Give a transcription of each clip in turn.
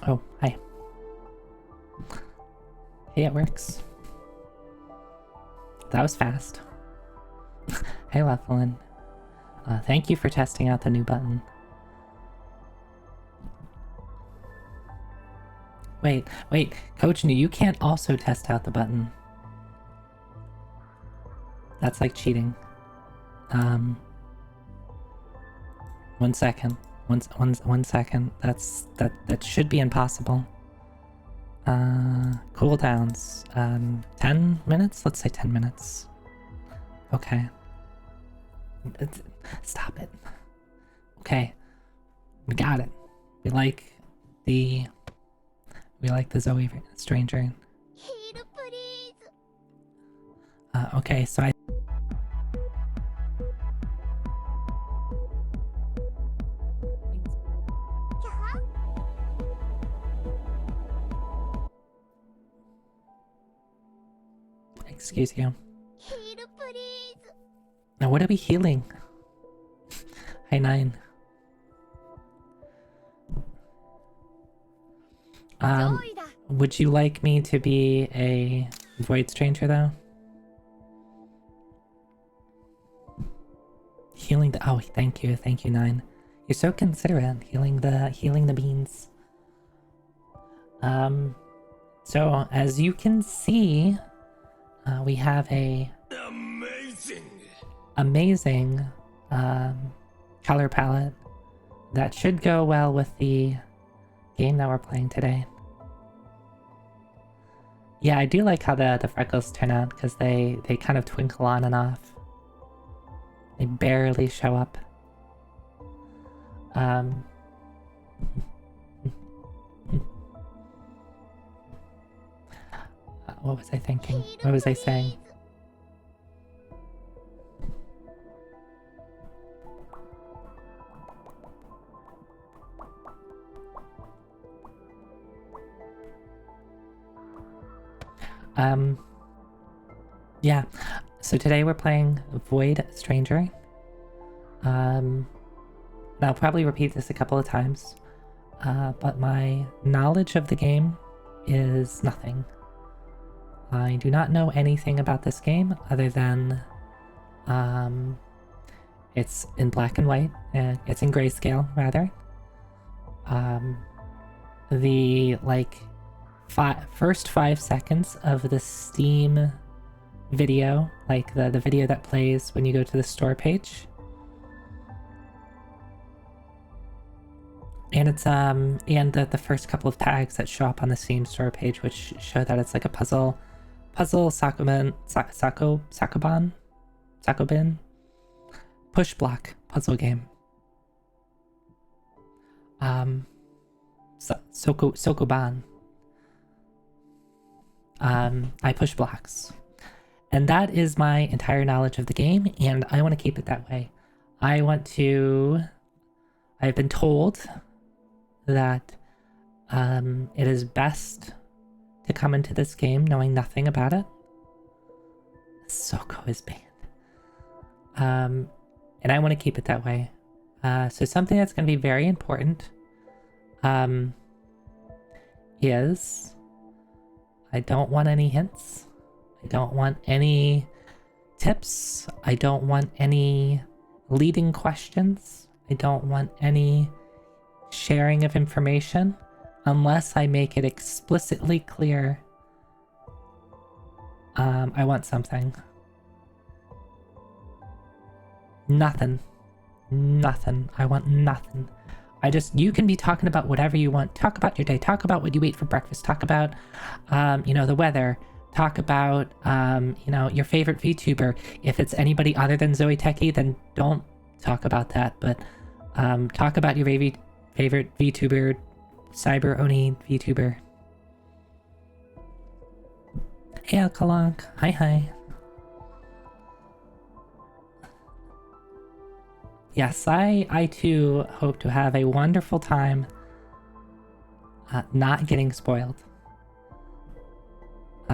Oh, hi. Hey, it works. That was fast. Hey, Leffelin. Thank you for testing out the new button. Wait, Coach New, you can't also test out the button. That's like cheating. 1 second. One second. That should be impossible. Cooldowns. 10 minutes? Let's say 10 minutes. Okay. Stop it. Okay. We got it. We like the Zoe Stranger. Okay, so I... Excuse you. Now what are we healing? Hi, 9. Would you like me to be a Void Stranger though? Healing the... Oh, thank you, 9. You're so considerate. Healing the beans. So as you can see, we have a amazing color palette that should go well with the game that we're playing today. Yeah, I do like how the freckles turn out because they kind of twinkle on and off. They barely show up. What was I thinking? What was I saying? Yeah. So today we're playing Void Stranger. And I'll probably repeat this a couple of times. But my knowledge of the game is nothing. I do not know anything about this game other than it's in black and white, and it's in grayscale rather. The first 5 seconds of the Steam video, like the video that plays when you go to the store page, and it's and the first couple of tags that show up on the Steam store page, which show that it's like a puzzle Sakobin push block puzzle game. Sokoban. I push blocks. And that is my entire knowledge of the game, and I want to keep it that way. I've been told that it is best to come into this game knowing nothing about it. Soko is banned. And I want to keep it that way. So something that's going to be very important is I don't want any hints. I don't want any tips. I don't want any leading questions. I don't want any sharing of information unless I make it explicitly clear I want something. Nothing. I want nothing. You can be talking about whatever you want. Talk about your day. Talk about what you ate for breakfast. Talk about, the weather. Talk about, your favorite VTuber. If it's anybody other than Zoe Techie, then don't talk about that. But talk about your favorite VTuber, Cyber Oni VTuber. Hey, Alkalank. Hi. Yes, I too hope to have a wonderful time not getting spoiled.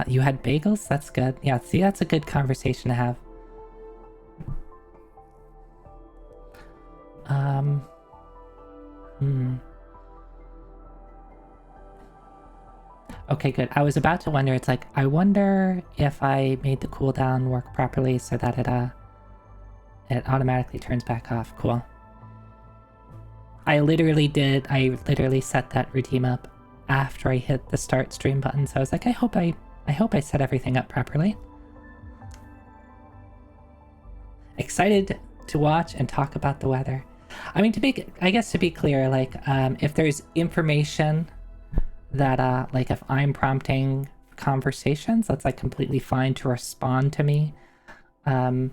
You had bagels? That's good. Yeah, see, that's a good conversation to have. Okay, good. I was about to wonder, it's like, I wonder if I made the cooldown work properly so that it automatically turns back off. Cool. I literally set that routine up after I hit the start stream button, so I was like, I hope I set everything up properly. Excited to watch and talk about the weather. I mean, to be clear, like, if there's information that, like, if I'm prompting conversations, that's, like, completely fine to respond to me, and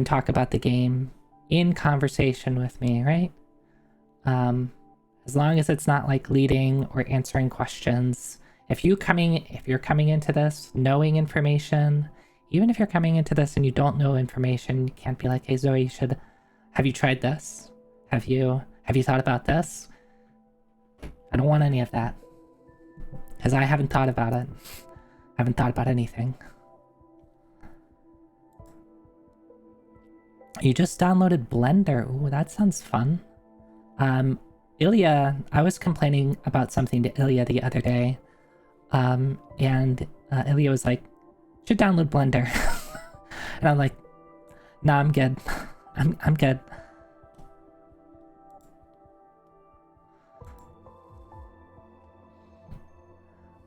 talk about the game in conversation with me, right? As long as it's not, like, leading or answering questions. If you're coming into this knowing information, even if you're coming into this and you don't know information, you can't be like, hey, Zoe, have you tried this? Have you thought about this? I don't want any of that. Because I haven't thought about it. I haven't thought about anything. You just downloaded Blender. Ooh, that sounds fun. Ilya, I was complaining about something to Ilya the other day. And Ilya was like, should download Blender. And I'm like, nah, I'm good. I'm good.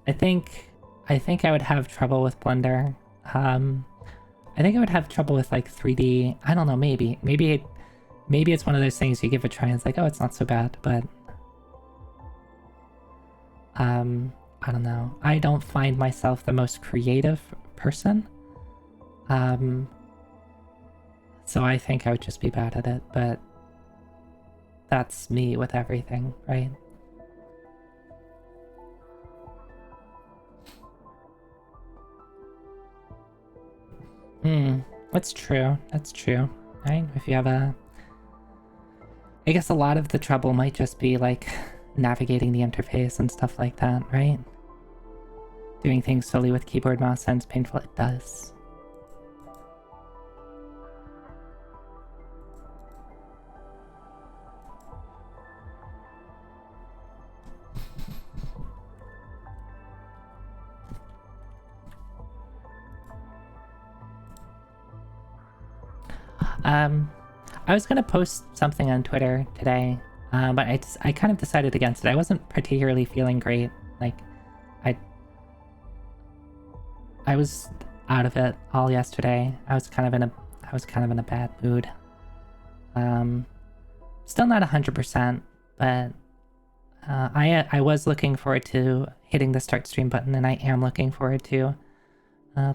I think I would have trouble with Blender. I think I would have trouble with, like, 3D. I don't know, maybe it's one of those things you give a try and it's like, oh, it's not so bad, but I don't know. I don't find myself the most creative person. So I think I would just be bad at it, but that's me with everything, right? That's true. That's true, right? If you have I guess a lot of the trouble might just be, like, navigating the interface and stuff like that, right? Doing things solely with keyboard mouse sounds painful. It does. I was gonna post something on Twitter today, but I kind of decided against it. I wasn't particularly feeling great. Like, I was out of it all yesterday. I was kind of in a bad mood. Still not 100%, but I was looking forward to hitting the start stream button, and I am looking forward to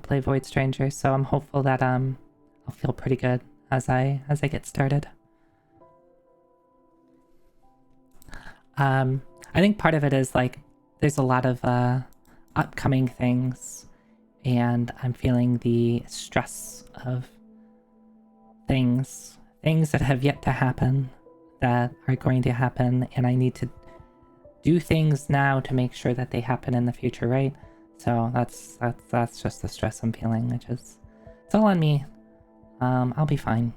play Void Stranger. So I'm hopeful that I'll feel pretty good as I get started. I think part of it is, like, there's a lot of upcoming things, and I'm feeling the stress of things that have yet to happen, that are going to happen, and I need to do things now to make sure that they happen in the future, right? So that's just the stress I'm feeling, which is, it's all on me. I'll be fine.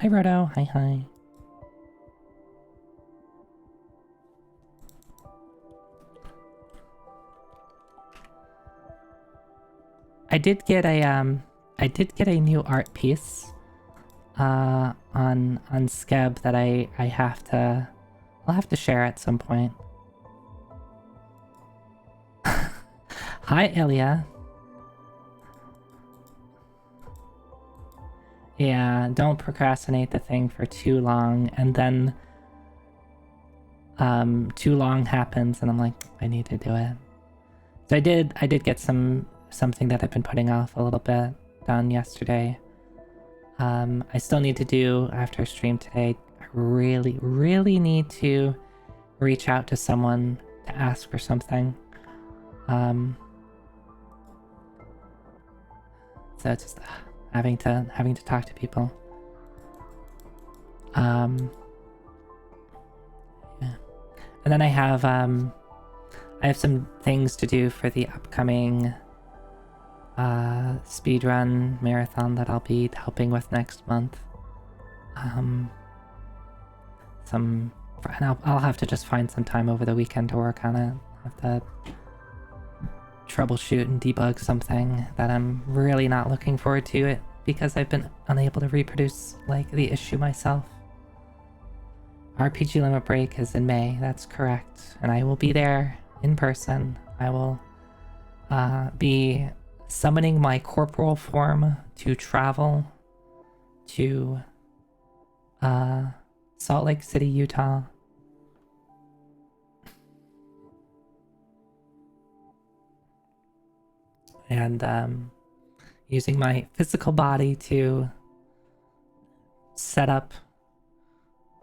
Hi, Roto. Hi. I did get a new art piece on Skeb that I'll have to share at some point. Hi, Ilya. Yeah, don't procrastinate the thing for too long, and then too long happens and I'm like, I need to do it. So I did get something that I've been putting off a little bit done yesterday. I still need to do after stream today. I really need to reach out to someone to ask for something. So it's just having to talk to people. Yeah. And then I have some things to do for the upcoming speedrun marathon that I'll be helping with next month. Some I'll have to just find some time over the weekend to work on it. I'll have to troubleshoot and debug something that I'm really not looking forward to it because I've been unable to reproduce like the issue myself. RPG Limit Break is in May, that's correct, and I will be there in person. I will be summoning my corporal form to travel to Salt Lake City, Utah. And using my physical body to set up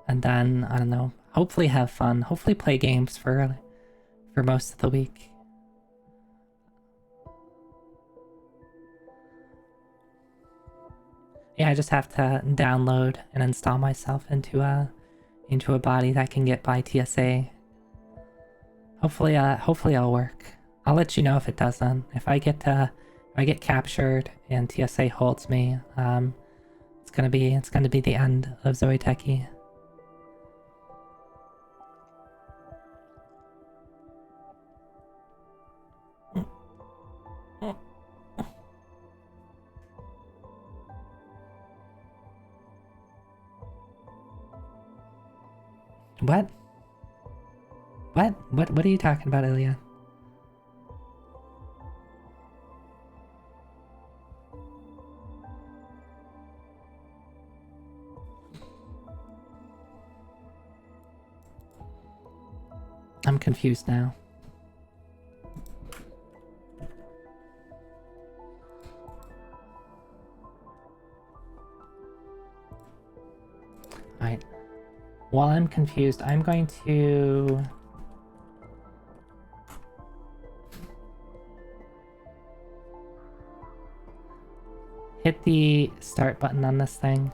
and then, I don't know, hopefully have fun, hopefully play games for most of the week. Yeah, I just have to download and install myself into a body that can get by TSA. Hopefully it'll work. I'll let you know if it doesn't. If I get captured and TSA holds me, it's gonna be the end of Zoe Techie. What? What are you talking about, Ilya? I'm confused now. Alright. While I'm confused, I'm going to... hit the start button on this thing.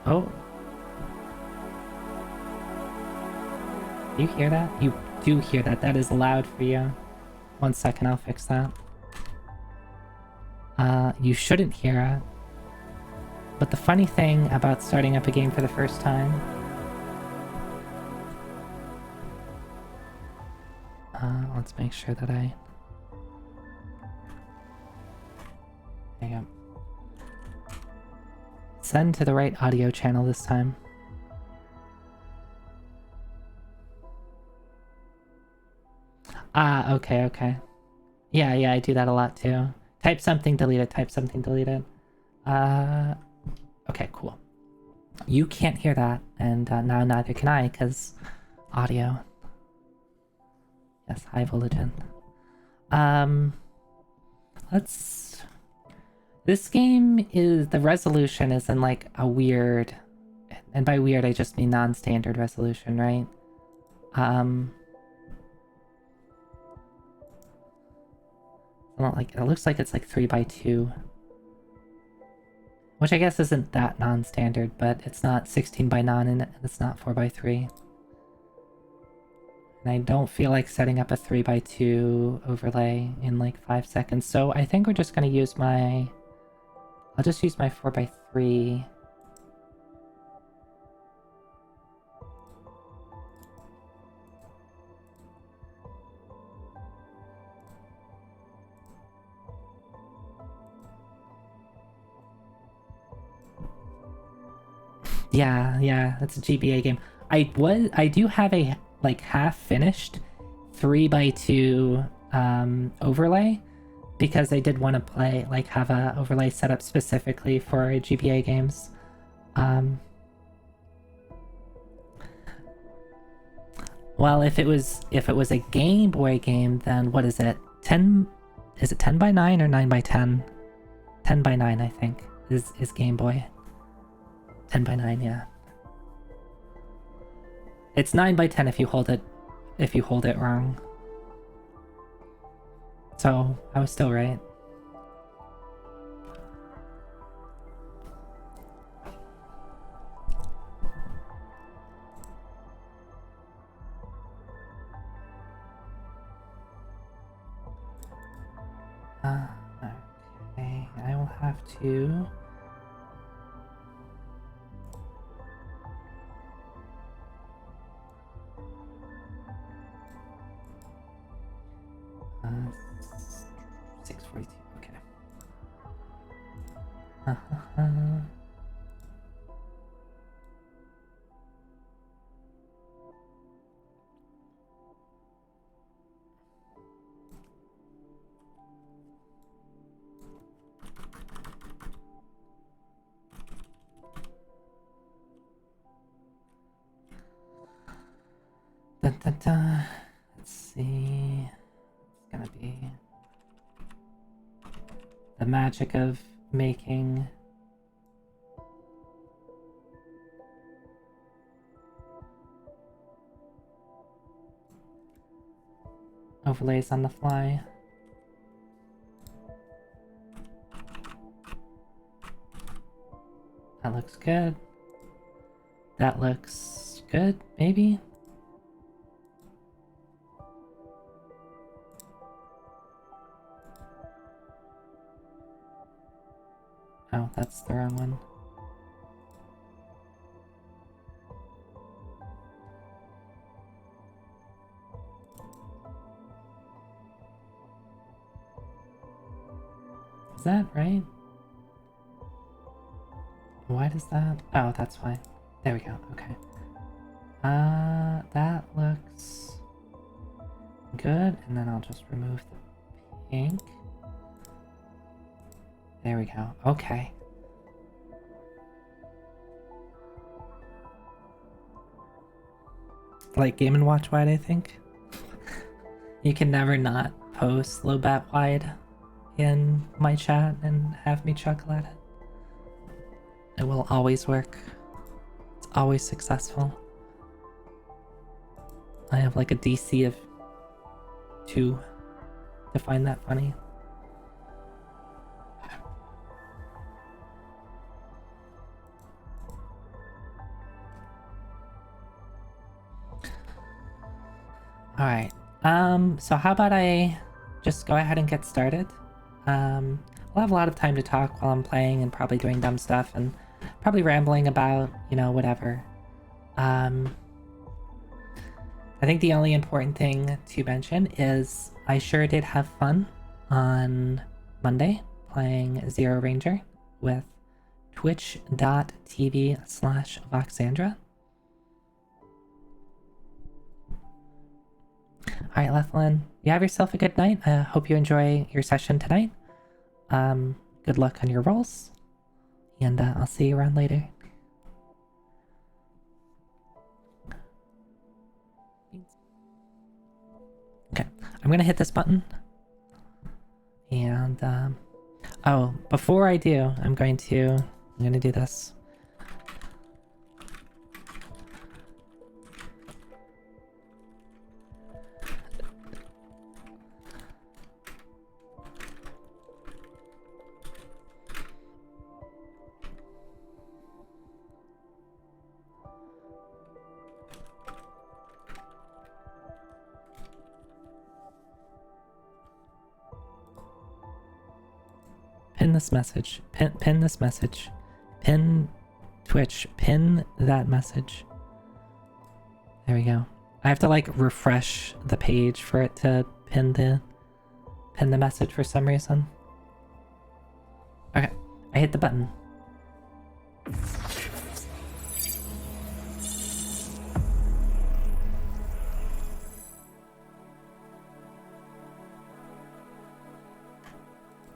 Oh. You hear that? You do hear that. That is loud for you. 1 second, I'll fix that. You shouldn't hear it. But the funny thing about starting up a game for the first time... let's make sure that I... There you go. Send to the right audio channel this time. Ah, okay. Yeah, I do that a lot too. Type something, delete it, type something, delete it. Okay, cool. You can't hear that, and now neither can I, because audio. Yes, high voltage. This game is... the resolution is in like a weird... and by weird I just mean non-standard resolution, right? Not like... it looks like it's like 3x2. Which I guess isn't that non-standard, but it's not 16x9 and it's not 4x3. And I don't feel like setting up a 3x2 overlay in like 5 seconds, so I think we're just gonna use my... I'll just use my 4x3. Yeah, it's a GBA game. I do have a like half finished 3x2 overlay because I did want to play, like have a overlay set up specifically for GBA games. Well, if it was a Game Boy game, then what is it? 10... is it 10x9 or 9x10? 10x9, I think, is Game Boy. 10x9, yeah. It's 9x10 if you hold it wrong. So I was still right. Okay, I will have to... Dun, dun, dun. Let's see. It's gonna be the magic of making overlays on the fly. That looks good. That looks good, maybe? Oh, that's the wrong one. Is that right? Why does that? Oh, that's why. There we go. Okay. That looks good. And then I'll just remove the pink. There we go. Okay. Like Game & Watch wide, I think. You can never not post low bat wide in my chat and have me chuckle at it. It will always work. It's always successful. I have like a DC of 2 to find that funny. Alright, so how about I just go ahead and get started? I'll have a lot of time to talk while I'm playing and probably doing dumb stuff and probably rambling about, you know, whatever. I think the only important thing to mention is I sure did have fun on Monday playing Zero Ranger with twitch.tv/Voxandra. Alright, Lethlin, you have yourself a good night. I hope you enjoy your session tonight. Good luck on your rolls, and I'll see you around later. Okay, I'm gonna hit this button, and oh, before I do, I'm gonna do this. Pin this message. Pin this message. Pin Twitch. Pin that message. There we go. I have to like refresh the page for it to pin the message for some reason. Okay, I hit the button.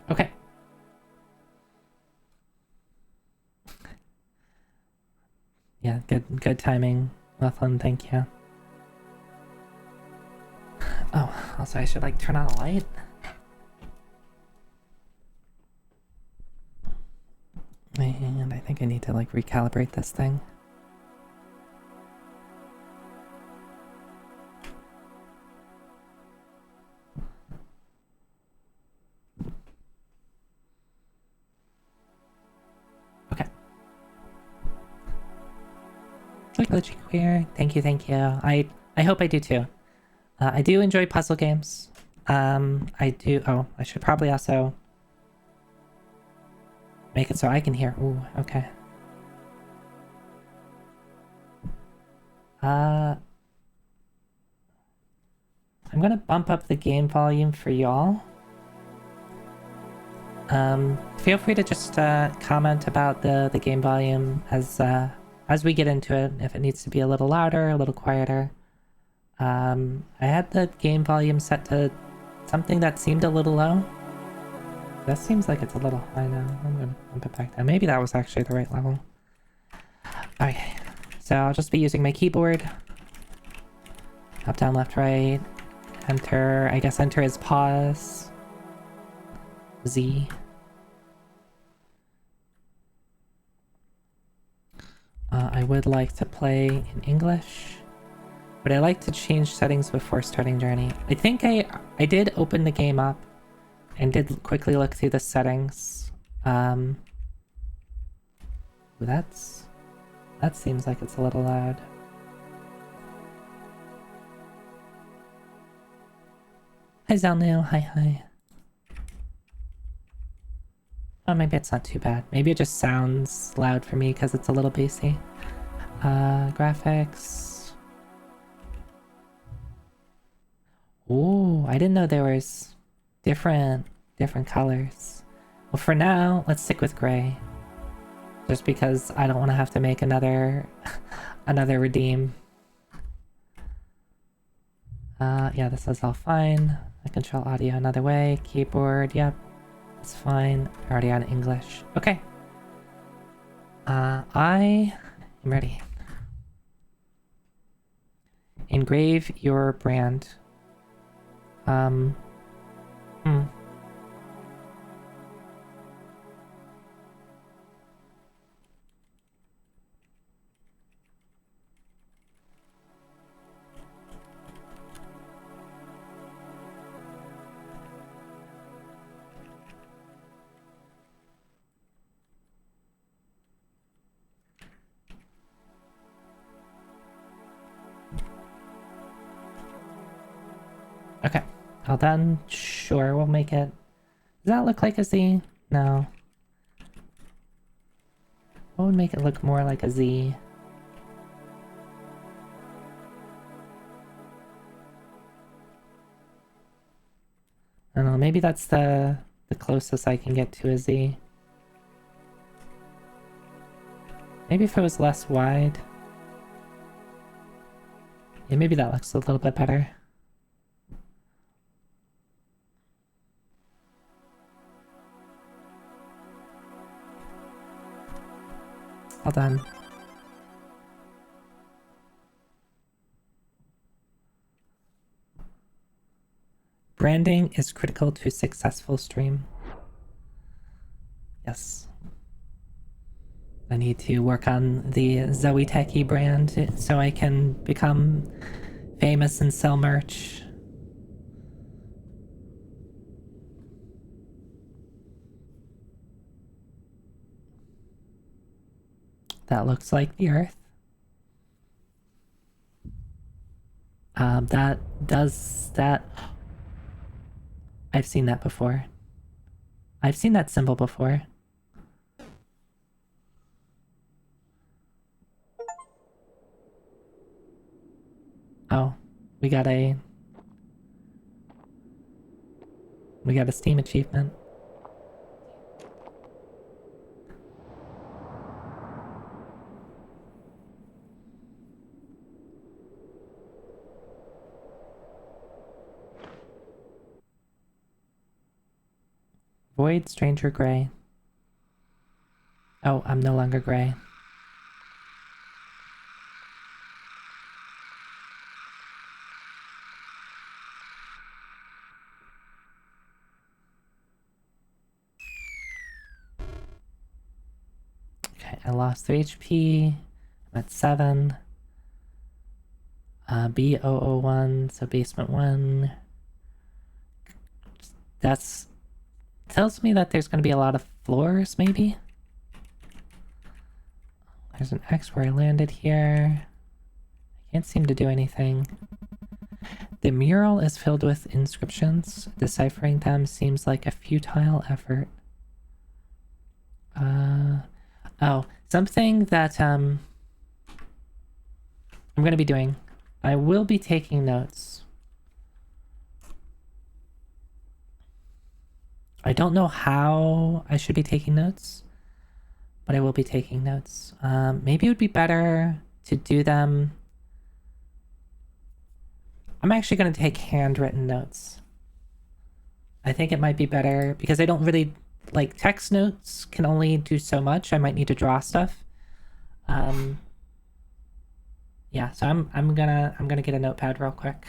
Okay. Yeah, good timing, Lethlin, thank you. Oh, also I should like turn on a light. And I think I need to like recalibrate this thing. Okay. Glitchy Queer, thank you. I hope I do too. I do enjoy puzzle games. I do. Oh, I should probably also make it so I can hear. Ooh, okay. I'm gonna bump up the game volume for y'all. Feel free to just comment about the game volume as we get into it, if it needs to be a little louder, a little quieter. I had the game volume set to something that seemed a little low. That seems like it's a little high now. I'm gonna bump it back down. Maybe that was actually the right level. Okay, so I'll just be using my keyboard. Up, down, left, right. Enter. I guess enter is pause. Z. I would like to play in English, but I like to change settings before starting Journey. I think I did open the game up and did quickly look through the settings. That seems like it's a little loud. Hi Zelnu, hi. Oh, maybe it's not too bad. Maybe it just sounds loud for me because it's a little bassy. Graphics. Ooh, I didn't know there was different colors. Well, for now, let's stick with gray. Just because I don't want to have to make another redeem. Yeah, this is all fine. I control audio another way. Keyboard, yep. It's fine. Already on English. Okay. I am ready. Engrave your brand. Okay. Well then, sure, we'll make it. Does that look like a Z? No. What would make it look more like a Z? I don't know, maybe that's the closest I can get to a Z. Maybe if it was less wide. Yeah, maybe that looks a little bit better. Hold on. Branding is critical to a successful stream. Yes. I need to work on the Zoe Techie brand so I can become famous and sell merch. That looks like the Earth. That does that. I've seen that before. I've seen that symbol before. Oh, we got a Steam achievement. Void Stranger Gray. Oh, I'm no longer gray. Okay, I lost 3 HP. I'm at 7. B001, so basement 1. That's... tells me that there's going to be a lot of floors, maybe? There's an X where I landed here. I can't seem to do anything. The mural is filled with inscriptions. Deciphering them seems like a futile effort. Oh, something that I'm going to be doing. I will be taking notes. I don't know how I should be taking notes, but I will be taking notes. Maybe it would be better to do them. I'm actually going to take handwritten notes. I think it might be better because I don't really like text notes can only do so much. I might need to draw stuff. Yeah, so I'm gonna get a notepad real quick.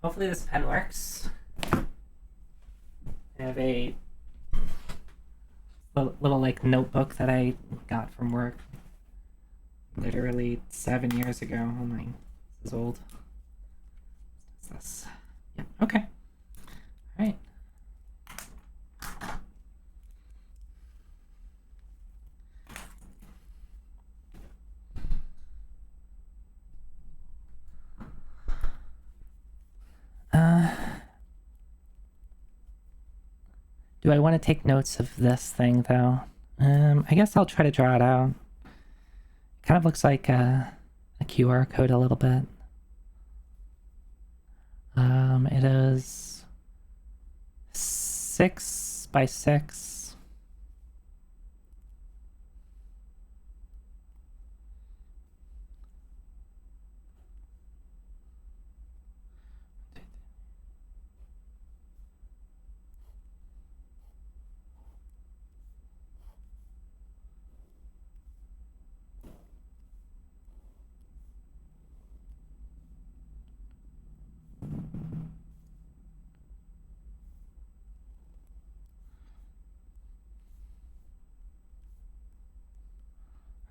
Hopefully this pen works. I have a little like notebook that I got from work literally 7 years ago. Oh my, this is old. What's this? Yeah, okay. All right. Do I want to take notes of this thing though? I guess I'll try to draw it out. Kind of looks like a QR code a little bit. It is 6 by 6.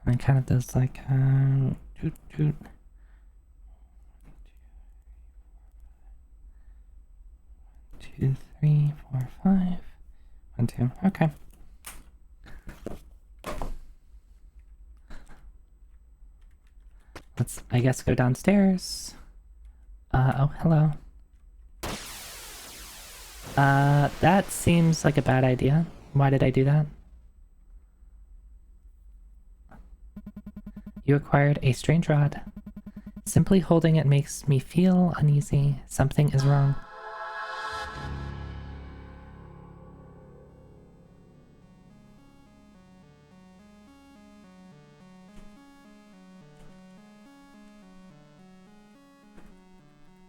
And it kind of does like toot, toot. 2, 3, 4, 5. 1, 2. Okay. Let's, I guess, go downstairs. Oh, hello. That seems like a bad idea. Why did I do that? You acquired a strange rod. Simply holding it makes me feel uneasy. Something is wrong.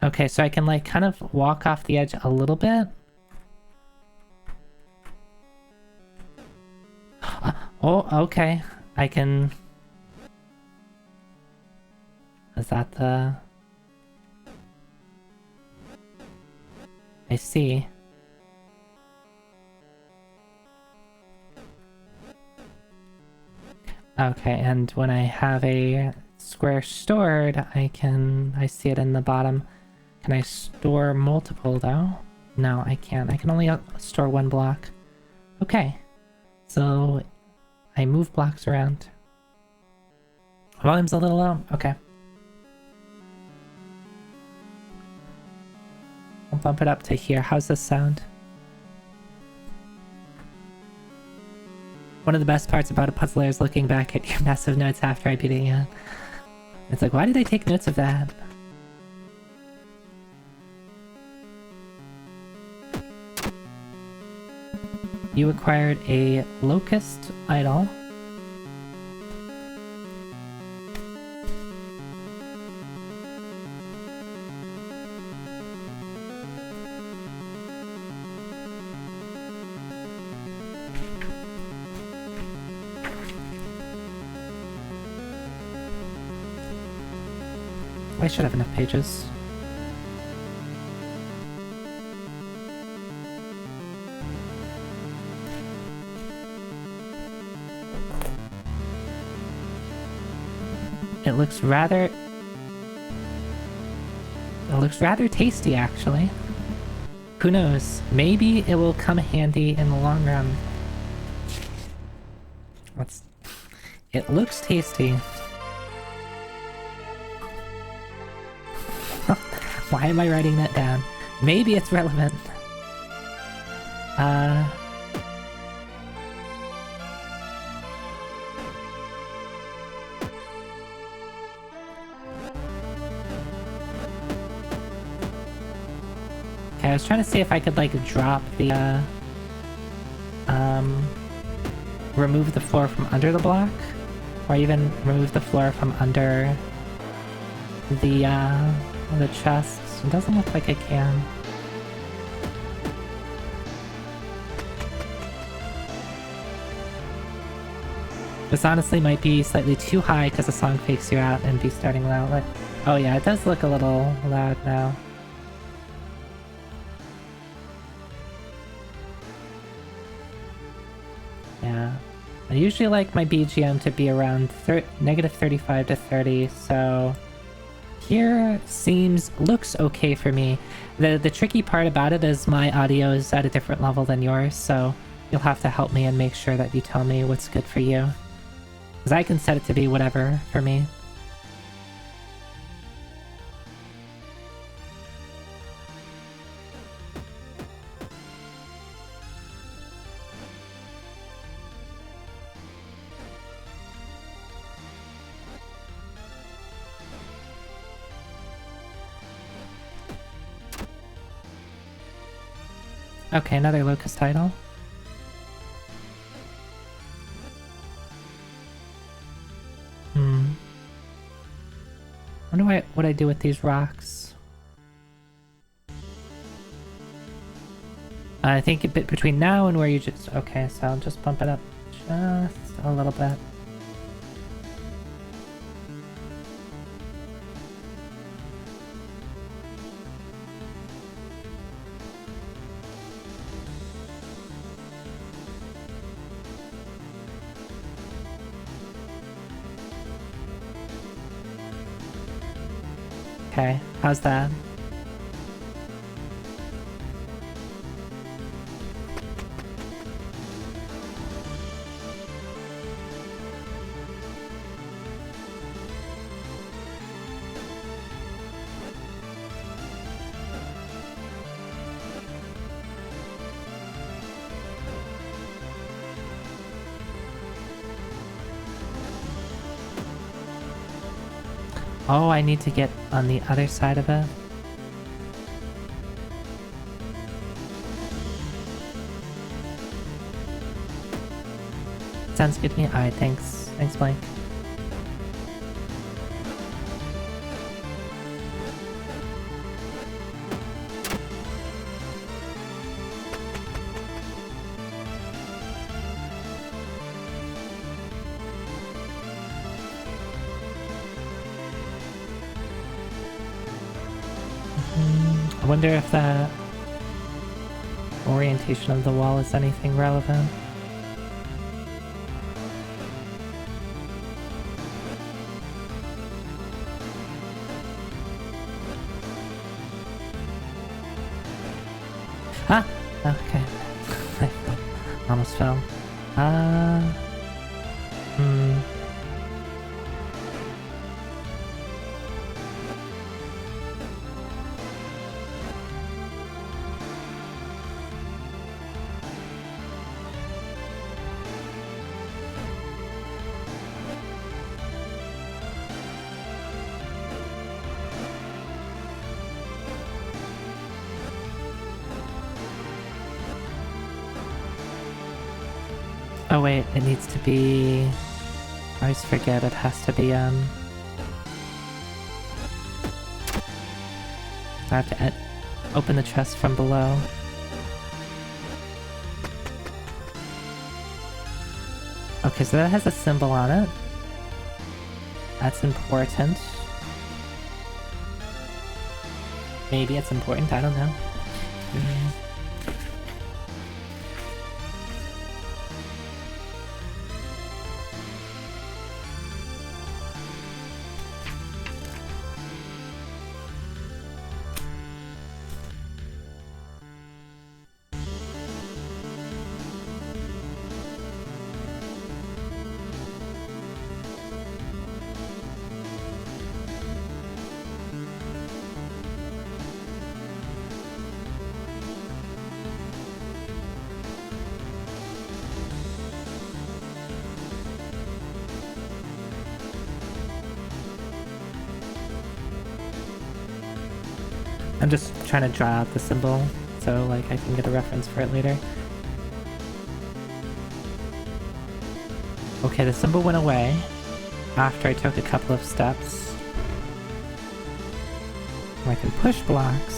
Okay, so I can like kind of walk off the edge a little bit. Oh, okay. I can... Is that the... I see. Okay, and when I have a square stored, I see it in the bottom. Can I store multiple though? No, I can't. I can only store one block. Okay, so I move blocks around. Volume's a little low. Okay. I'll bump it up to here. How's this sound? One of the best parts about a puzzler is looking back at your massive notes after I beat it, yeah. It's like, why did I take notes of that? You acquired a locust idol. I should have enough pages. It looks rather tasty, actually. Who knows? Maybe it will come handy in the long run. It looks tasty. Why am I writing that down? Maybe it's relevant. Okay, I was trying to see if I could, like, drop the, remove the floor from under the block, or even remove the floor from under the chests. It doesn't look like I can. This honestly might be slightly too high because the song fakes you out and be starting loud. Like, oh yeah, it does look a little loud now. Yeah. I usually like my BGM to be around negative 35 to 30, so here looks okay for me. The tricky part about it is my audio is at a different level than yours, so you'll have to help me and make sure that you tell me what's good for you. Because I can set it to be whatever for me. Okay, another Locust title. Wonder what I do with these rocks. I think a bit between now and where you just... Okay, so I'll just bump it up just a little bit. Okay, how's that? Oh, I need to get on the other side of it. Sounds good to me. Alright, thanks. Thanks, Blake. I wonder if the orientation of the wall is anything relevant. Ah! Okay. I almost fell. Oh wait, it needs to be... I always forget it has to be, I have to open the chest from below. Okay, so that has a symbol on it. That's important. Maybe it's important, I don't know. I'm just trying to draw out the symbol so like I can get a reference for it later. Okay, the symbol went away after I took a couple of steps. I can push blocks.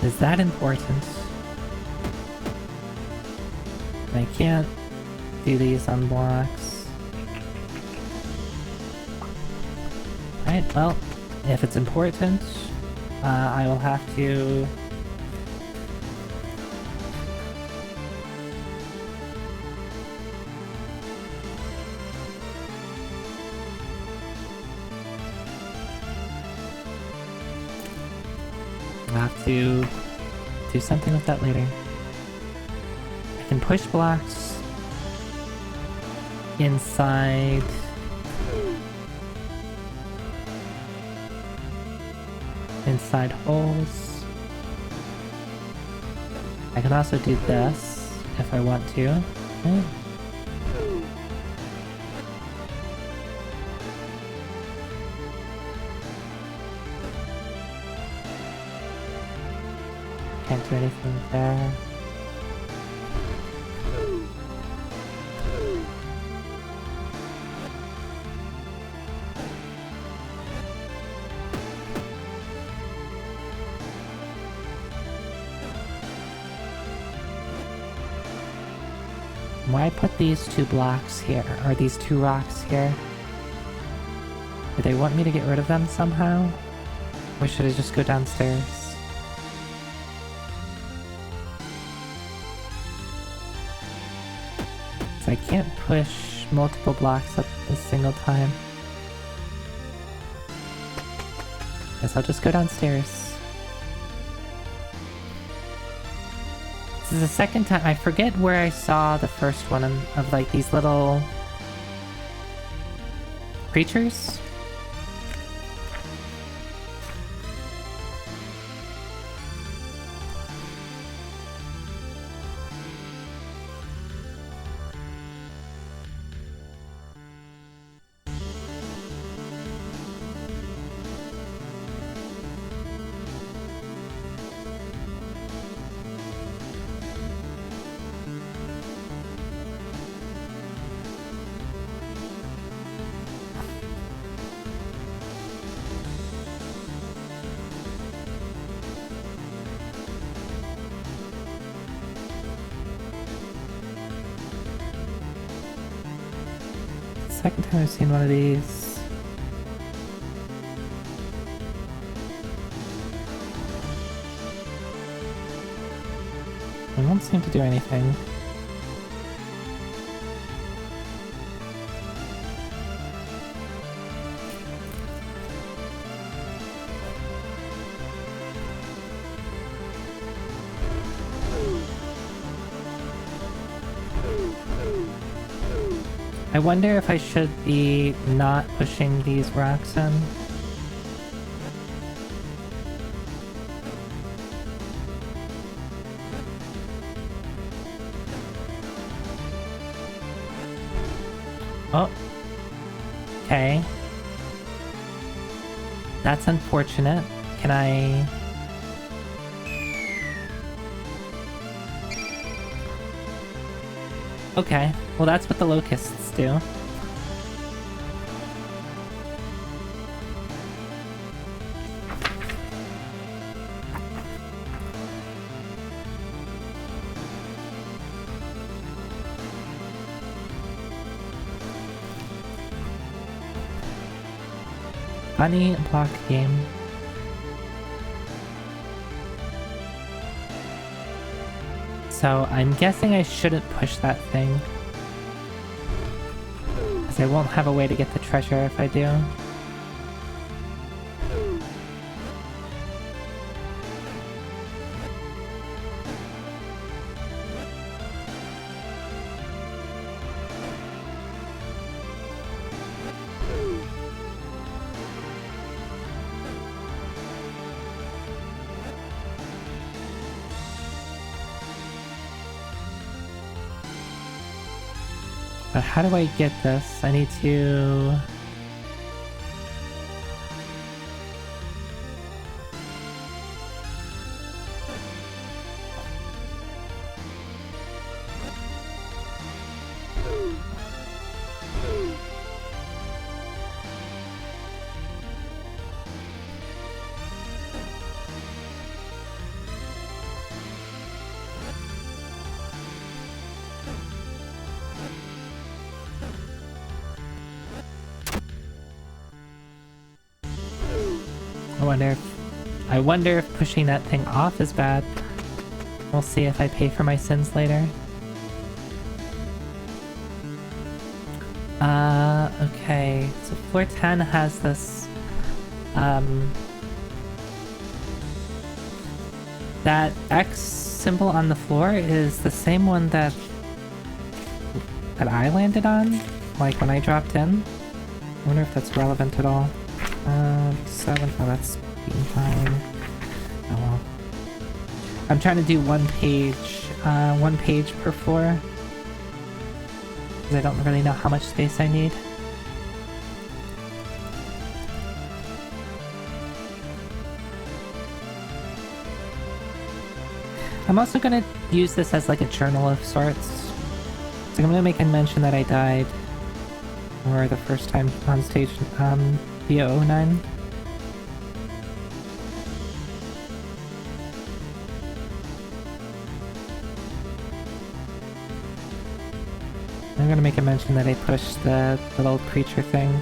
Is that important? I can't do these on blocks. Right, well, if it's important, I will have to... I'll have to do something with that later. I can push blocks inside holes. I can also do this if I want to. Okay. Can't do anything there. Why put these two blocks here, or these two rocks here? Do they want me to get rid of them somehow? Or should I just go downstairs? So I can't push multiple blocks at a single time. Guess I'll just go downstairs. This is the second time. I forget where I saw the first one of like these little creatures. Second time I've seen one of these. It won't seem to do anything. I wonder if I should be not pushing these rocks in. Oh. Okay. That's unfortunate. Can I... Okay, well that's what the locusts do. Funny block game. So I'm guessing I shouldn't push that thing, because I won't have a way to get the treasure if I do. But how do I get this? I need to... I wonder if pushing that thing off is bad. We'll see if I pay for my sins later. Okay. So floor 10 has this, that X symbol on the floor is the same one that I landed on, like when I dropped in. I wonder if that's relevant at all. 7, oh that's being fine. Oh well. I'm trying to do one page per floor. Because I don't really know how much space I need. I'm also gonna use this as like a journal of sorts. So I'm gonna make a mention that I died for the first time on stage via 09. I'm gonna make a mention that I pushed the little creature thing.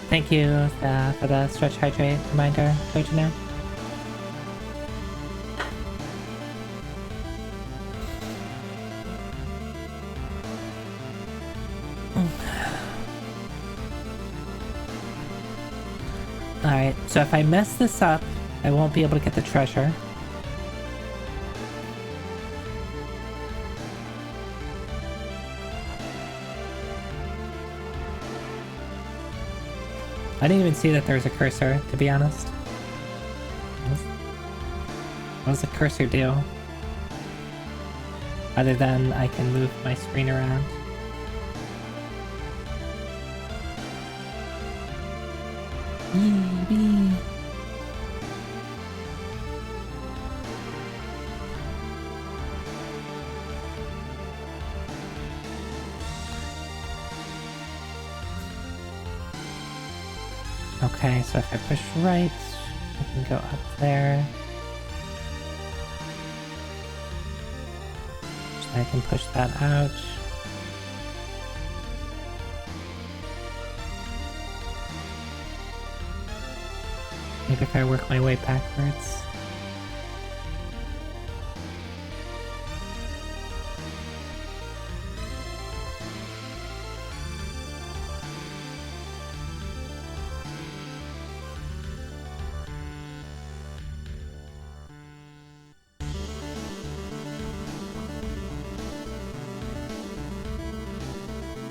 Thank you for the stretch hydrate reminder, Tojono. Alright, so if I mess this up, I won't be able to get the treasure. I didn't even see that there was a cursor, to be honest. What does the cursor do? Other than I can move my screen around. Yee-wee. Okay, so if I push right, I can go up there. So I can push that out. Maybe if I work my way backwards.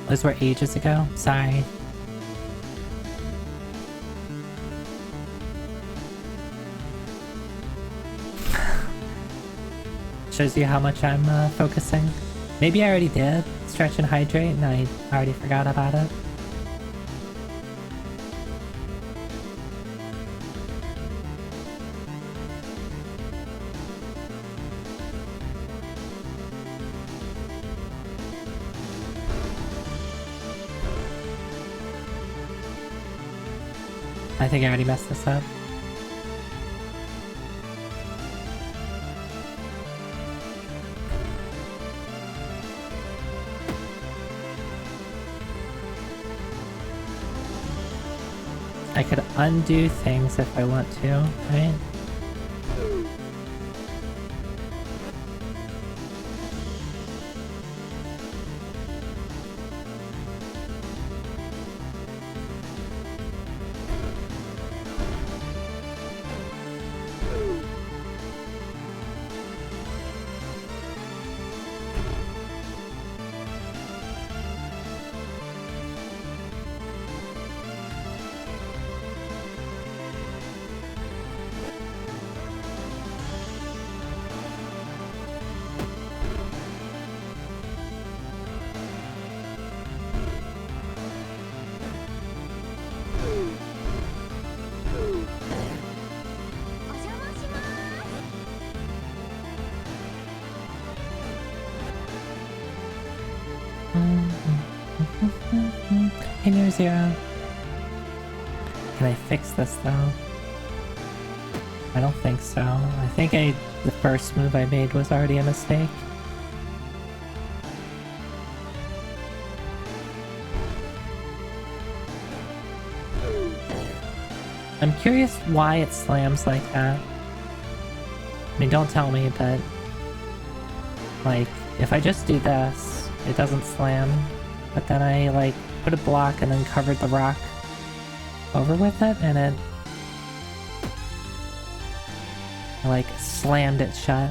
Those were ages ago. Sorry. Shows you how much I'm focusing. Maybe I already did stretch and hydrate and I already forgot about it. I think I already messed this up. I could undo things if I want to, right? Hey, Near Zero. Can I fix this though? I don't think so. I think the first move I made was already a mistake. I'm curious why it slams like that. I mean, don't tell me, but like, if I just do this, it doesn't slam. But then I like put a block and then covered the rock over with it, and it like slammed it shut.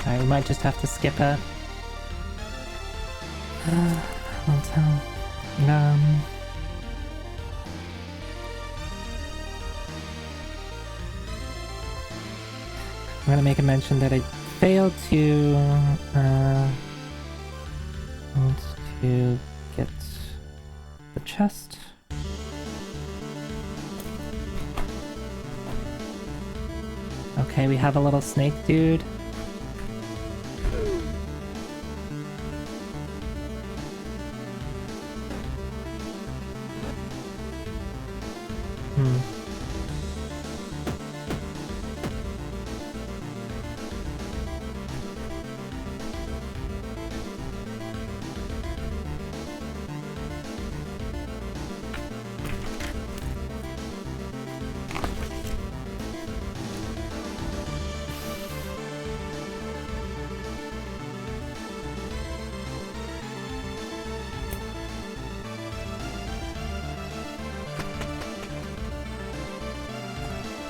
Alright, we might just have to skip it. I'll tell. I'm gonna make a mention that I failed to get the chest. Okay, we have a little snake dude.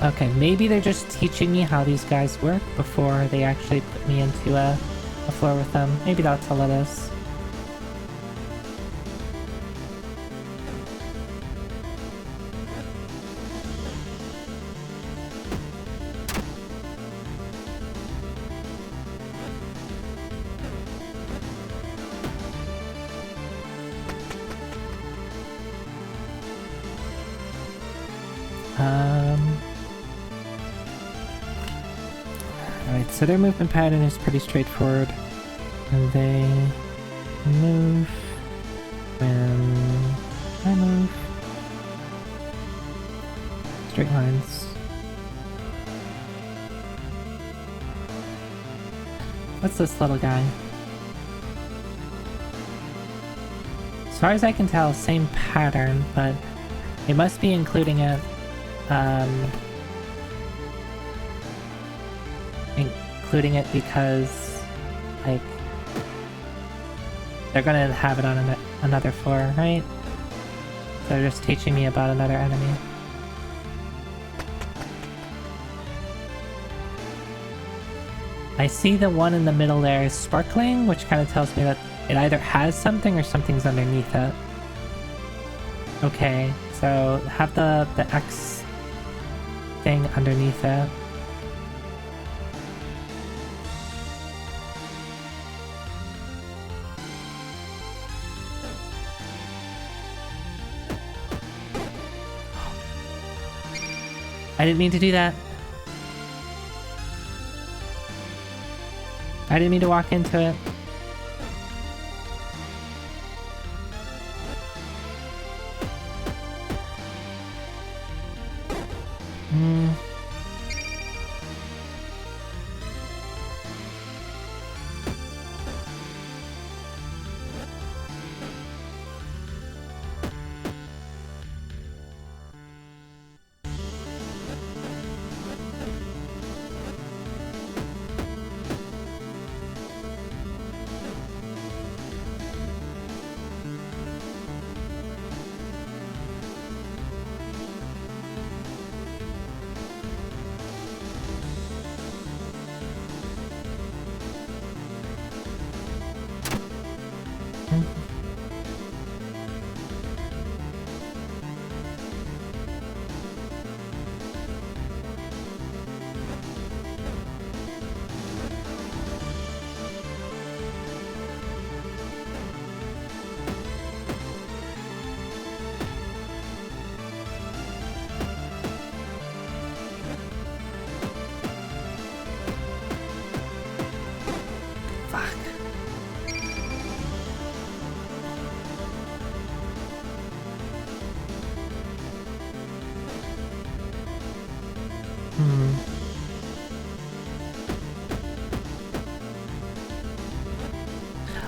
Okay, maybe they're just teaching me how these guys work before they actually put me into a floor with them. Maybe that's all it is. Alright, so their movement pattern is pretty straightforward. And they move when I move. Straight lines. What's this little guy? As far as I can tell, same pattern, but it must be including it because, like, they're gonna have it on another floor, right? They're just teaching me about another enemy. I see the one in the middle there is sparkling, which kind of tells me that it either has something or something's underneath it. Okay, so have the X thing underneath it. I didn't mean to do that. I didn't mean to walk into it.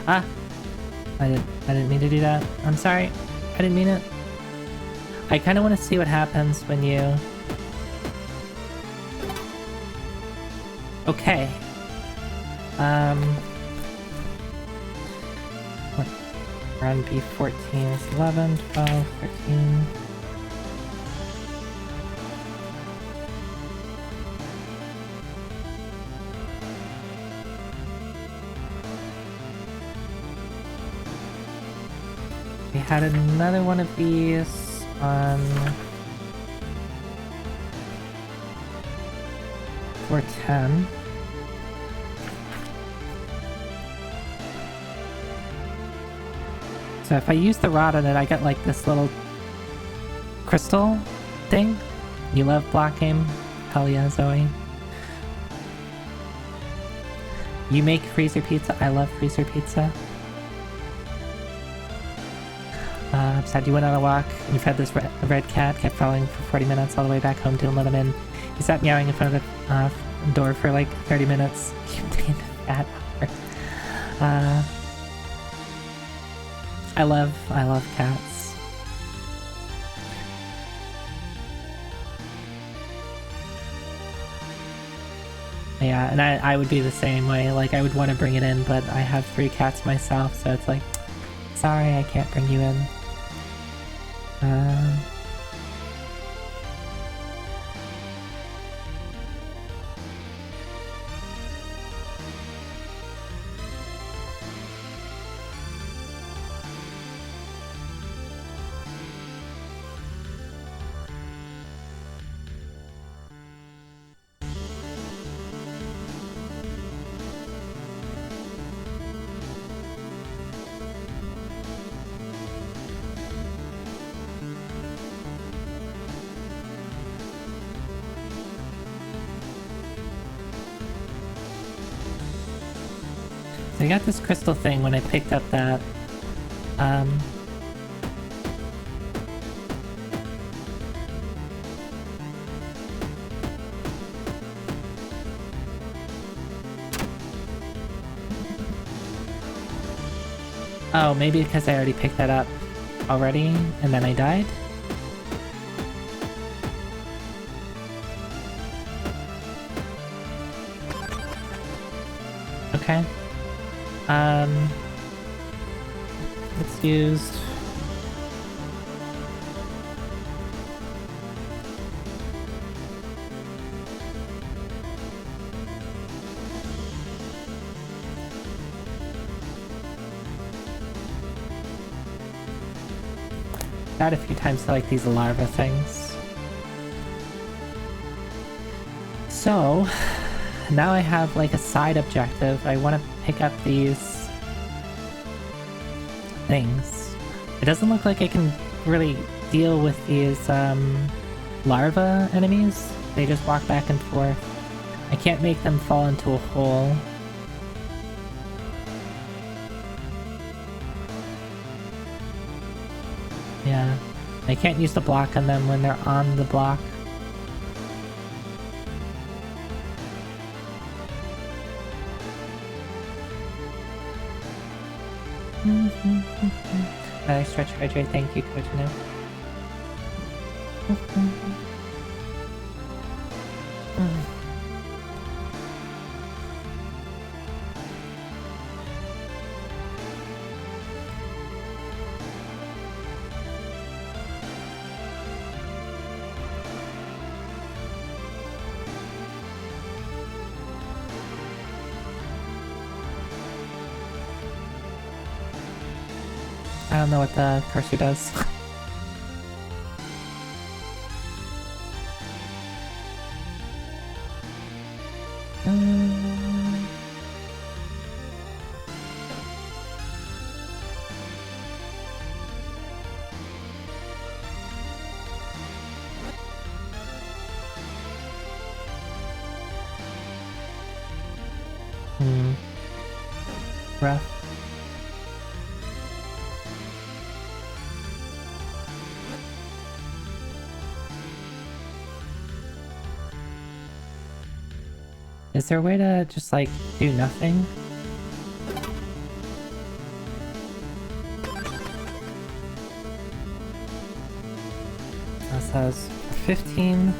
Ah! I didn't mean to do that. I'm sorry. I didn't mean it. I kind of want to see what happens when you... Okay. What? Run B14 is 11, 12, 13... We had another one of these on 410. So if I use the rod on it, I get like this little crystal thing. You love block game? Hell yeah, Zoe. You make freezer pizza? I love freezer pizza. I'm sad you went on a walk and you fed this red cat, kept following for 40 minutes all the way back home, didn't let him in. He sat meowing in front of the door for like 30 minutes. You named that. I love cats. Yeah, and I would be the same way. Like, I would want to bring it in, but I have 3 cats myself, so it's like, sorry, I can't bring you in. So I got this crystal thing when I picked up that, Oh, maybe because I already picked that up already, and then I died? Okay. It's used. Died a few times to like these larva things. So now I have like a side objective. I want to pick up these things. It doesn't look like I can really deal with these larva enemies. They just walk back and forth. I can't make them fall into a hole. Yeah, I can't use the block on them when they're on the block. I stretch hydrate, thank you, Coach No. I don't know what the cursor does. Rough. Is there a way to just like do nothing? That says 15.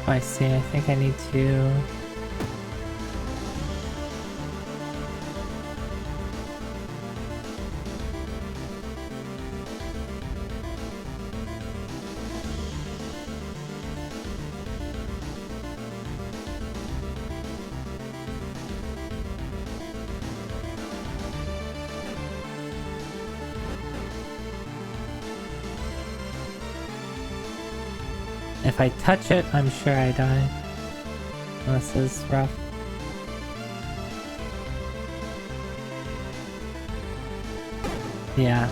Oh, I see. I think I need to... If I touch it, I'm sure I die. This is rough. Yeah.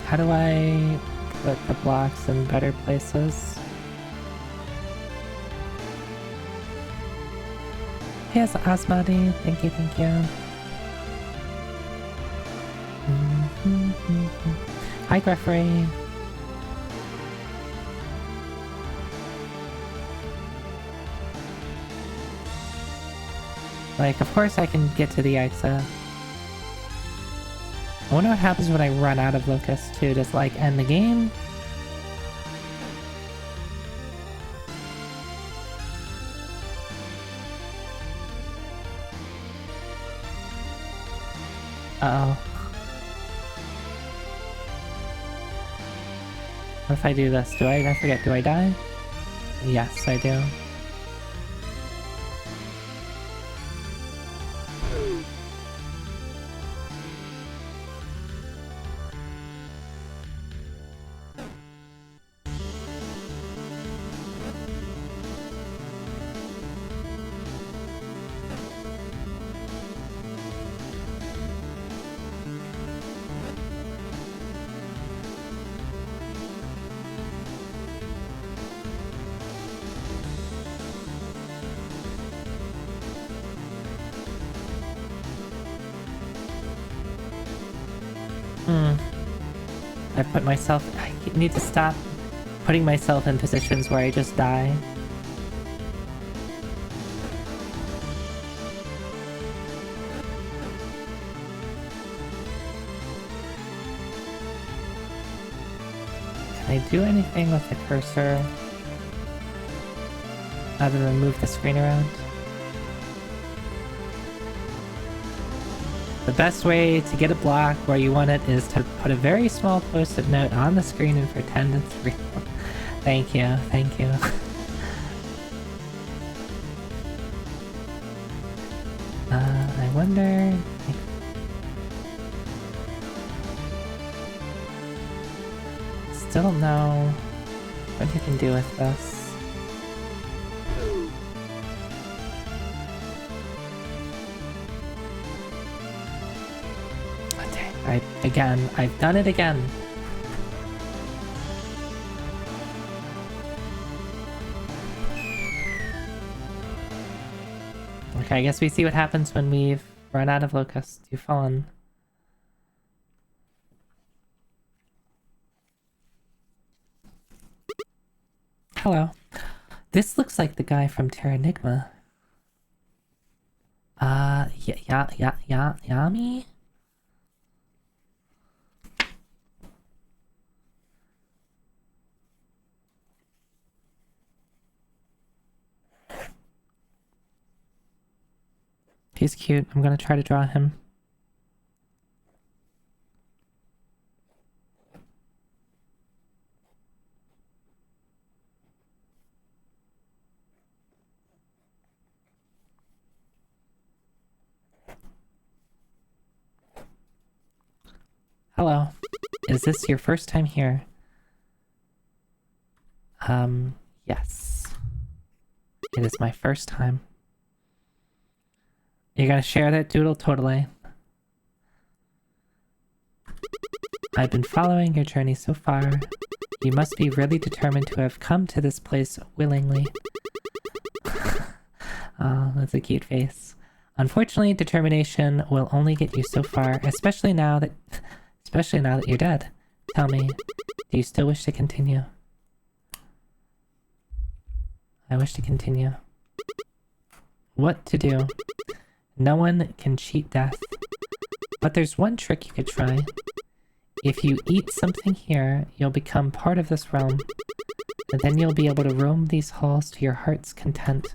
How do I put the blocks in better places? Here's Asmodi. Thank you, thank you. Hi, Greffery. Like, of course I can get to the exit. I wonder what happens when I run out of Locust too. Does like end the game? Uh-oh. What if I do this? I forget, do I die? Yes, I do. I put myself... I need to stop putting myself in positions where I just die. Can I do anything with the cursor other than move the screen around? The best way to get a block where you want it is to put a very small post-it note on the screen and pretend it's real. Thank you, thank you. I wonder... Still don't know what you can do with this. I've done it again. Okay, I guess we see what happens when we've run out of locusts. You've fallen. Hello. This looks like the guy from Terranigma. Yami? He's cute. I'm gonna try to draw him. Hello. Is this your first time here? Yes. It is my first time. You're gonna share that doodle? Totally. I've been following your journey so far. You must be really determined to have come to this place willingly. Oh, that's a cute face. Unfortunately, determination will only get you so far, especially now that you're dead. Tell me, do you still wish to continue? I wish to continue. What to do? No one can cheat death. But there's one trick you could try. If you eat something here, you'll become part of this realm. And then you'll be able to roam these halls to your heart's content.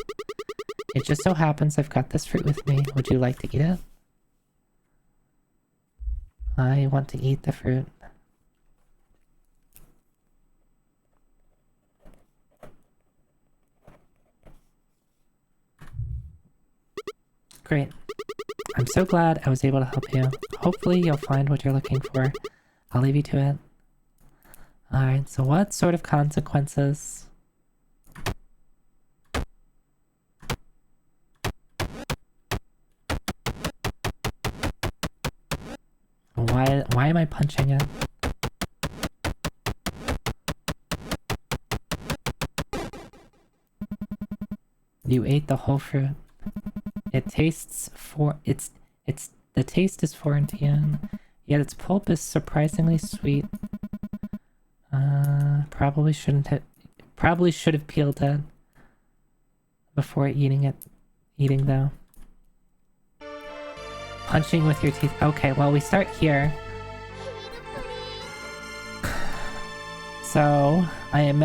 It just so happens I've got this fruit with me. Would you like to eat it? I want to eat the fruit. Great. I'm so glad I was able to help you. Hopefully you'll find what you're looking for. I'll leave you to it. Alright, so what sort of consequences? Why am I punching it? You ate the whole fruit. It tastes the taste is foreign to you, yet its pulp is surprisingly sweet. Probably should have peeled it before eating though. Punching with your teeth. Okay, well we start here. So I am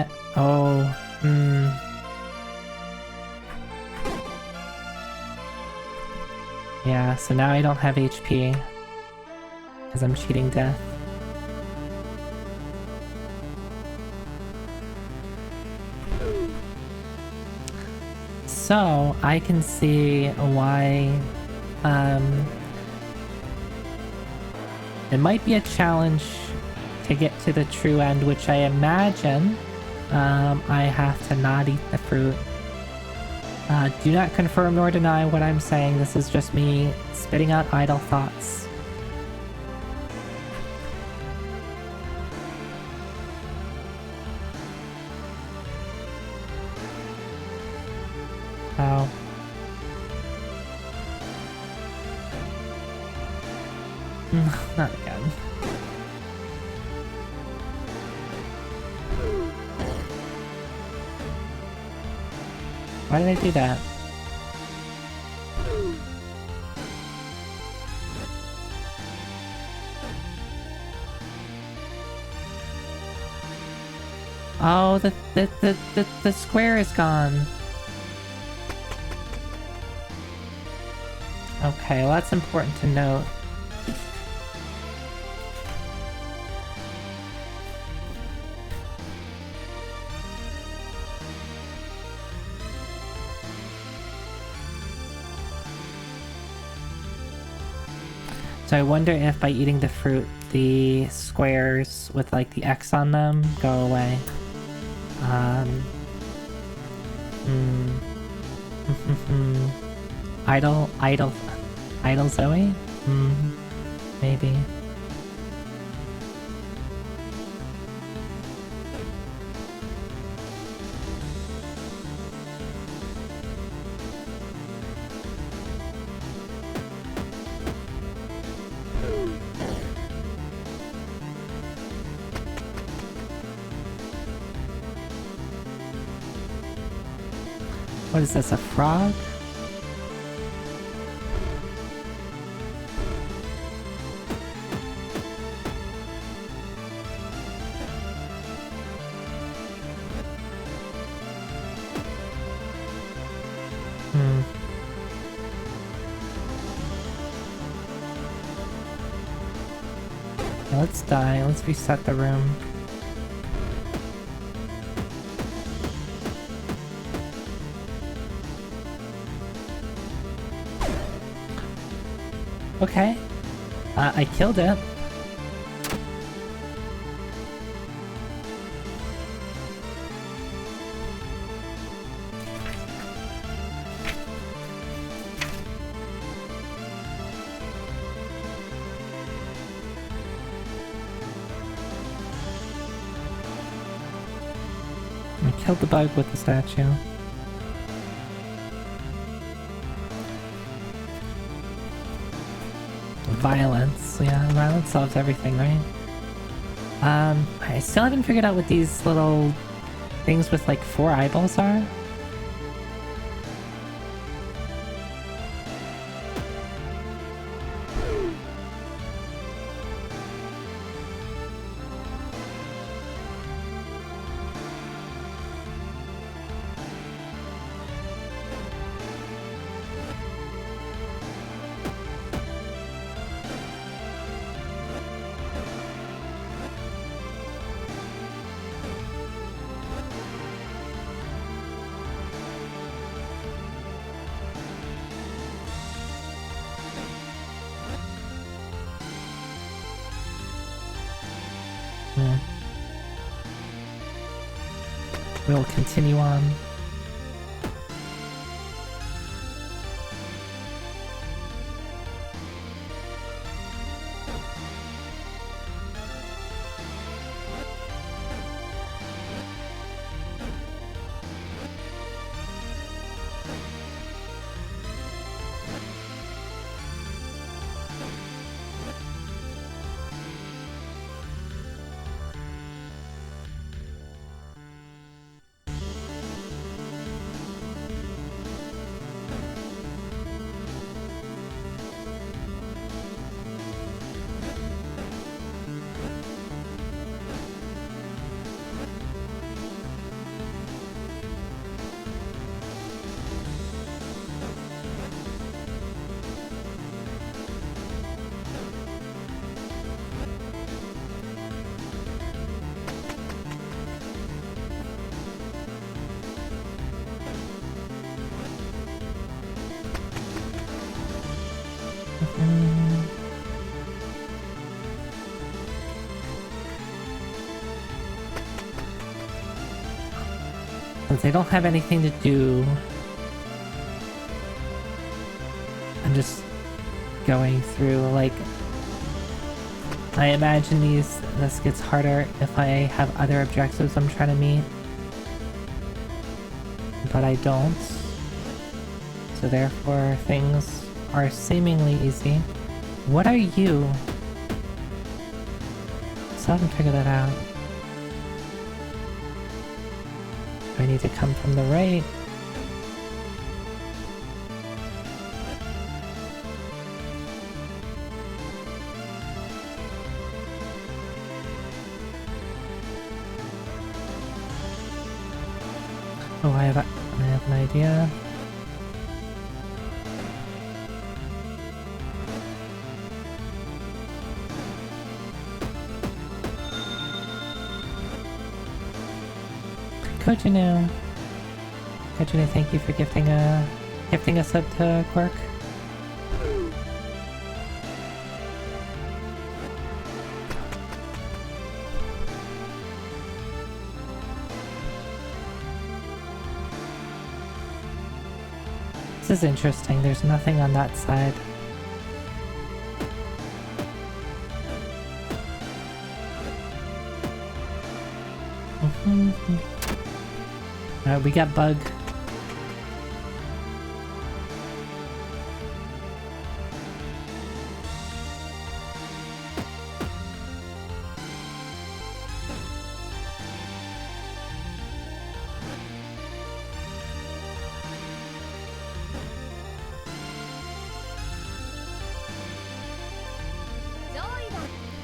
yeah, so now I don't have HP because I'm cheating death. So I can see why it might be a challenge to get to the true end, which I imagine I have to not eat the fruit. Do not confirm nor deny what I'm saying. This is just me spitting out idle thoughts. Oh. Not again. Why did I do that? Oh, the square is gone. Okay, well that's important to note. So I wonder if by eating the fruit, the squares with like the X on them go away. Idle Zoe? Maybe. What is this, a frog? Let's die. Let's reset the room. Okay. I killed it. I killed the bug with the statue. Violence. Yeah, violence solves everything, right? I still haven't figured out what these little things with like 4 eyeballs are. We'll continue on. Since I don't have anything to do, I'm just going through, like, I imagine this gets harder if I have other objectives I'm trying to meet, but I don't, so therefore things are seemingly easy. What are you? Still haven't figured that out. I need to come from the right. Oh, I have an idea. Kojinu, thank you for gifting a sub to Quirk. This is interesting. There's nothing on that side. Alright, we got bug.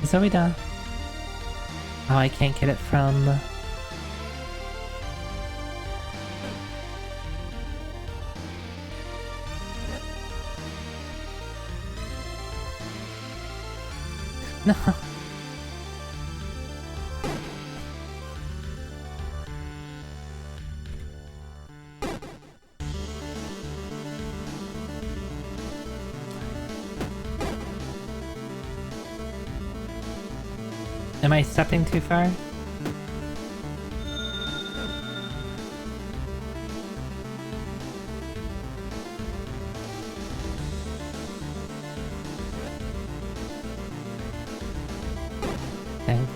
Zoida. Oh, I can't get it from... No. Am I stepping too far? Dang.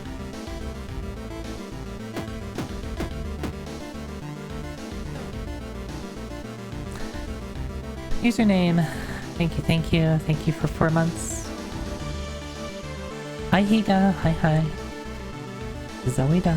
Username. Thank you, thank you. Thank you for 4 months. Hi Higa. Hi hi. Zoida.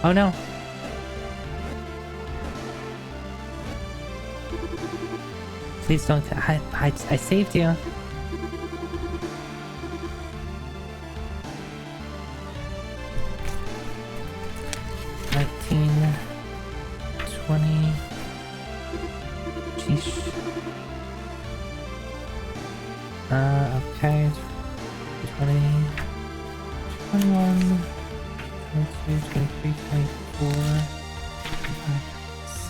Oh no. Please don't. I saved you. Okay. 20, 21, 22, 23, 24,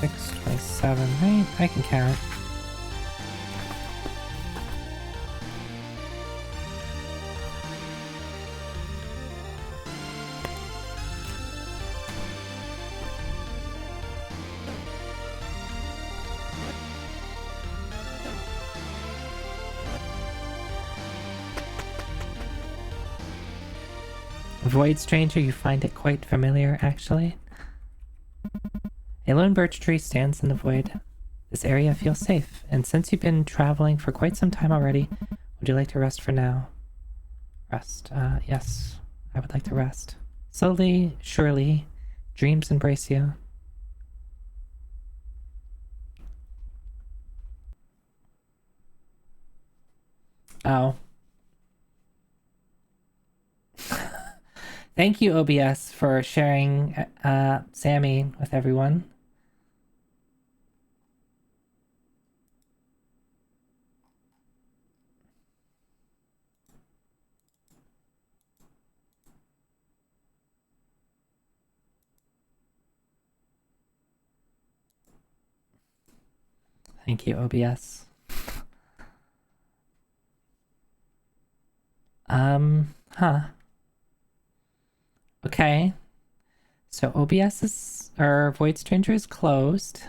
26, 27. Right? I can count. Void Stranger, you find it quite familiar, actually. A lone birch tree stands in the void. This area feels safe, and since you've been traveling for quite some time already, would you like to rest for now? Rest. Yes, I would like to rest. Slowly, surely, dreams embrace you. Oh. Thank you, OBS, for sharing Sammy with everyone. Thank you, OBS. Huh. Okay. So OBS is, or Void Stranger is closed.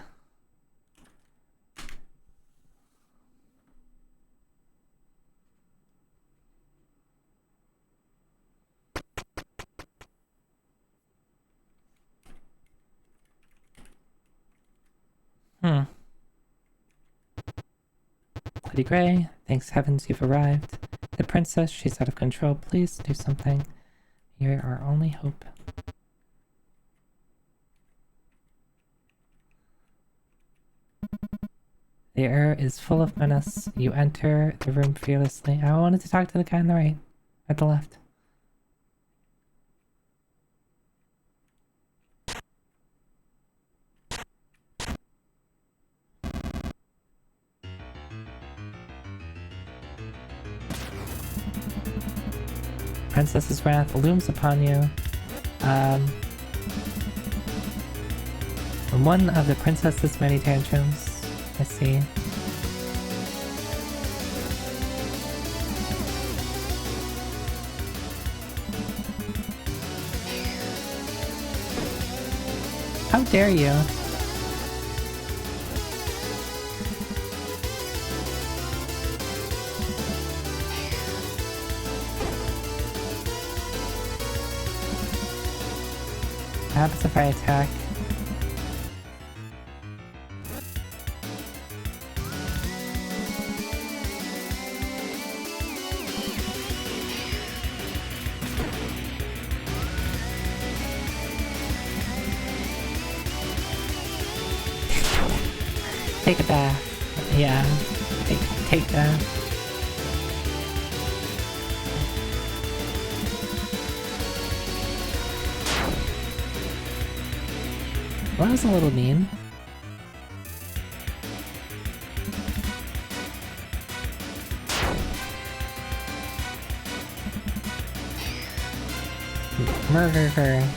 Lady Grey, thanks heavens you've arrived. The princess, she's out of control. Please do something. You're our only hope. The air is full of menace. You enter the room fearlessly. I wanted to talk to the guy on the right. At the left. Princess's wrath looms upon you. One of the princess's many tantrums. I see. How dare you? Happens if I attack. Take a bath. Yeah. Take that. Well, that was a little mean. Murder her.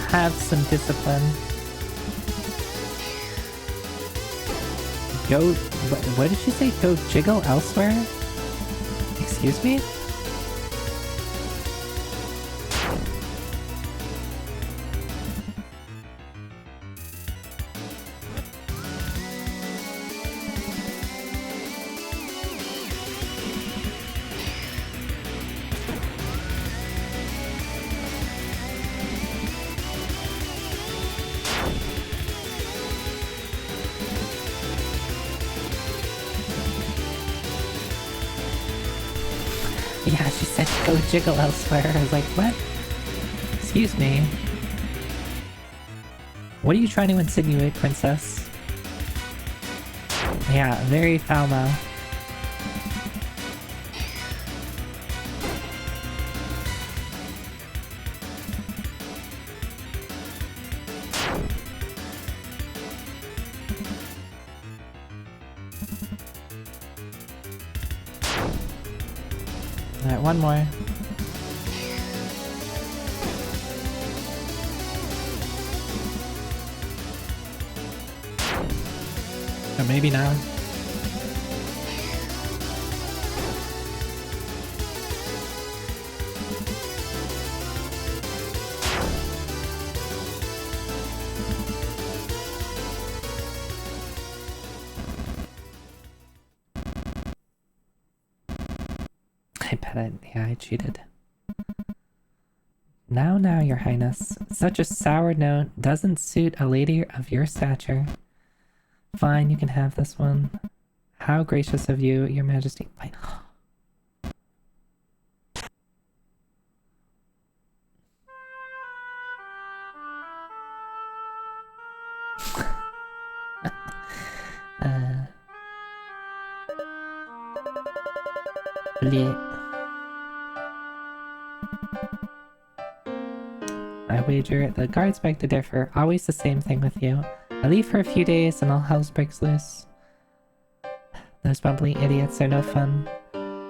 Have some discipline. Go... What did she say? Go jiggle elsewhere? Excuse me? Yeah, she said go jiggle elsewhere. I was like, what? Excuse me. What are you trying to insinuate, princess? Yeah, very foul mouth. Alright, one more. Or maybe not. Yeah, I cheated. Now, your highness. Such a sour note doesn't suit a lady of your stature. Fine, you can have this one. How gracious of you, your majesty. Fine. Bleh. I wager the guards beg to differ. Always the same thing with you. I leave for a few days and all hell breaks loose. Those bumbling idiots are no fun.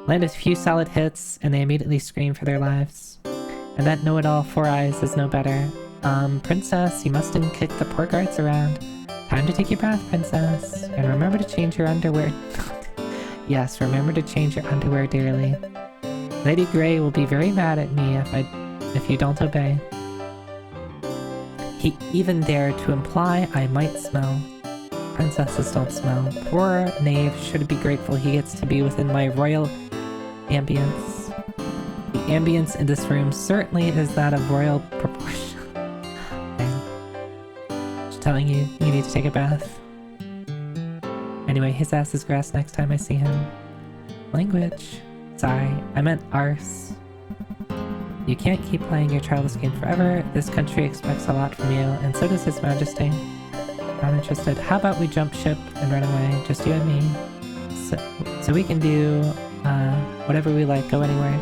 Land a few solid hits and they immediately scream for their lives. And that know-it-all Four Eyes is no better. Princess, you mustn't kick the poor guards around. Time to take your bath, princess. And remember to change your underwear. Yes, remember to change your underwear dearly. Lady Grey will be very mad at me if you don't obey. He even dared to imply I might smell. Princesses don't smell. Poor knave should be grateful he gets to be within my royal ambience. The ambience in this room certainly is that of royal proportion. I'm just telling you, you need to take a bath. Anyway, his ass is grass next time I see him. Language. Sorry, I meant arse. You can't keep playing your childish game forever. This country expects a lot from you, and so does His Majesty. I'm interested. How about we jump ship and run away? Just you and me. So we can do whatever we like. Go anywhere.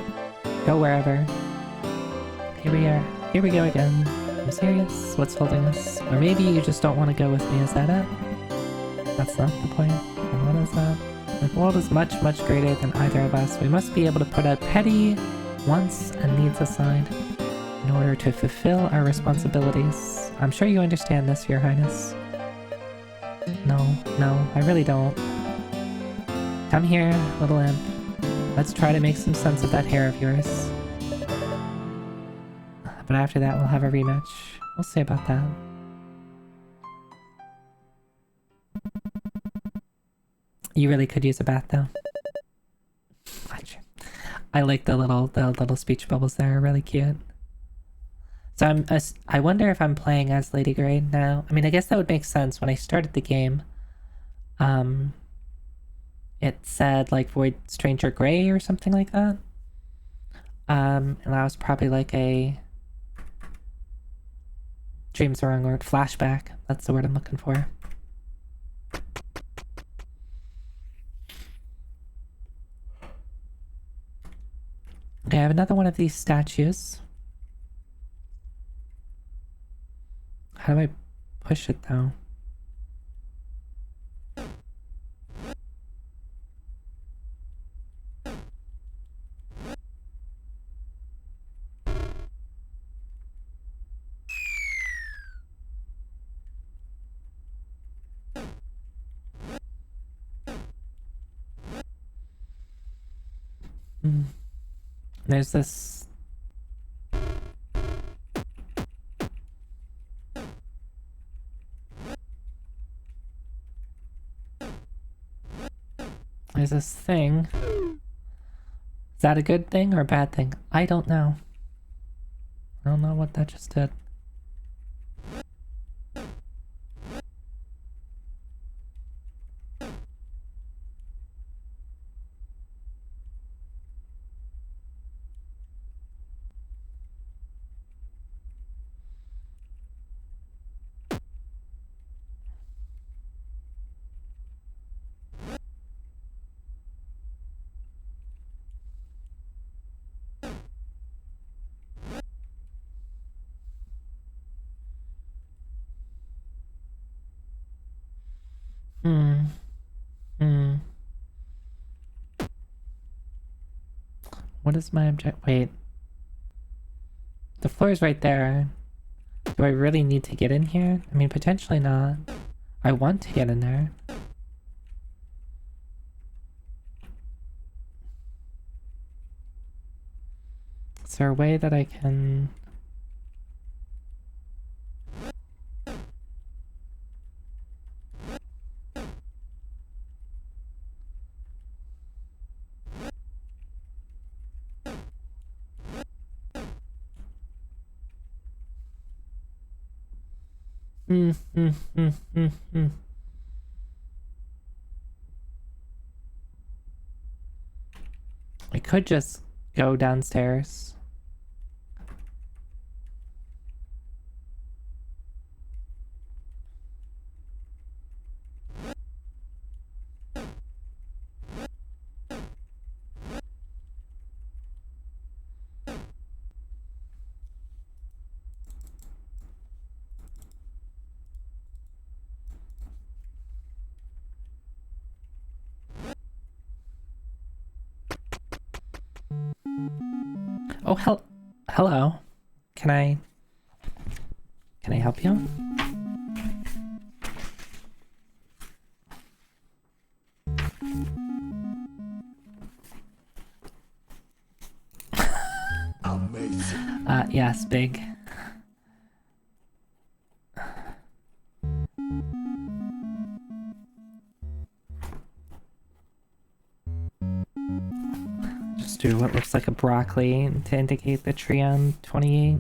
Go wherever. Here we are. Here we go again. I'm serious? What's holding us? Or maybe you just don't want to go with me. Is that it? That's not the point. And what is that? The world is much, much greater than either of us. We must be able to put out petty wants and needs aside in order to fulfill our responsibilities. I'm sure you understand this, Your Highness. No, I really don't. Come here, little imp. Let's try to make some sense of that hair of yours. But after that, we'll have a rematch. We'll see about that. You really could use a bath, though. I like the little speech bubbles there. Are really cute. So I wonder if I'm playing as Lady Grey now. I mean, I guess that would make sense. When I started the game, it said like Void Stranger Grey or something like that. And that was probably like a dream's the wrong word. Flashback. That's the word I'm looking for. Okay, I have another one of these statues. How do I push it though? There's this... There's this thing. Is that a good thing or a bad thing? I don't know. I don't know what that just did. What is my object? Wait. The floor is right there. Do I really need to get in here? I mean, potentially not. I want to get in there. Is there a way that I can... I could just go downstairs. Oh, hello. Can I help you? Amazing. Yes, big. Do what looks like a broccoli to indicate the tree on 28.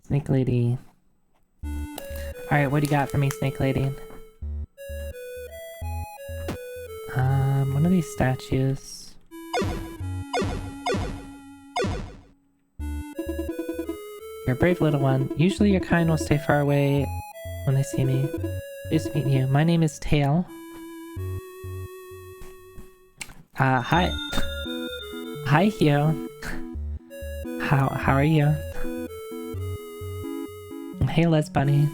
Snake Lady. Alright, what do you got for me, Snake Lady? One of these statues. You're a brave little one. Usually your kind will stay far away when they see me. Pleased to meet you. My name is Tail. Hi. Hi, Hugh. How are you? Hey Les Bunny.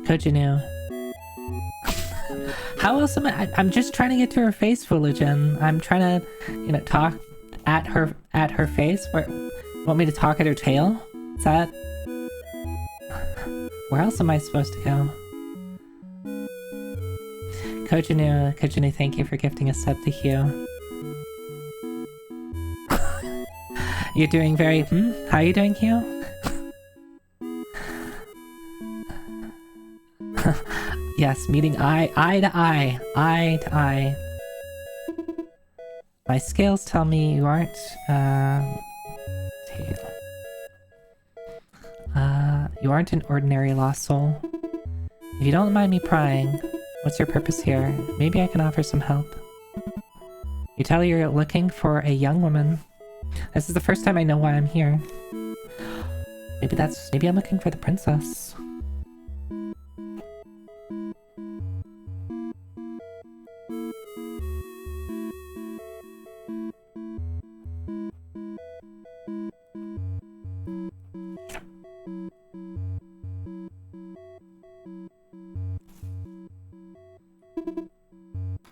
Kojinu. How else am I'm just trying to get to her face, Fooligen. I'm trying to, you know, talk at her face. Where, want me to talk at her tail? Is that... Where else am I supposed to go? Kojinu, thank you for gifting a sub to Hugh. You're doing very... How are you doing, Hugh? Yes, meeting eye to eye. My scales tell me you aren't, you aren't an ordinary lost soul. If you don't mind me prying, what's your purpose here? Maybe I can offer some help. You tell you're looking for a young woman. This is the first time I know why I'm here. Maybe I'm looking for the princess.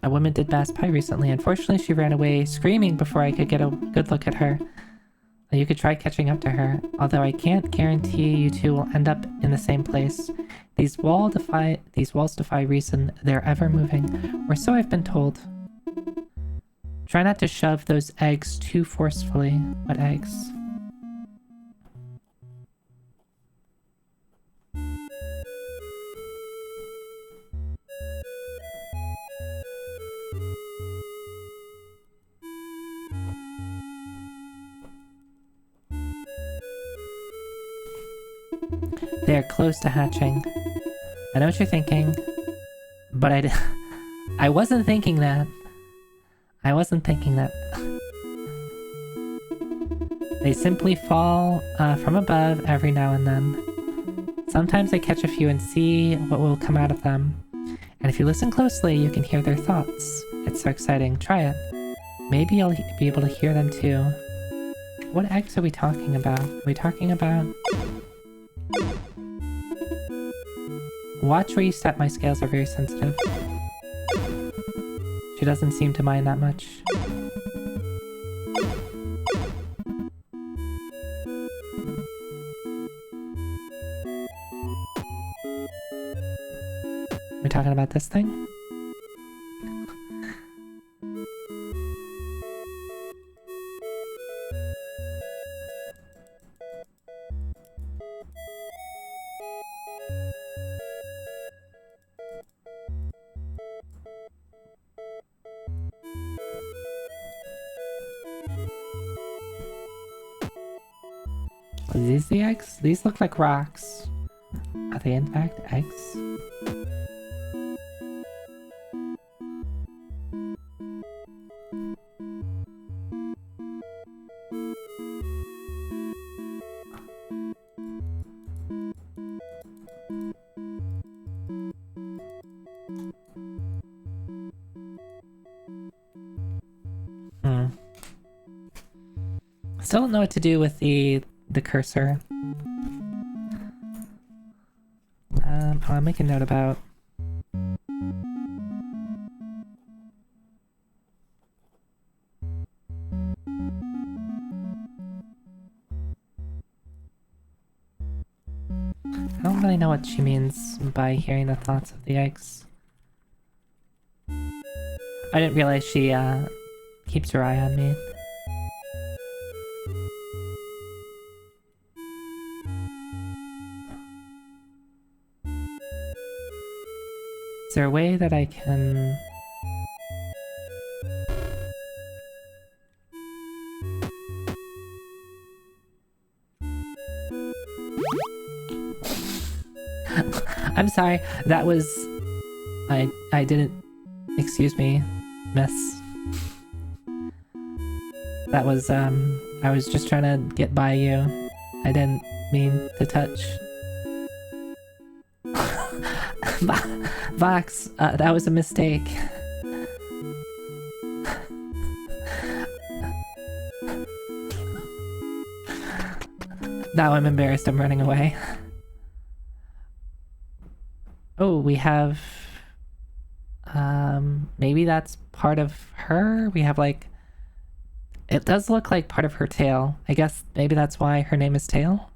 A woman did pass by recently. Unfortunately, she ran away screaming before I could get a good look at her. You could try catching up to her, although I can't guarantee you two will end up in the same place. These walls defy reason. They're ever moving, or so I've been told. Try not to shove those eggs too forcefully. What eggs? They are close to hatching. I know what you're thinking, but I wasn't thinking that. I wasn't thinking that. They simply fall from above every now and then. Sometimes I catch a few and see what will come out of them. And if you listen closely, you can hear their thoughts. It's so exciting. Try it. Maybe you'll be able to hear them too. What eggs are we talking about? Are we talking about... Watch where you step, my scales are very sensitive. She doesn't seem to mind that much. We're talking about this thing? Are these the eggs? These look like rocks. Are they in fact eggs? Still don't know what to do with the cursor. I'll make a note about. I don't really know what she means by hearing the thoughts of the eggs. I didn't realize she keeps her eye on me. Is there a way that I can... I'm sorry, that was... I didn't... Excuse me, miss. That was, I was just trying to get by you. I didn't mean to touch. Vox, that was a mistake. Now I'm embarrassed, I'm running away. Oh, we have... maybe that's part of her? We have like... It does look like part of her tail. I guess maybe that's why her name is Tail?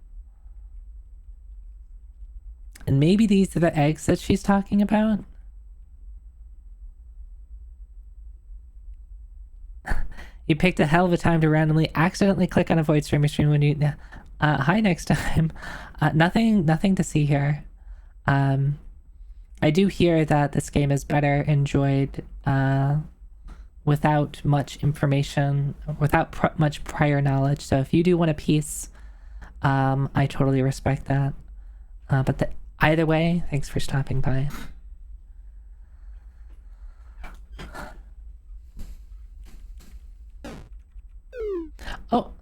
And maybe these are the eggs that she's talking about? You picked a hell of a time to randomly accidentally click on a void streamer stream when you... hi next time. Nothing to see here. I do hear that this game is better enjoyed without much information, without much prior knowledge. So if you do want a piece, I totally respect that. But either way, thanks for stopping by. Oh.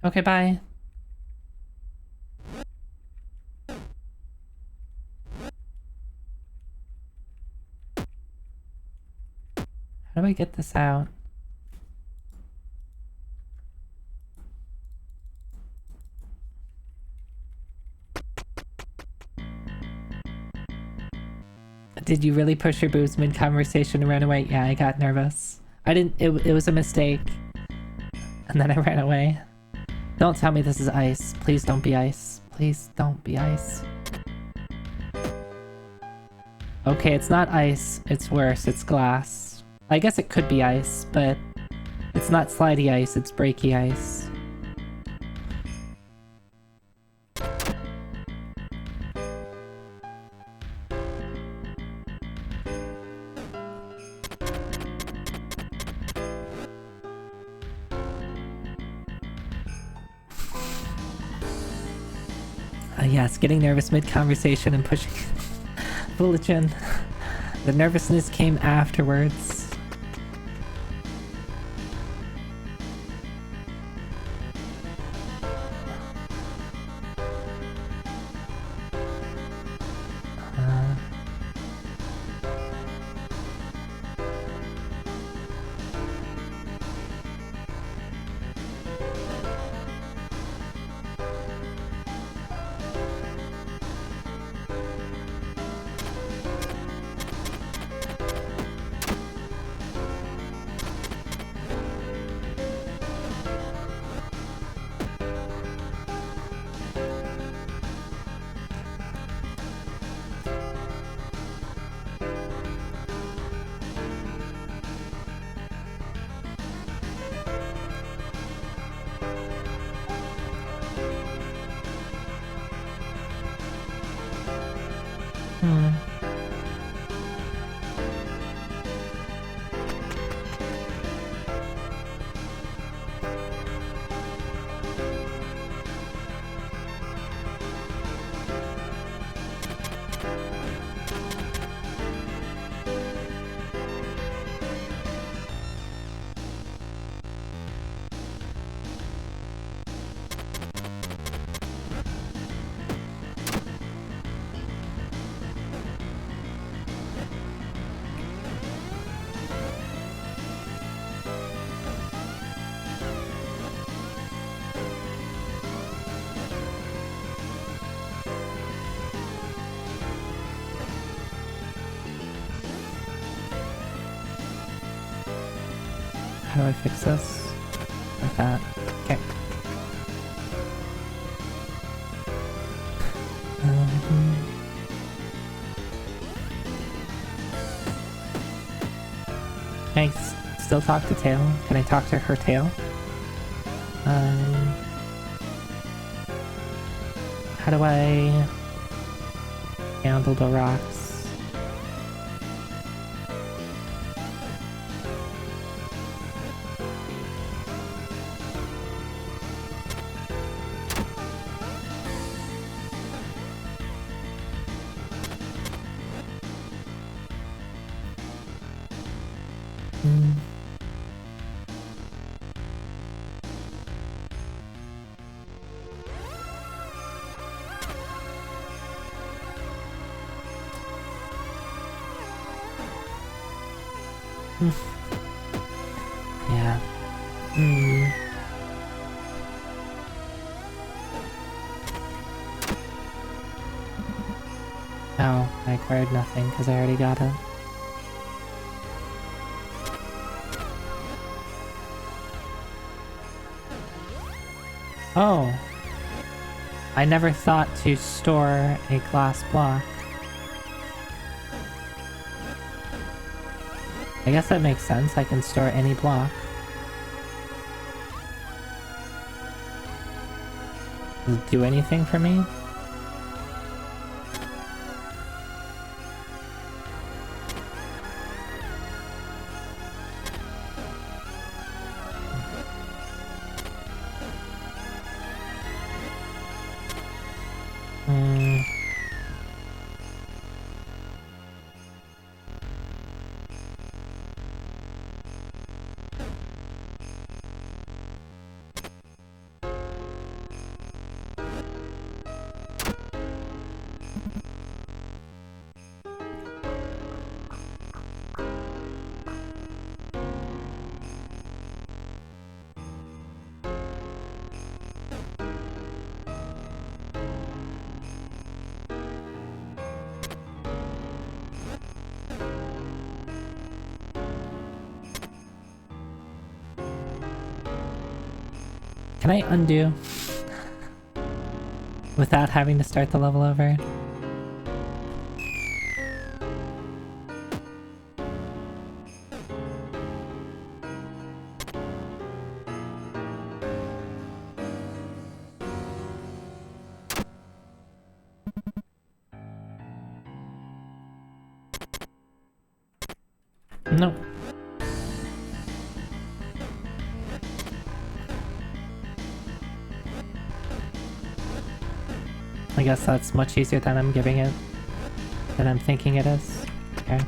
Okay, bye. How do I get this out? Did you really push your boobs mid-conversation and run away? Yeah, I got nervous. I didn't... It was a mistake. And then I ran away. Don't tell me this is ice. Please don't be ice. Please don't be ice. Okay, it's not ice. It's worse. It's glass. I guess it could be ice, but it's not slidey ice. It's breaky ice. Yes, getting nervous mid-conversation and pushing Bulletin. The nervousness came afterwards. How do I fix this? Like that. Okay. Can I still talk to Tail? Can I talk to her tail? How do I handle the rocks? Yeah. Oh, I acquired nothing because I already got it. Oh. I never thought to store a glass block. I guess that makes sense. I can store any block. Does it do anything for me? Can I undo? Without having to start the level over? Nope. I guess that's much easier than I'm giving it, than I'm thinking it is. Okay.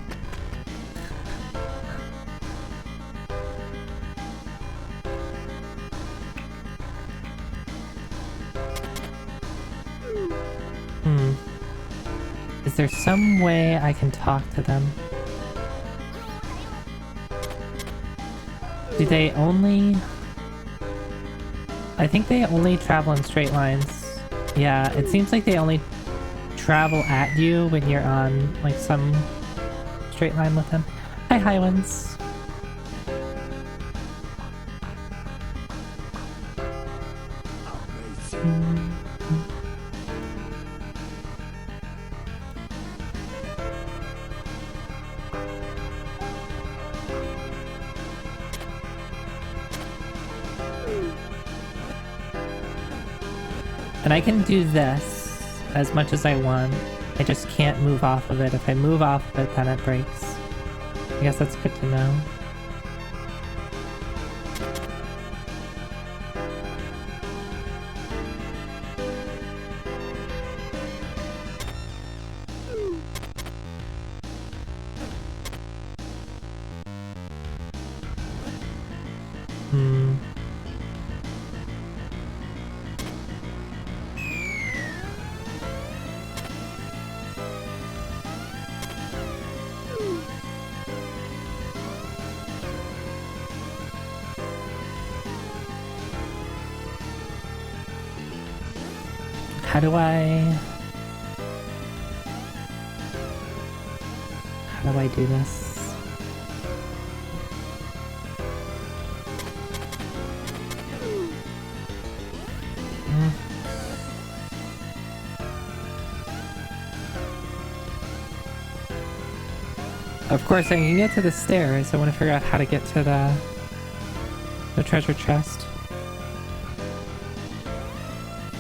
Is there some way I can talk to them? Do they only... I think they only travel in straight lines. Yeah, it seems like they only travel at you when you're on, like, some straight line with them. Hi, Highwinds. And I can do this as much as I want. I just can't move off of it. If I move off of it, then it breaks. I guess that's good to know. How do I do this? Of course, I can get to the stairs. I want to figure out how to get to the treasure chest.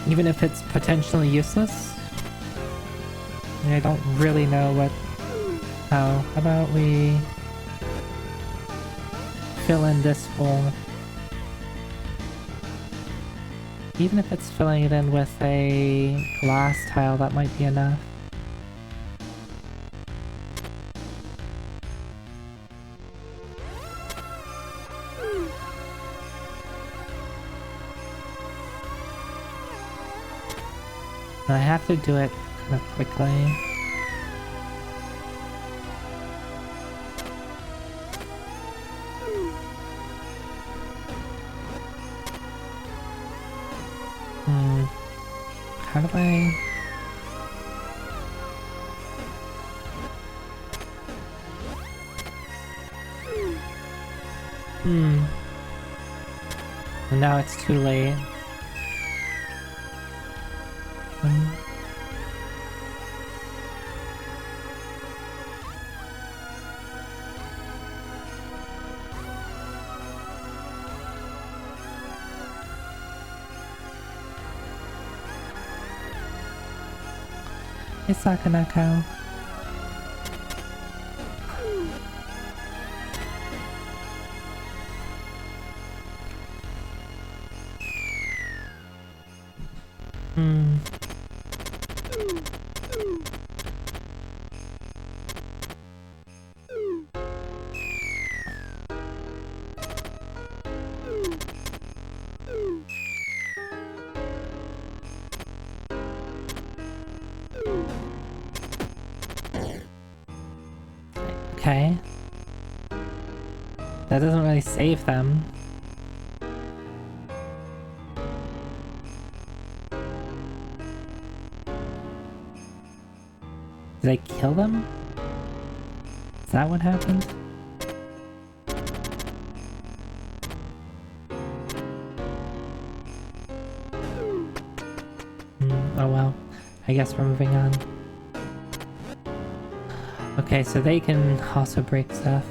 Even if it's potentially useless. I don't really know what... How about we... fill in this hole. Even if it's filling it in with a glass tile, that might be enough. I have to do it kind of quickly. How do I... And now it's too late. Hey, Sakanako. Okay. That doesn't really save them. Did I kill them? Is that what happened? Oh well. I guess we're moving on. Okay, so they can also break stuff.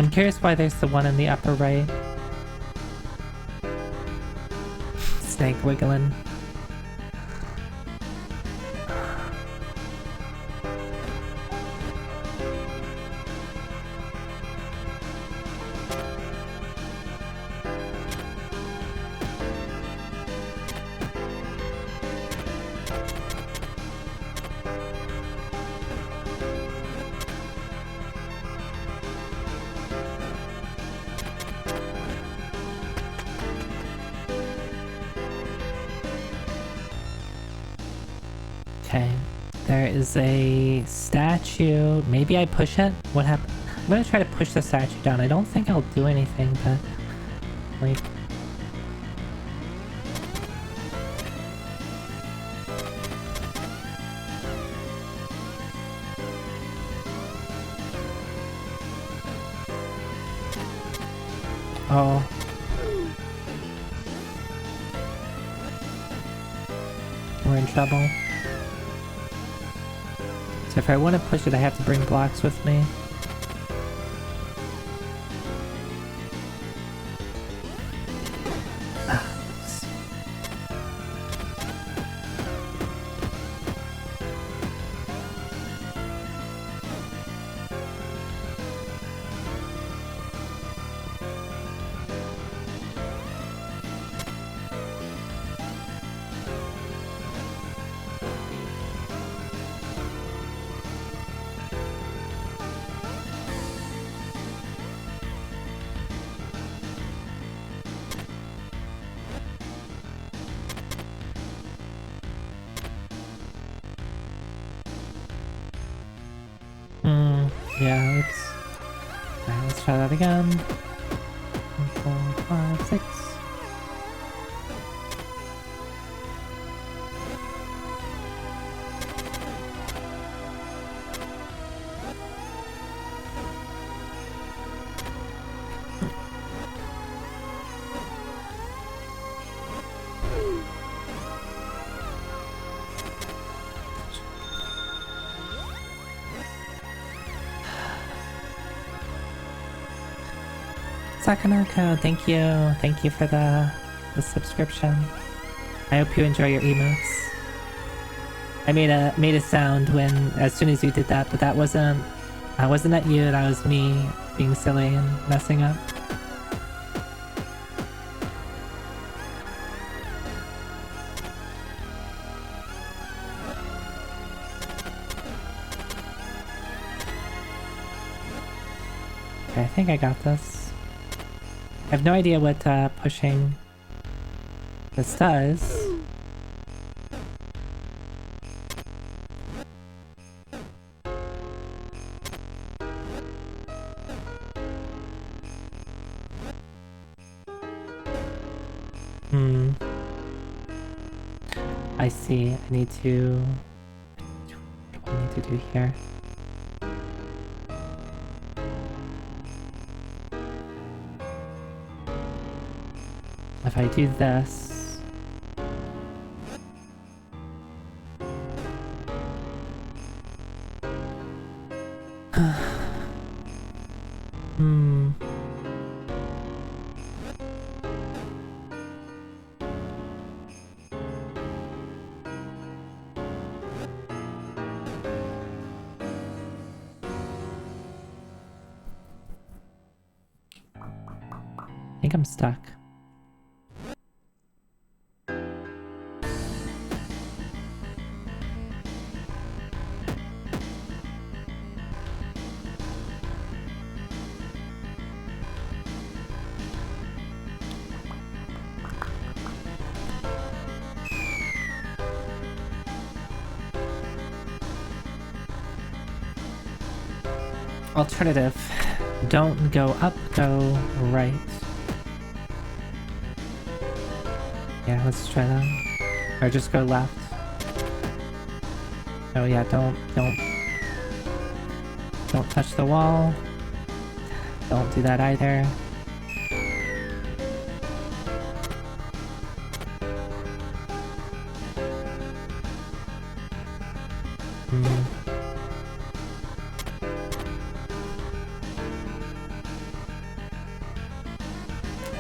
I'm curious why there's the one in the upper right. Snake wiggling. Okay, there is a statue. Maybe I push it? What happened? I'm gonna try to push the statue down. I don't think I'll do anything, but... like... oh. We're in trouble. So if I want to push it, I have to bring blocks with me. Yeah, let's try that again. 4, 5, 6. Sakanako, thank you for the subscription. I hope you enjoy your emotes. I made a sound as soon as you did that, but that wasn't at you, that was me being silly and messing up. Okay, I think I got this. I have no idea what pushing this does. I see. I need to... What do I need to do here? If I do this... I think I'm stuck. Alternative. Don't go up, go right. Yeah, let's try that. Or just go left. Oh yeah, don't touch the wall. Don't do that either.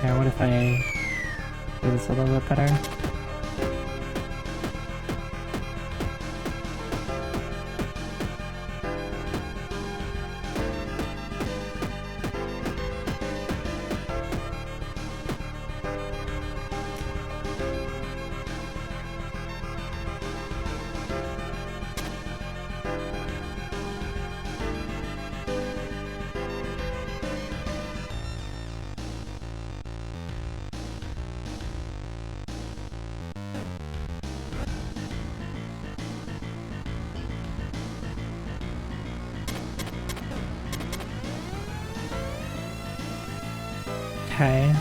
Yeah, what if I do this a little bit better? Okay.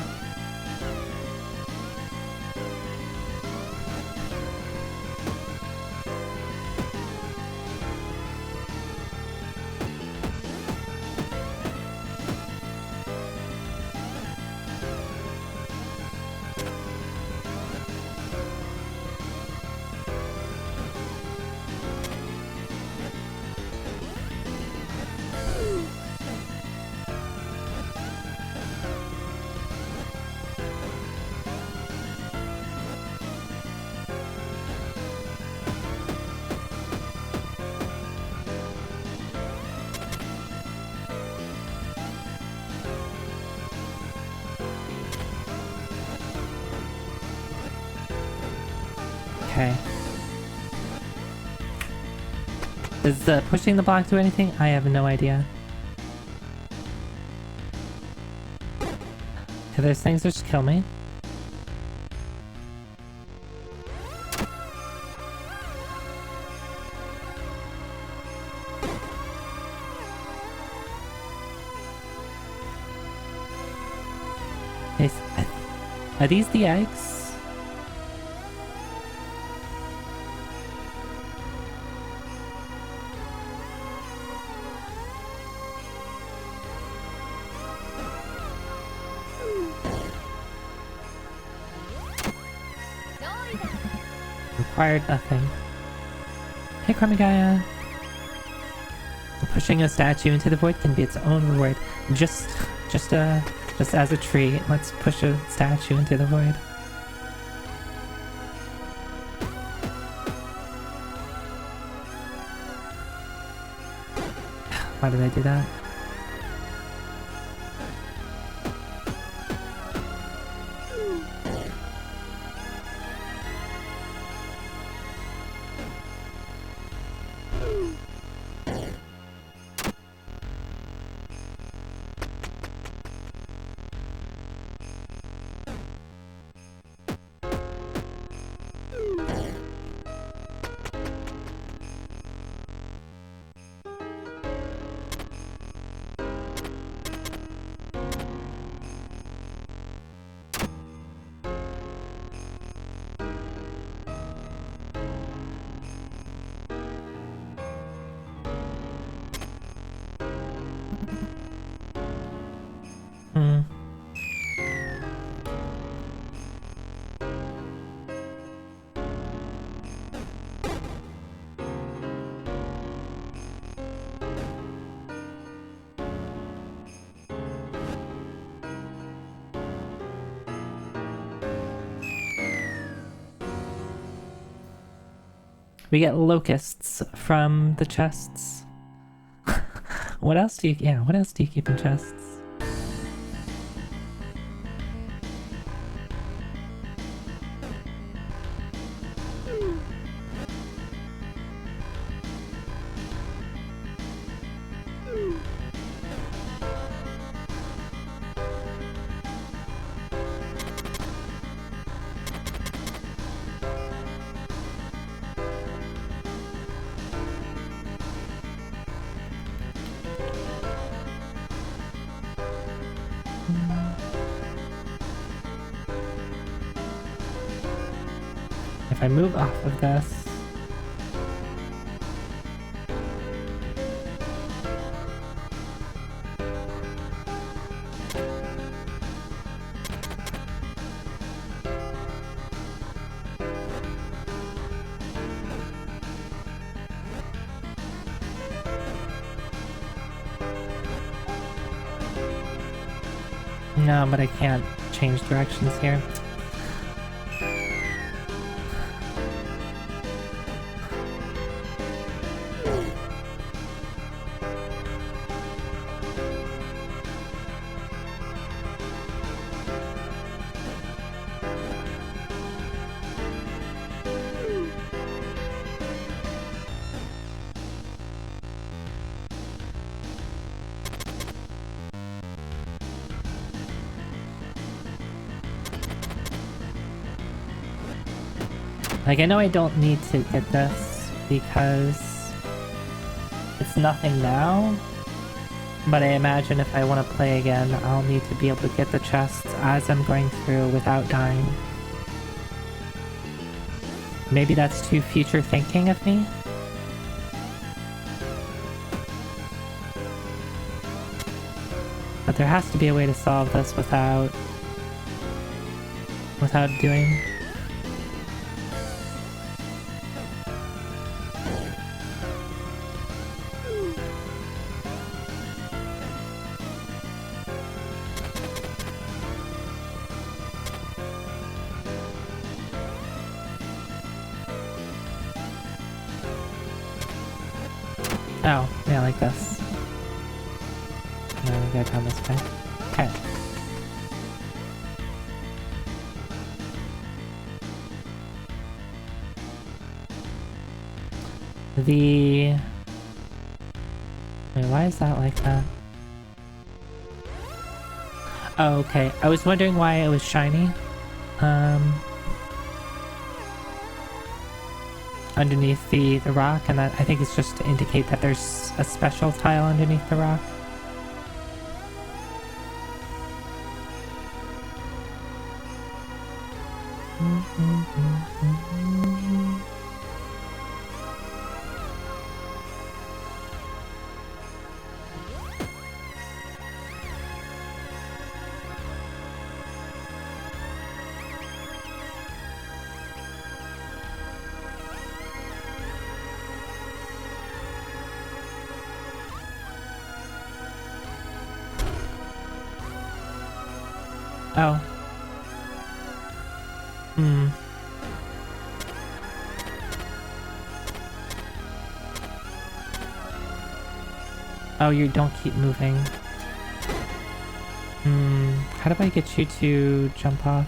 Okay. Does pushing the block do anything? I have no idea. Okay, those things just kill me. Are these the eggs? Required nothing. Hey, Kramigaya. Pushing a statue into the void can be its own reward. Just as a treat, let's push a statue into the void. Why did I do that? We get locusts from the chests. What else do you keep in chests? If I move off of this... No, but I can't change directions here. Like, I know I don't need to get this because it's nothing now, but I imagine if I want to play again, I'll need to be able to get the chests as I'm going through without dying. Maybe that's too future thinking of me? But there has to be a way to solve this without doing... Oh, yeah, like this. And then we go down this way. Okay. Wait, why is that like that? Oh, okay. I was wondering why it was shiny. Underneath the rock, and that I think it's just to indicate that there's a special tile underneath the rock. Oh. Oh, you don't keep moving. How do I get you to jump off?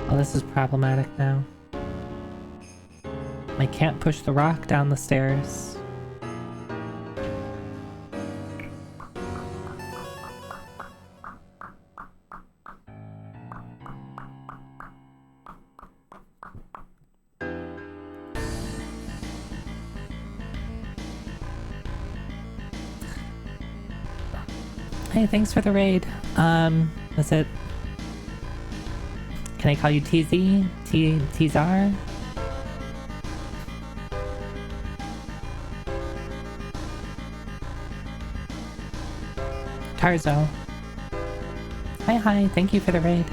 Oh, this is problematic now. I can't push the rock down the stairs. Hey, thanks for the raid. Is it... Can I call you TZ? Tzar? Tarzo. Hi, thank you for the raid.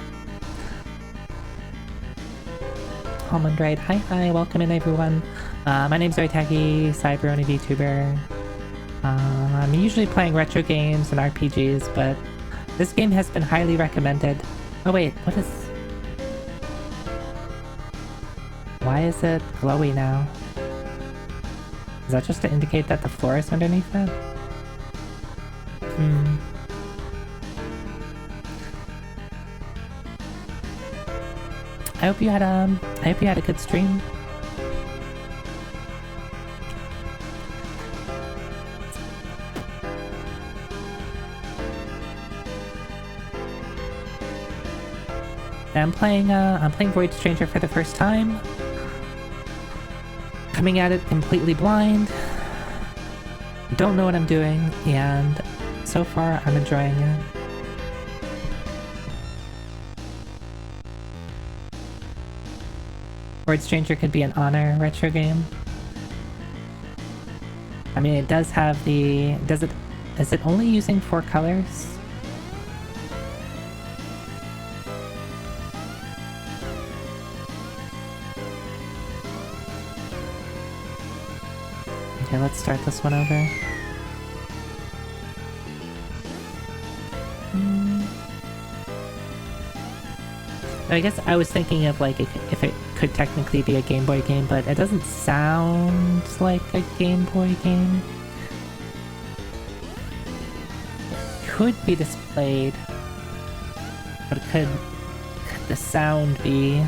Almond raid. Hi, welcome in everyone. My name's Oitaki, Cyberoni VTuber. I'm usually playing retro games and RPGs, but this game has been highly recommended. Oh wait, what is... Why is it glowy now? Is that just to indicate that the floor is underneath it? I hope you had a good stream. I'm playing Void Stranger for the first time. Coming at it completely blind. Don't know what I'm doing, and so far I'm enjoying it. Void Stranger could be an honor retro game. I mean, it does have the... Is it only using 4 colors? Okay, let's start this one over. I guess I was thinking of like if it could technically be a Game Boy game, but it doesn't sound like a Game Boy game. Could be displayed, but could the sound be?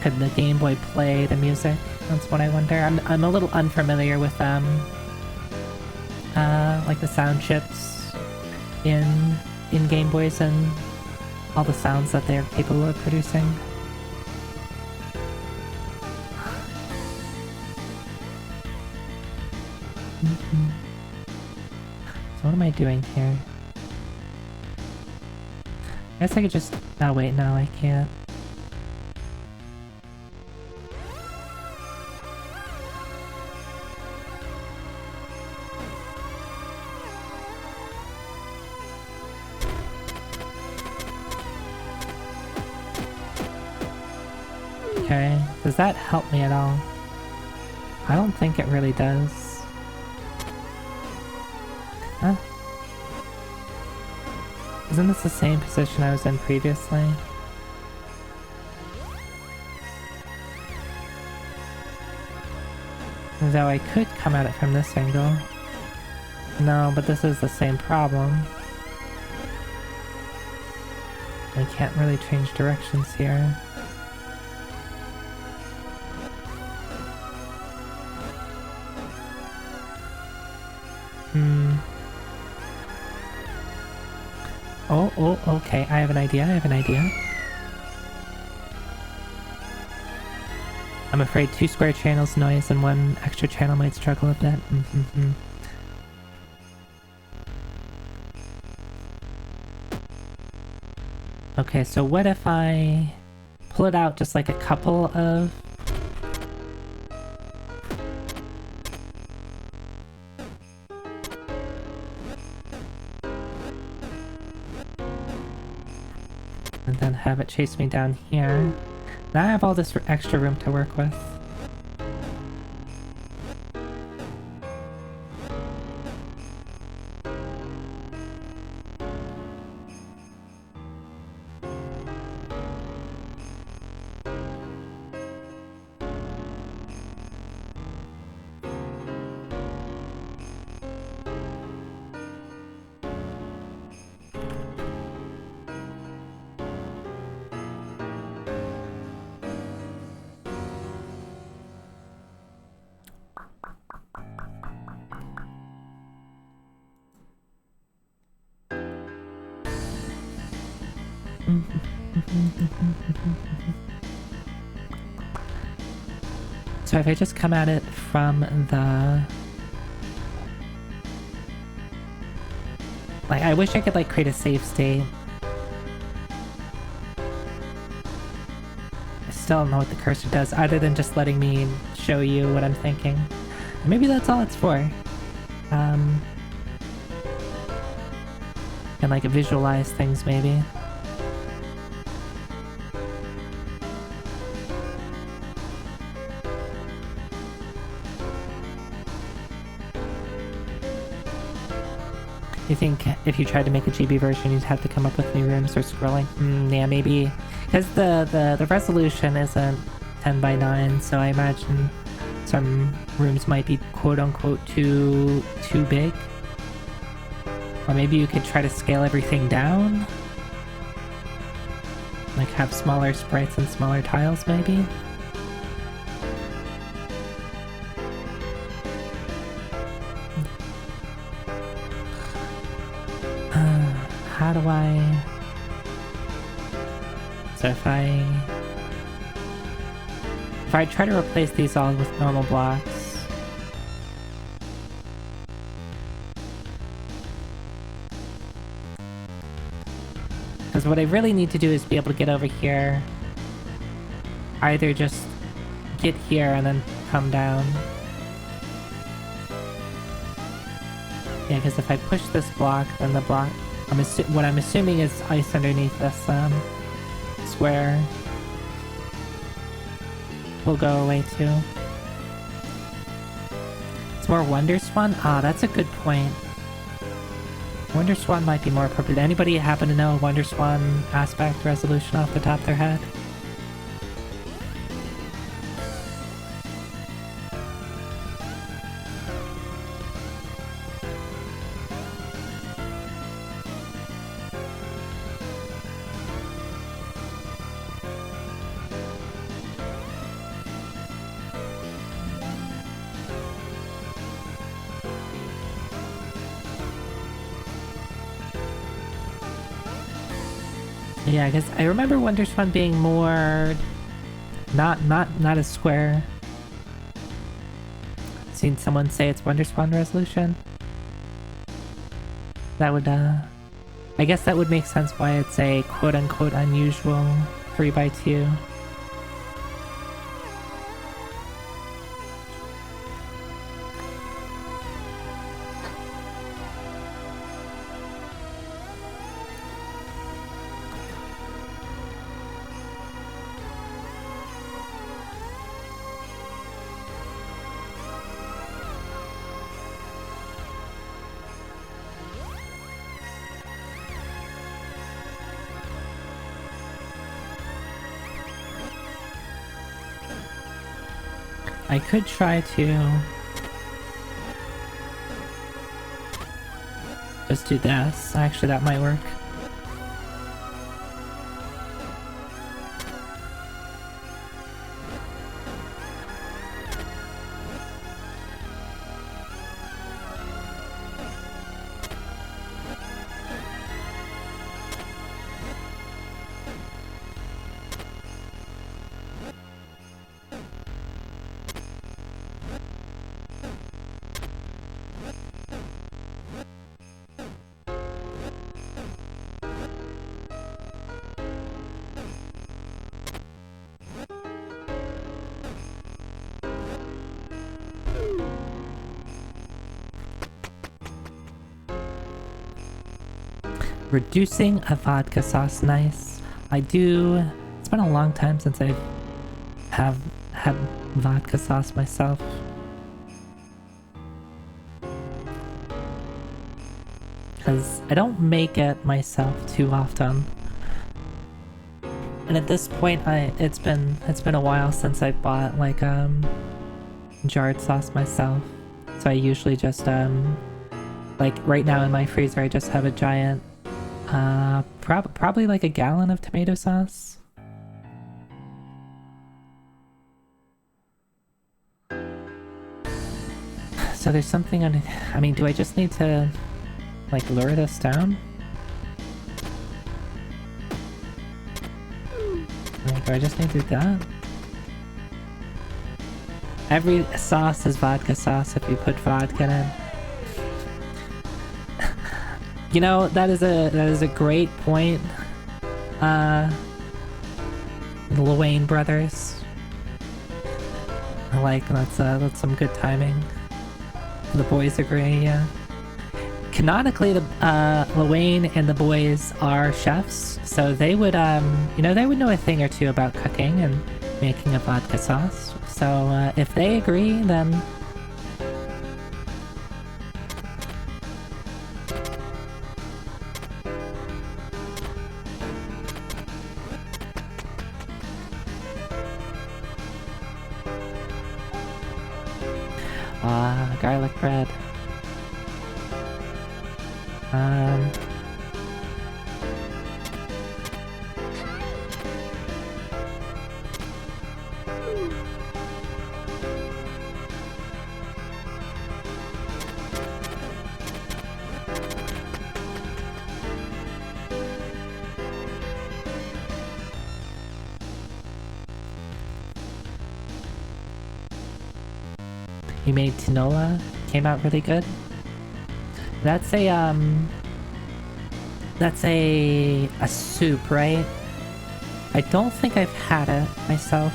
Could the Game Boy play the music? That's what I wonder. I'm a little unfamiliar with like the sound chips in Game Boys and all the sounds that they're capable of producing. So what am I doing here? I guess I could just... Oh wait, no, I can't. Okay, does that help me at all? I don't think it really does. Huh? Isn't this the same position I was in previously? Though I could come at it from this angle. No, but this is the same problem. I can't really change directions here. Oh, okay, I have an idea. I'm afraid 2 square channels noise and 1 extra channel might struggle a bit. Okay, so what if I pull it out just like a couple of... and then have it chase me down here. Now I have all this extra room to work with. So if I just come at it from the... like, I wish I could, like, create a save state. I still don't know what the cursor does, other than just letting me show you what I'm thinking. And maybe that's all it's for. And, like, visualize things, maybe. You think if you tried to make a GB version, you'd have to come up with new rooms or scrolling? Yeah, maybe. Because the resolution isn't 10 by 9, so I imagine some rooms might be quote-unquote too big. Or maybe you could try to scale everything down? Like have smaller sprites and smaller tiles, maybe? How do I... so if I try to replace these all with normal blocks... because what I really need to do is be able to get over here. Either just get here and then come down. Yeah, because if I push this block, then the block... what I'm assuming is ice underneath this square will go away too. It's more Wonder Swan? Ah, that's a good point. Wonder Swan might be more appropriate. Anybody happen to know a Wonder Swan aspect resolution off the top of their head? Yeah, because I remember Wonder Swan being more... not as square. Seen someone say it's Wonder Swan resolution. That would, I guess that would make sense why it's a quote-unquote unusual 3x2. I could try to just do this. Actually, that might work. Reducing a vodka sauce, nice. I do... It's been a long time since I've had vodka sauce myself. Because I don't make it myself too often. And at this point, it's been a while since I bought like jarred sauce myself. So I usually just like right now in my freezer I just have a giant probably like a gallon of tomato sauce. So there's something on... I mean, do I just need to like lure this down? Like, do I just need to do that? Every sauce is vodka sauce if you put vodka in. You know, that is a great point. The Wayne brothers. I like that's some good timing. The boys agree, yeah. Canonically, the Wayne and the boys are chefs, so they would you know, they would know a thing or two about cooking and making a vodka sauce. So if they agree, then garlic bread. You made tinola, came out really good. That's a soup, right? I don't think I've had it myself.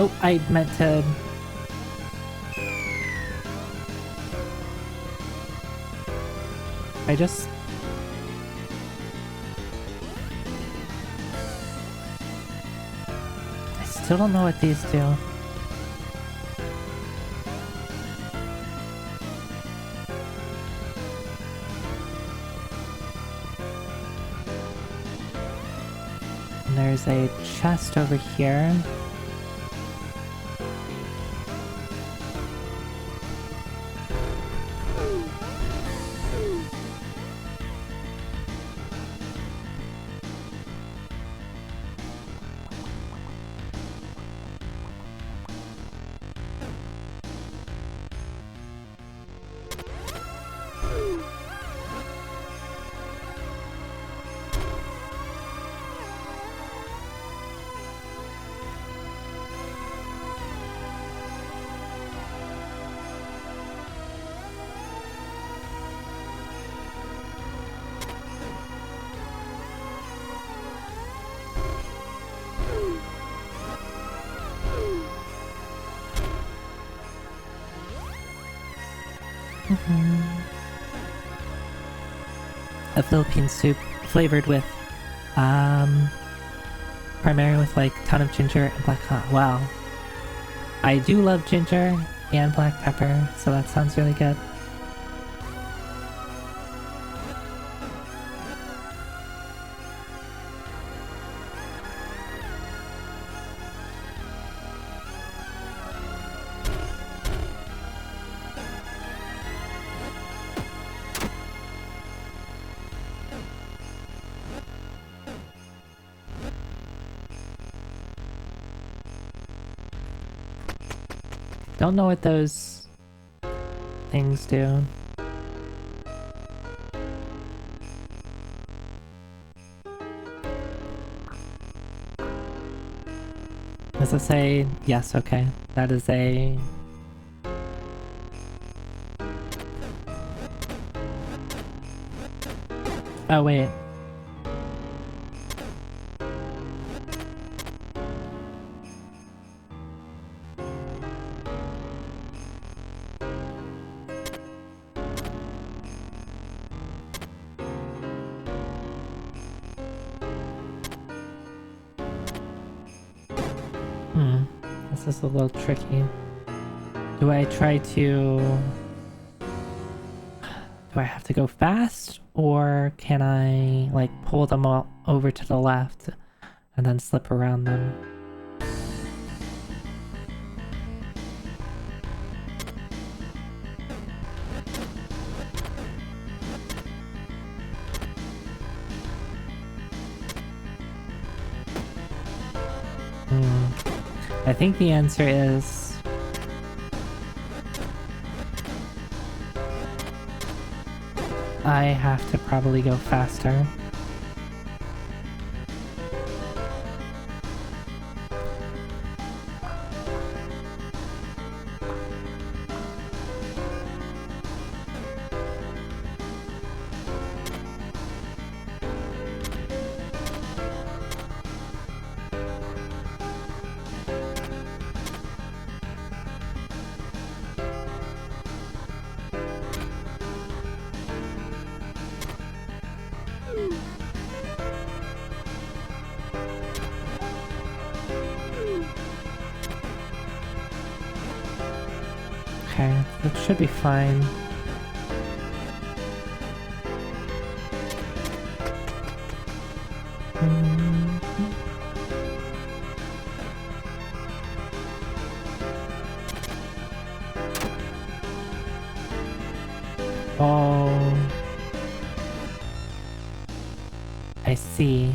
Oh, I meant to... I still don't know what these do. And there's a chest over here. A Philippine soup flavored with, primarily with like a ton of ginger and black pepper. Wow. I do love ginger and black pepper, so that sounds really good. Don't know what those things do. Does it say yes? Okay, that is a... Oh wait. This is a little tricky. Do I try to... Do I have to go fast? Or can I, like, pull them all over to the left and then slip around them? I think the answer is... I have to probably go faster. Okay, that should be fine. Oh, I see.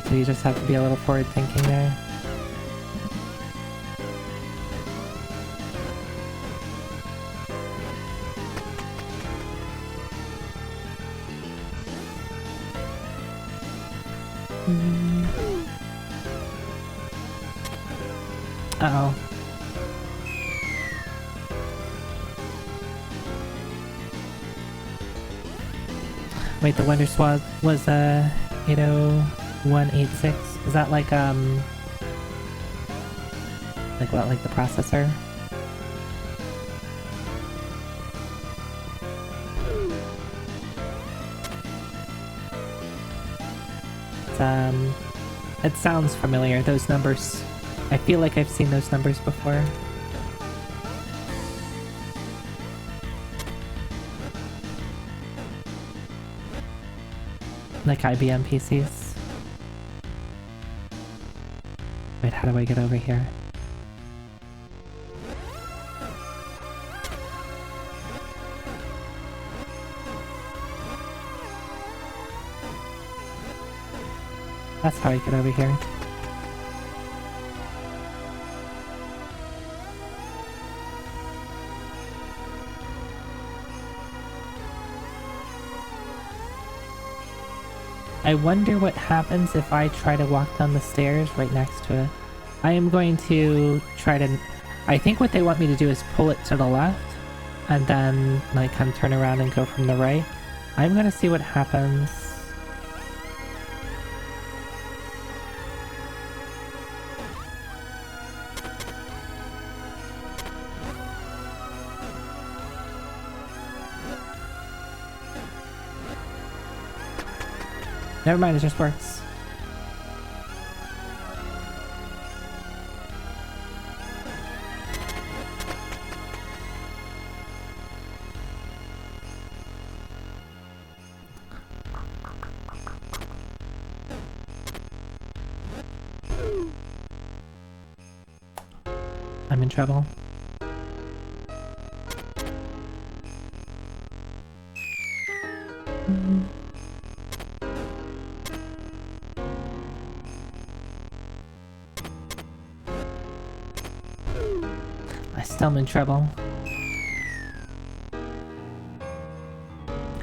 So you just have to be a little forward thinking there. Uh-oh. Wait, the Wonder Swab was 80186. Is that like what, like the processor? It sounds familiar, those numbers. I feel like I've seen those numbers before. Like IBM PCs. Wait, how do I get over here? That's how I get over here. I wonder what happens if I try to walk down the stairs right next to it. I am going to try to... I think what they want me to do is pull it to the left and then like kind of turn around and go from the right. I'm gonna see what happens. Never mind, it just works. I'm in trouble. I still am in trouble.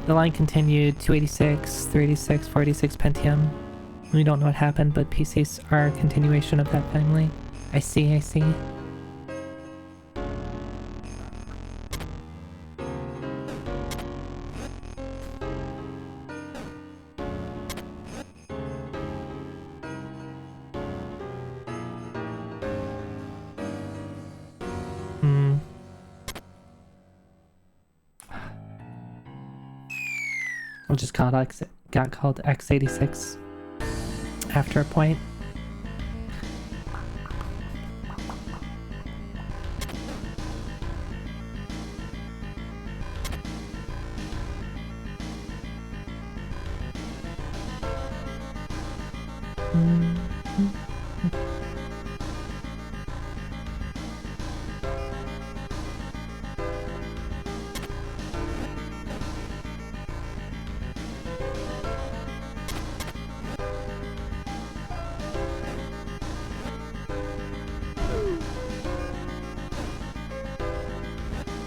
The line continued 286, 386, 486 Pentium. We don't know what happened, but PCs are a continuation of that family. I see, I see. We'll just call it got called X86 after a point.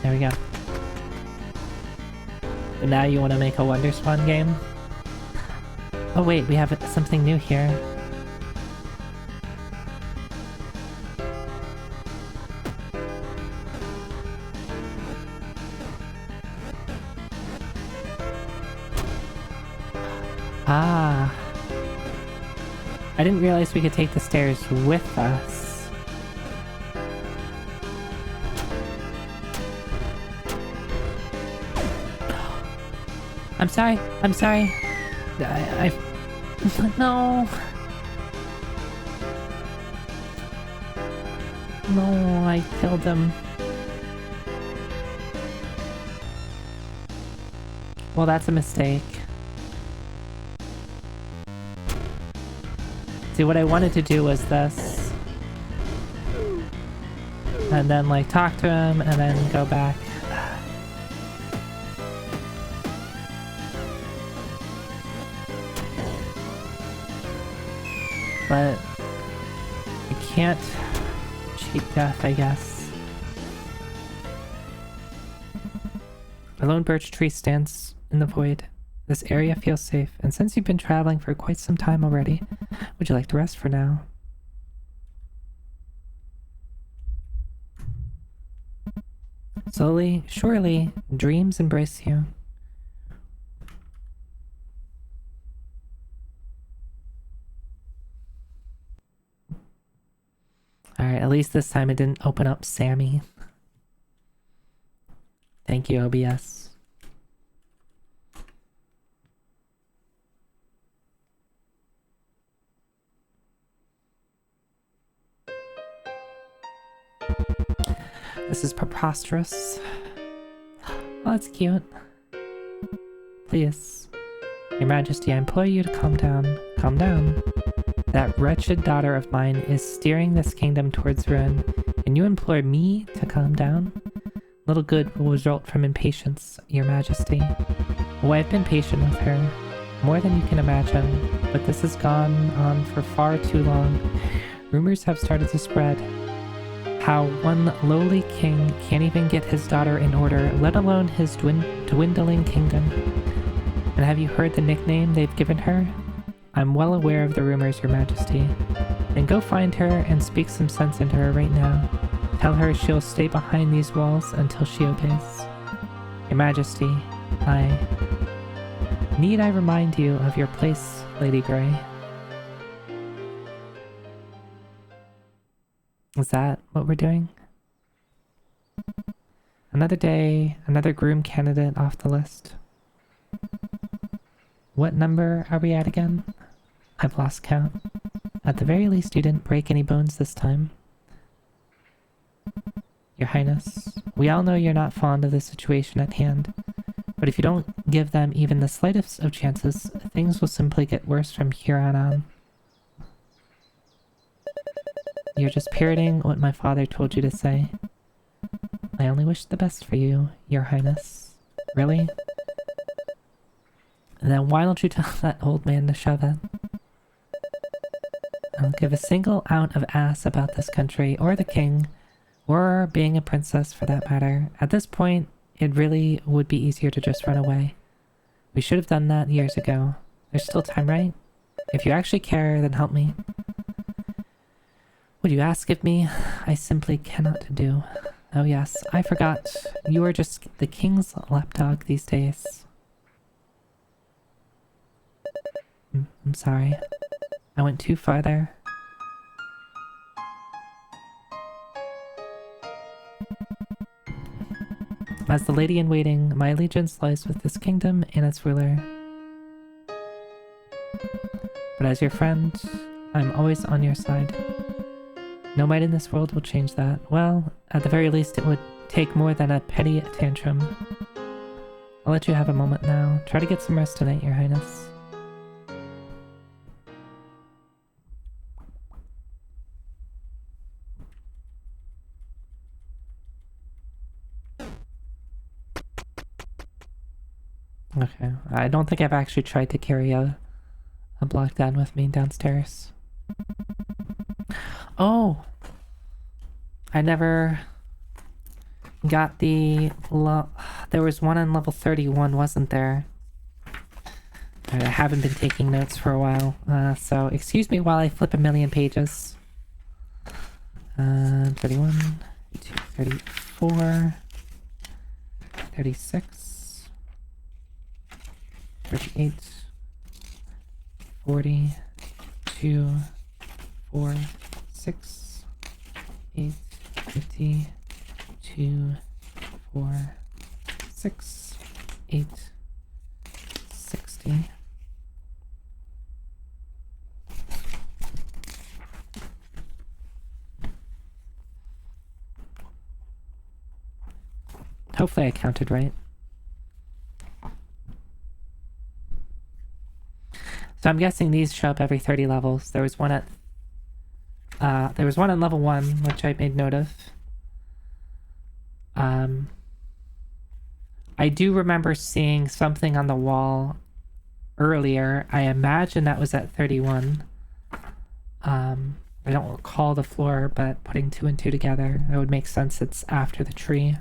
There we go. But now you want to make a Wonder Swan game? Oh wait, we have something new here. Ah. I didn't realize we could take the stairs with us. I'm sorry. I'm sorry. I no. No, I killed him. Well, that's a mistake. See, what I wanted to do was this. And then, like, talk to him and then go back. But I can't cheat death, I guess. A lone birch tree stands in the void. This area feels safe, and since you've been traveling for quite some time already, would you like to rest for now? Slowly, surely, dreams embrace you. Alright, at least this time it didn't open up Sammy. Thank you, OBS. This is preposterous. Oh, that's cute. Please. Your Majesty, I implore you to calm down. Calm down. That wretched daughter of mine is steering this kingdom towards ruin, and you implore me to calm down? Little good will result from impatience, Your Majesty. Oh, I've been patient with her, more than you can imagine, but this has gone on for far too long. Rumors have started to spread. How one lowly king can't even get his daughter in order, let alone his dwindling kingdom. And have you heard the nickname they've given her? I'm well aware of the rumors, Your Majesty. Then go find her and speak some sense into her right now. Tell her she'll stay behind these walls until she obeys. Your Majesty, need I remind you of your place, Lady Grey? Is that what we're doing? Another day, another groom candidate off the list. What number are we at again? I've lost count. At the very least, you didn't break any bones this time. Your Highness, we all know you're not fond of the situation at hand, but if you don't give them even the slightest of chances, things will simply get worse from here on. You're just parroting what my father told you to say. I only wish the best for you, Your Highness. Really? Then why don't you tell that old man to shove it? I don't give a single ounce of ass about this country, or the king, or being a princess for that matter. At this point, it really would be easier to just run away. We should have done that years ago. There's still time, right? If you actually care, then help me. Would you ask of me? I simply cannot do. Oh yes, I forgot. You are just the king's lapdog these days. I'm sorry. I went too far there. As the lady in waiting, my allegiance lies with this kingdom and its ruler. But as your friend, I'm always on your side. No might in this world will change that. Well, at the very least, it would take more than a petty tantrum. I'll let you have a moment now. Try to get some rest tonight, Your Highness. Okay, I don't think I've actually tried to carry a block down with me downstairs. Oh! I never got the... There was one on level 31, wasn't there? I haven't been taking notes for a while, so excuse me while I flip a million pages. 31, 34, 36, 38, 40, 2, 4, 6, 8, 50, 2, 4, 6, 8, 60. Hopefully I counted right. So I'm guessing these show up every 30 levels. There was one on level 1, which I made note of. I do remember seeing something on the wall earlier. I imagine that was at 31. I don't recall the floor, but putting 2 and 2 together, that would make sense. It's after the tree.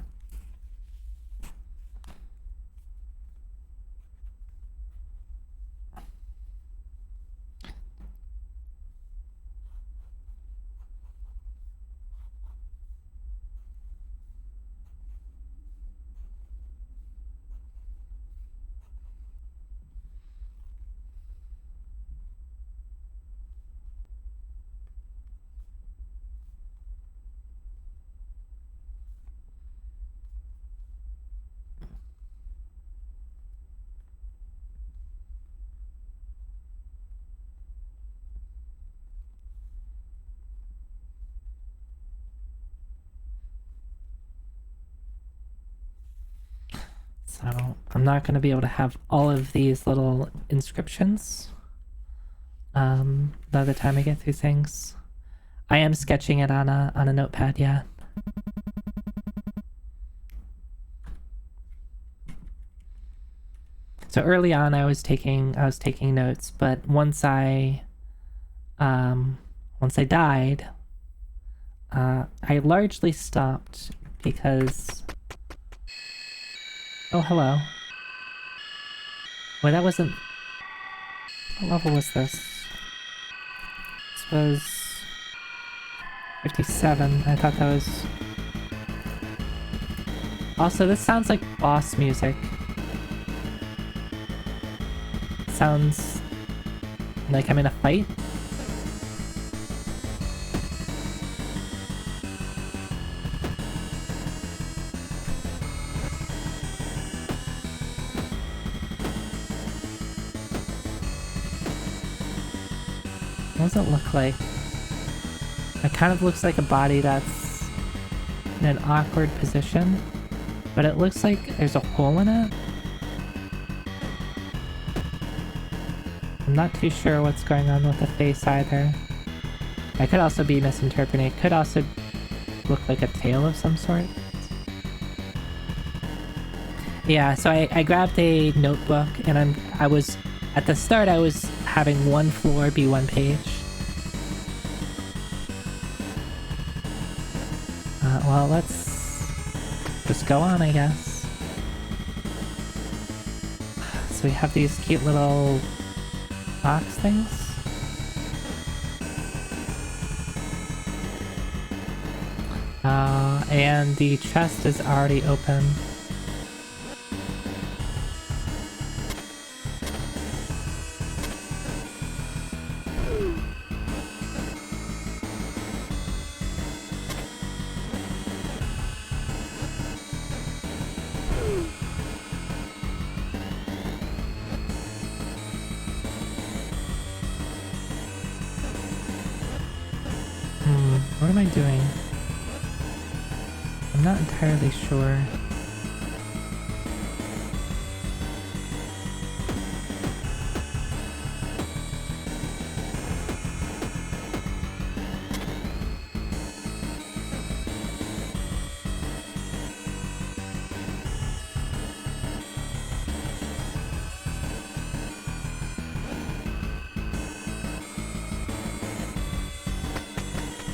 So I'm not going to be able to have all of these little inscriptions by the time I get through things. I am sketching it on a notepad, yeah. So early on I was taking notes, but once I died, I largely stopped because... Oh, hello. Wait, that wasn't... What level was this? This was... 57. I thought that was... Also, this sounds like boss music. Sounds like I'm in a fight. What does it look like? It kind of looks like a body that's in an awkward position, but it looks like there's a hole in it. I'm not too sure what's going on with the face either. I could also be misinterpreting. It could also look like a tail of some sort. Yeah, so I grabbed a notebook and I was at the start I was having one floor be one page. Well, let's just go on, I guess. So we have these cute little box things. And the chest is already open. What am I doing? I'm not entirely sure.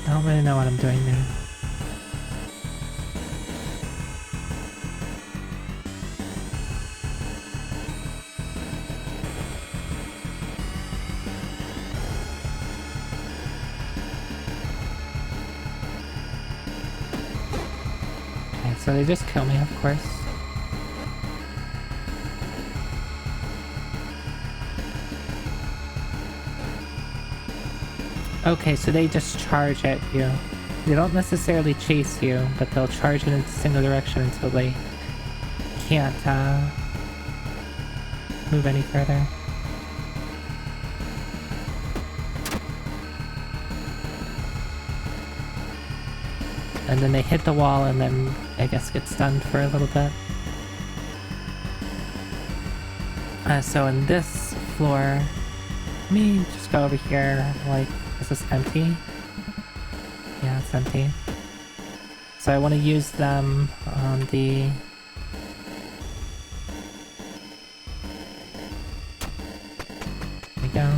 I don't really know what I'm doing there. Okay, so they just kill me, of course. Okay, so they just charge at you. They don't necessarily chase you, but they'll charge in a single direction until they can't move any further. And then they hit the wall and then I guess get stunned for a little bit. So in this floor, let me just go over here. Like, is this empty? Yeah, it's empty. So I want to use them on the... There we go.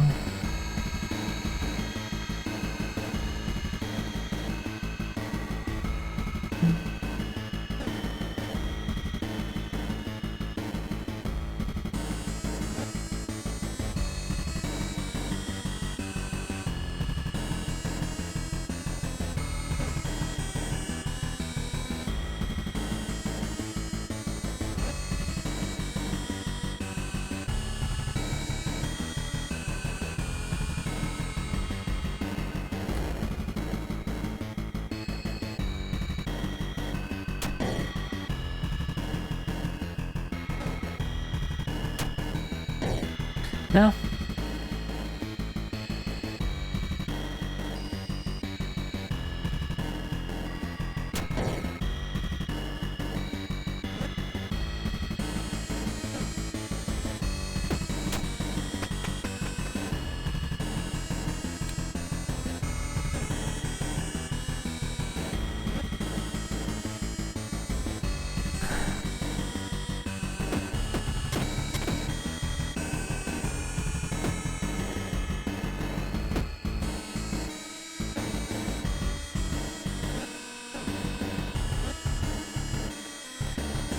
No?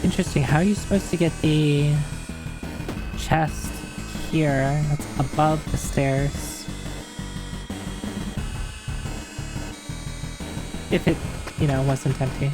Interesting. How are you supposed to get the chest here that's above the stairs? If it, you know, wasn't empty.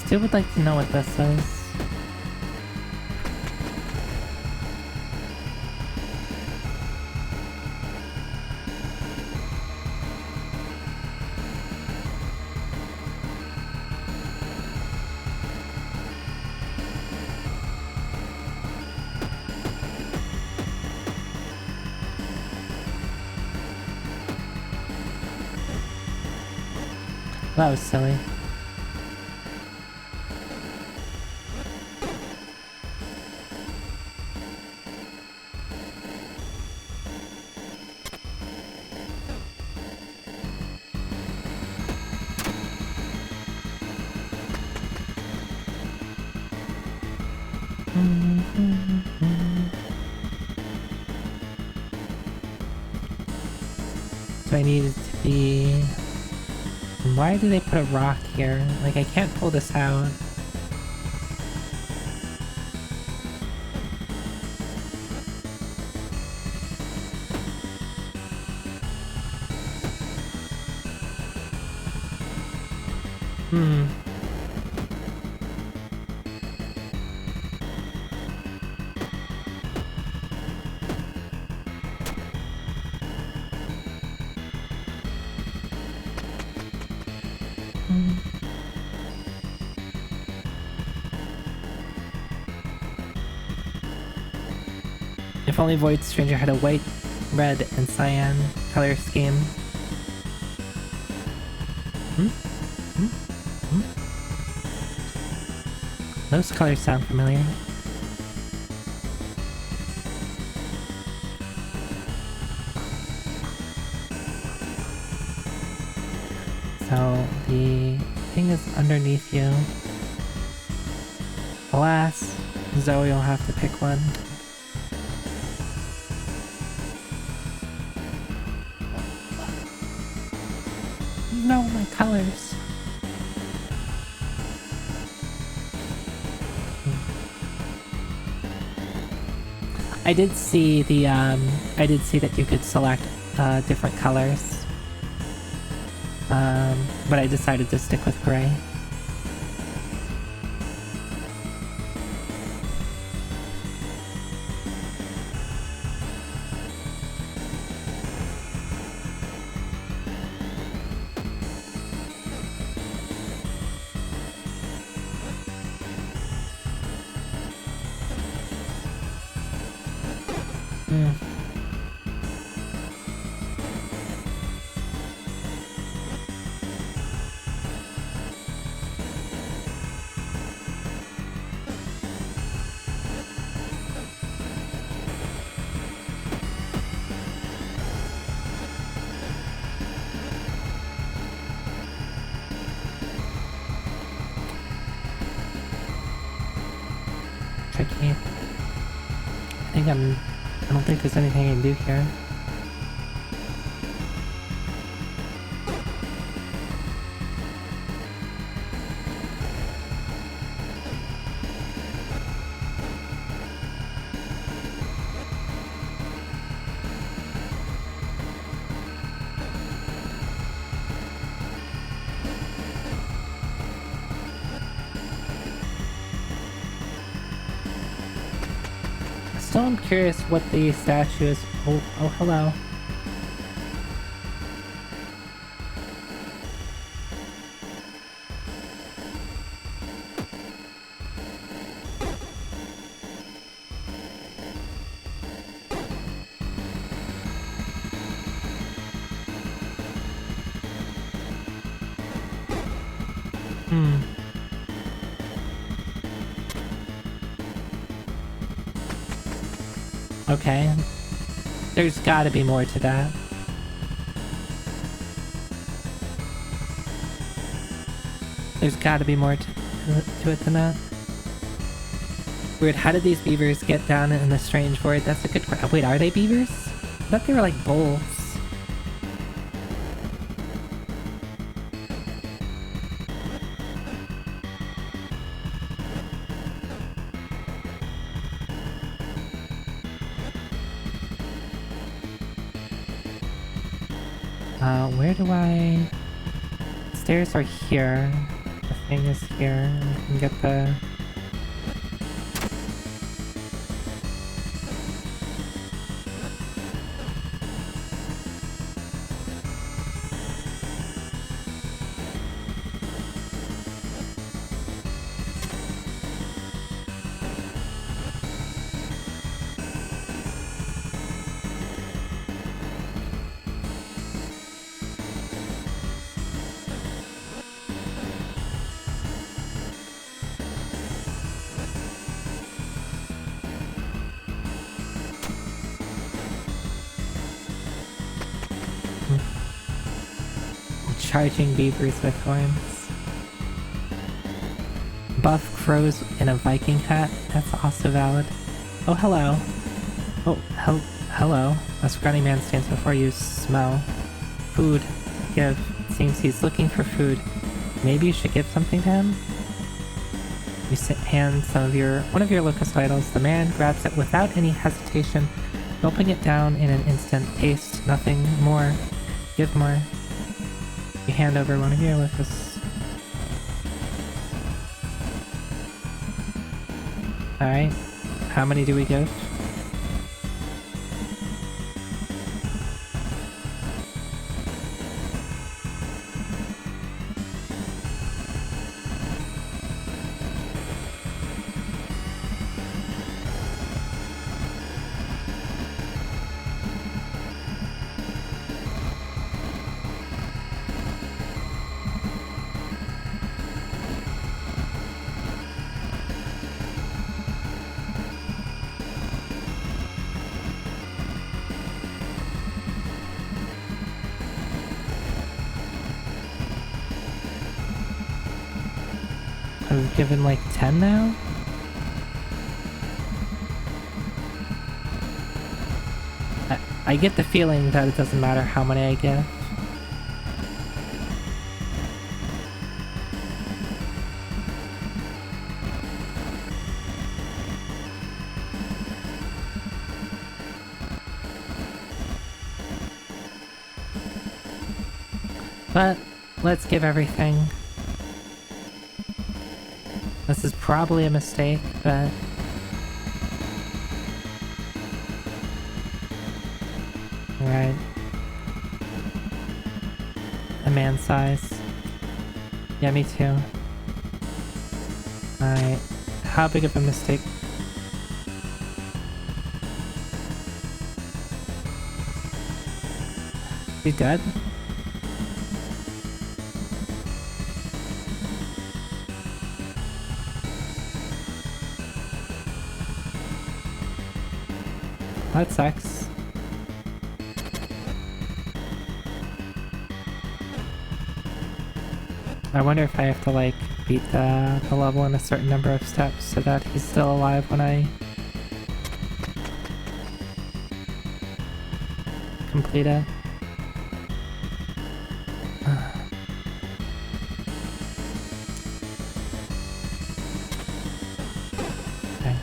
Still would like to know what this is. That was silly. So I need it to be... Why do they put a rock here? Like, I can't pull this out. If only Void Stranger had a white, red, and cyan color scheme. Those colors sound familiar. So the thing is underneath you. Alas, Zoe will have to pick one. No, my colors. I did see the I did see that you could select different colors. But I decided to stick with gray. Tricky. I don't think there's anything I can do here. Still, I'm curious what the statue is. Oh, hello. Okay. There's gotta be more to that. There's gotta be more to it than that. Weird, how did these beavers get down in the strange void? That's a good question. Wait, are they beavers? I thought they were like bulls. Where do I... Stairs are here. The thing is here. I can get the... Charging beavers with horns. Buff froze in a Viking hat. That's also valid. Oh, hello. Oh, hello. A scrawny man stands before you. Smell. Food. Give. It seems he's looking for food. Maybe you should give something to him? You hand one of your locust idols. The man grabs it without any hesitation, gulping it down in an instant. Taste. Nothing. More. Give more. You hand over one of your locusts. Alright. How many do we give? I've given like 10 now? I get the feeling that it doesn't matter how many I give. But let's give everything. This is probably a mistake, but... Alright. A man size. Yeah, me too. Alright. How big of a mistake? Is he dead? That sucks. I wonder if I have to, like, beat the level in a certain number of steps so that he's still alive when I complete it. Okay.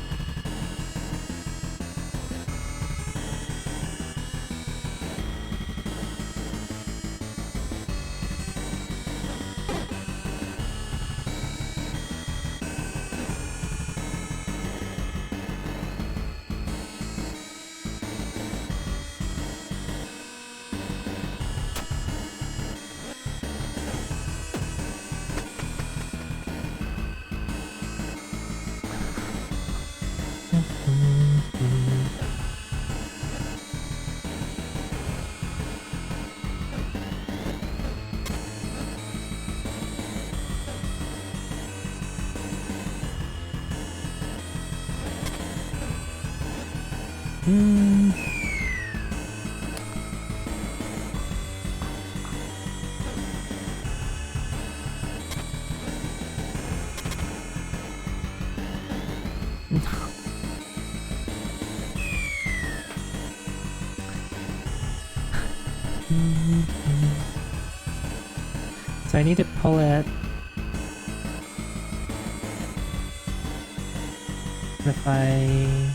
So I need to pull it. If I...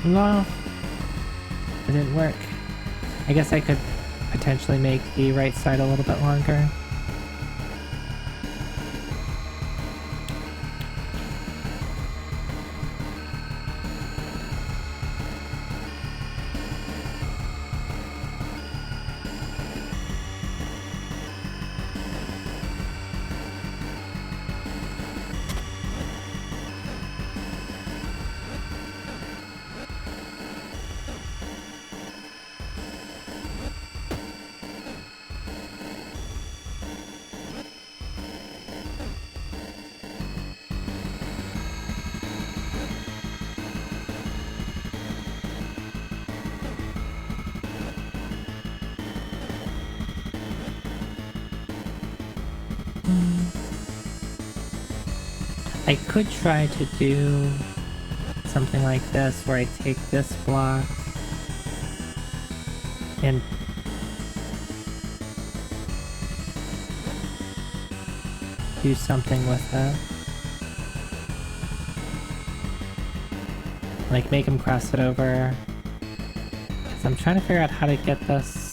No, it didn't work. I guess I could potentially make the right side a little bit longer. I could try to do something like this, where I take this block and do something with it. Like, make him cross it over. So I'm trying to figure out how to get this.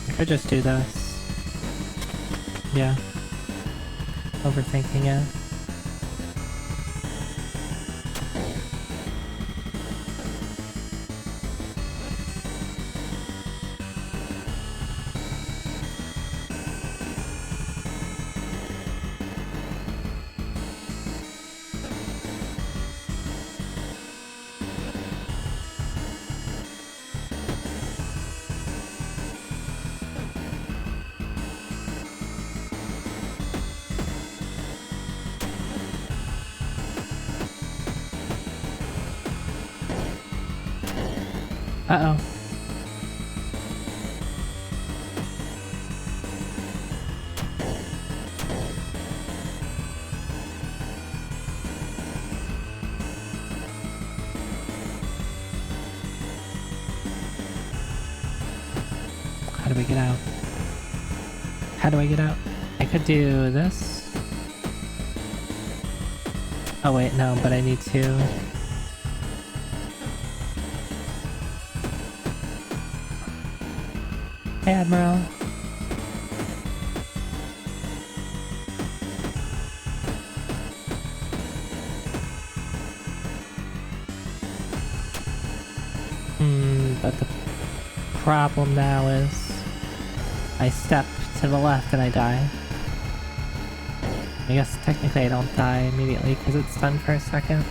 I could just do this. Yeah. Overthinking it. Uh-oh. How do we get out? How do I get out? I could do this. Oh wait, no, but I need to... Hey, Admiral. But the problem now is I step to the left and I die. I guess technically I don't die immediately because it's stunned for a second.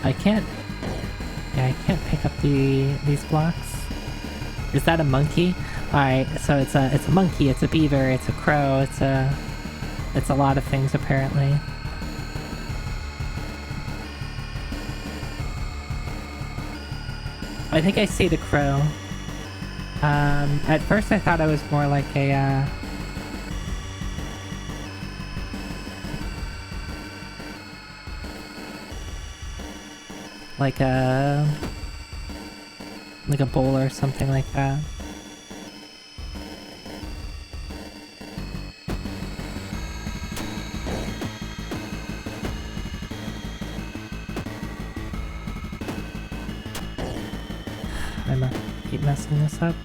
I can't... Yeah, I can't pick up these blocks. Is that a monkey? Alright, so it's a monkey, it's a beaver, it's a crow, it's a lot of things apparently. I think I see the crow. At first I thought I was more like a, like a bull or something like that. I'm keep messing this up.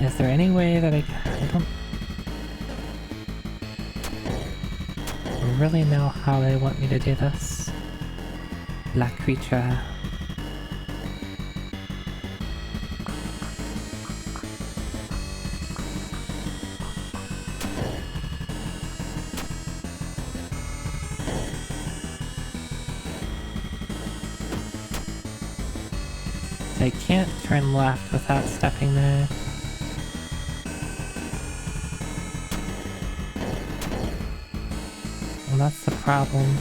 Is there any way that I don't really know how they want me to do this? La creature. I can't turn left without stepping there. Well, that's the problem.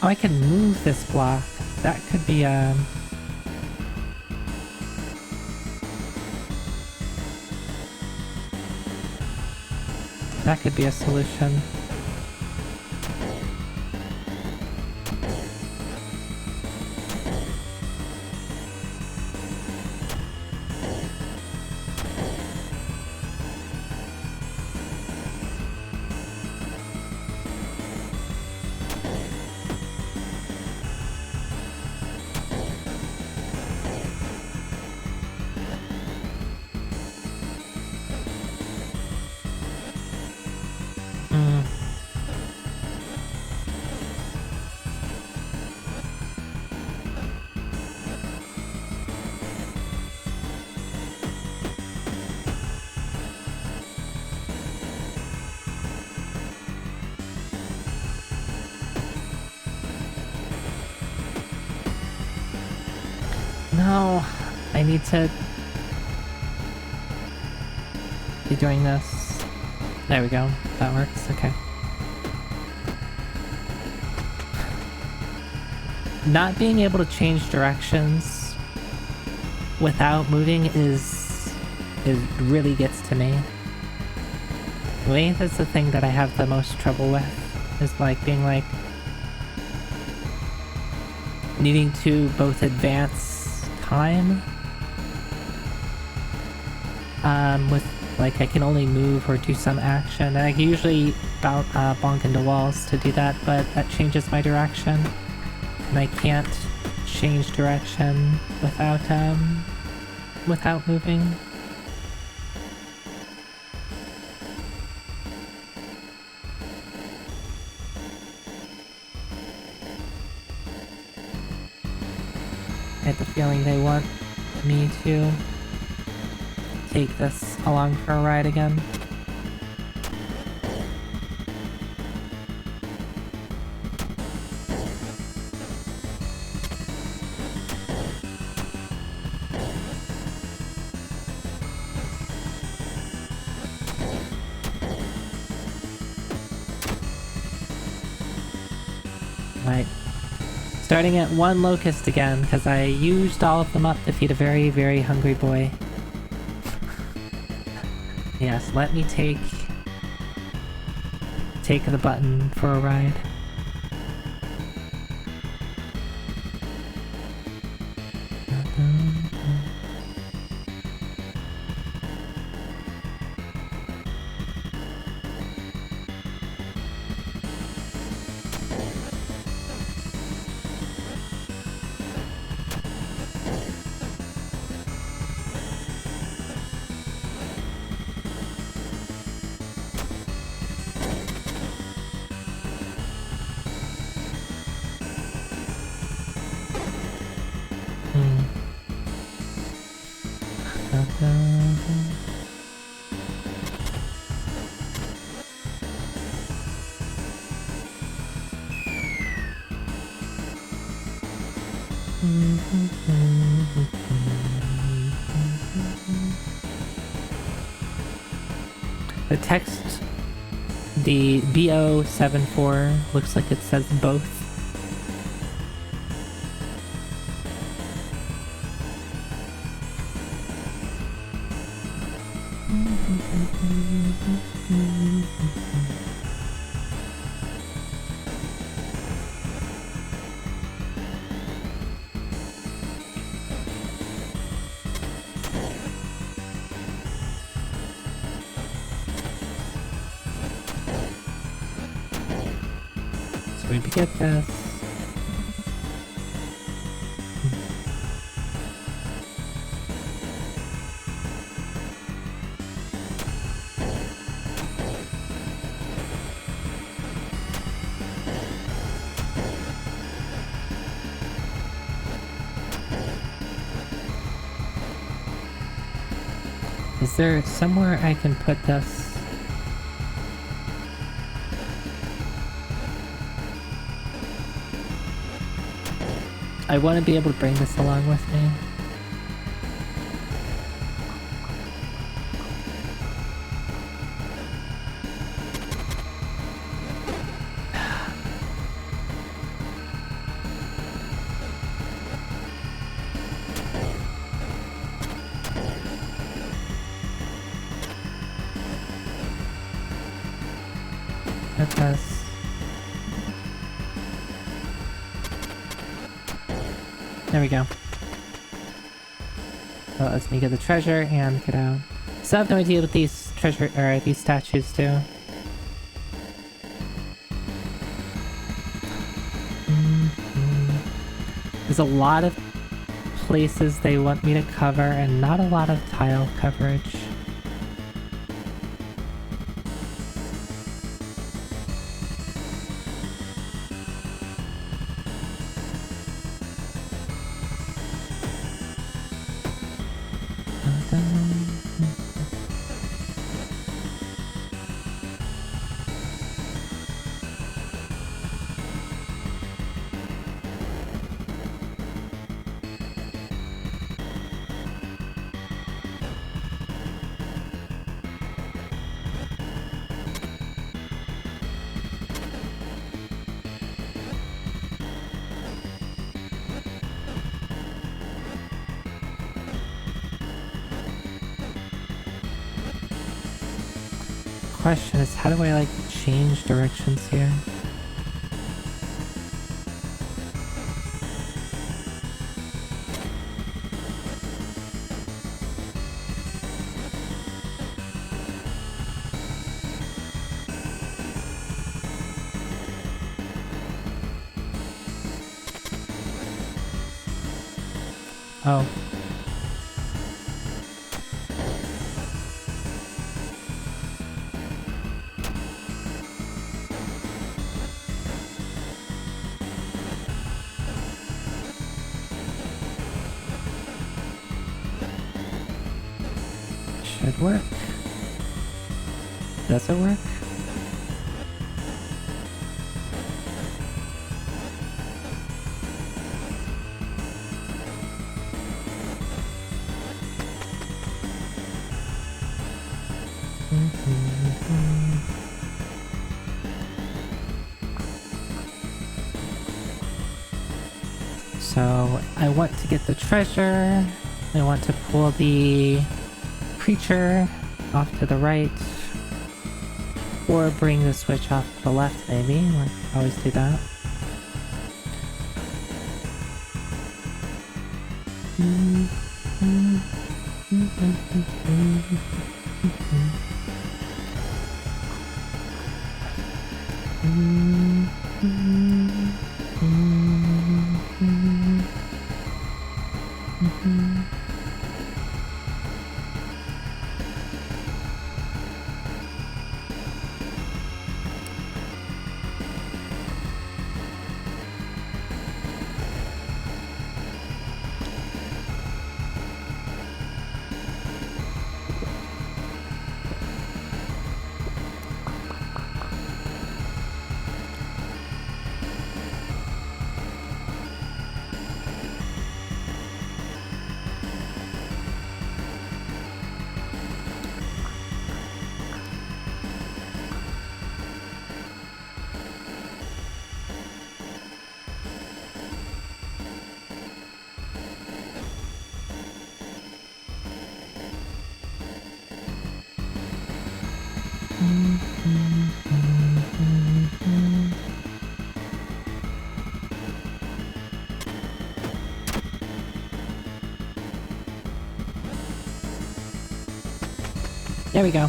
Oh, I can move this block. That could be, that could be a solution. No, I need to be doing this. There we go. That works. Okay. Not being able to change directions without moving is really gets to me. I think that's the thing that I have the most trouble with, is like being like needing to both advance time with like I can only move or do some action, and I can usually bonk into walls to do that, but that changes my direction and I can't change direction without moving. I have the feeling they want me to take this along for a ride again. Right. Starting at 1 locust again, because I used all of them up to feed a very, very hungry boy. Yes, let me take the button for a ride. The text, the BO74, looks like it says both. So we get this. Is there somewhere I can put this? I want to be able to bring this along with me. That does. There we go. Well, lets me get the treasure and get out. So I have no idea what these treasure or these statues do. There's a lot of places they want me to cover and not a lot of tile coverage. question is, how do I, like, change directions here? Oh. Should work. Does it work? So I want to get the treasure. I want to pull the creature off to the right, or bring the switch off to the left, maybe. Like, always do that. There we go.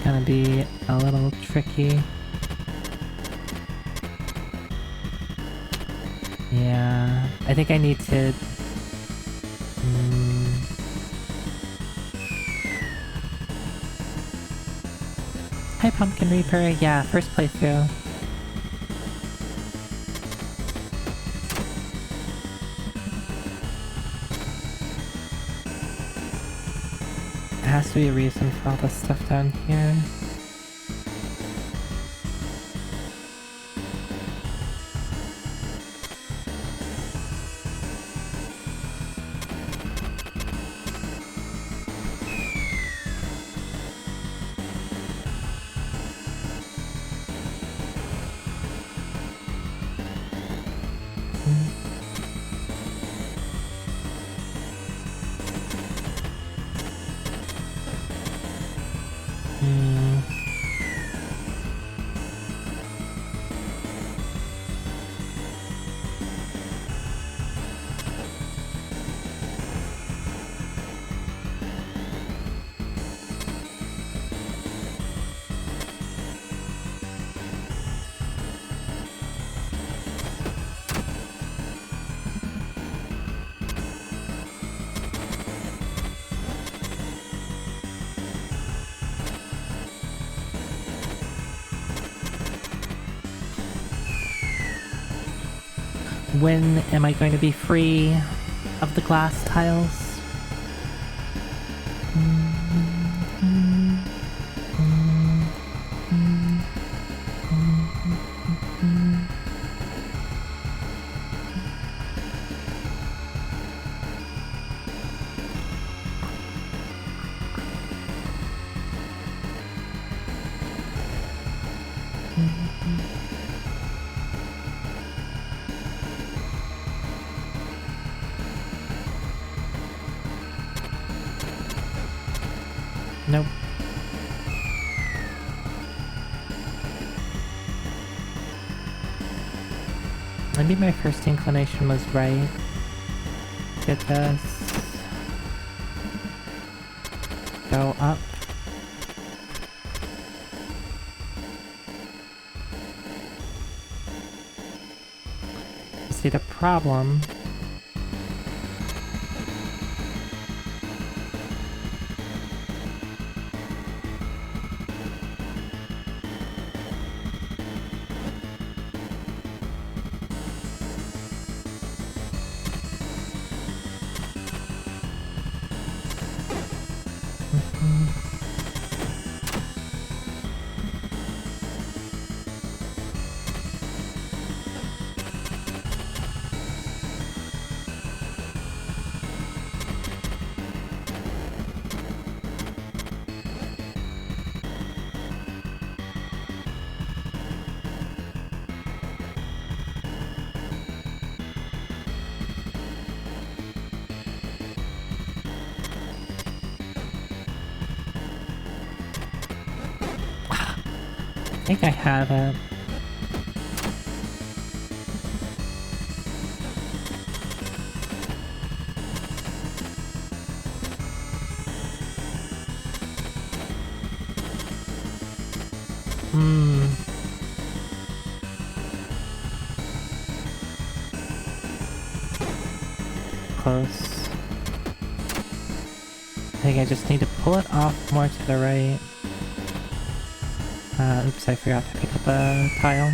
Gonna be a little tricky. Yeah, I think I need to... Hi, Pumpkin Reaper. Yeah, first playthrough. There has to be a reason for all this stuff down here. When am I going to be free of the glass tiles? Nope. Maybe my first inclination was right. Get this. Go up. See, the problem I think I have it. Close. I think I just need to pull it off more to the right. Oops, I forgot to pick up a tile.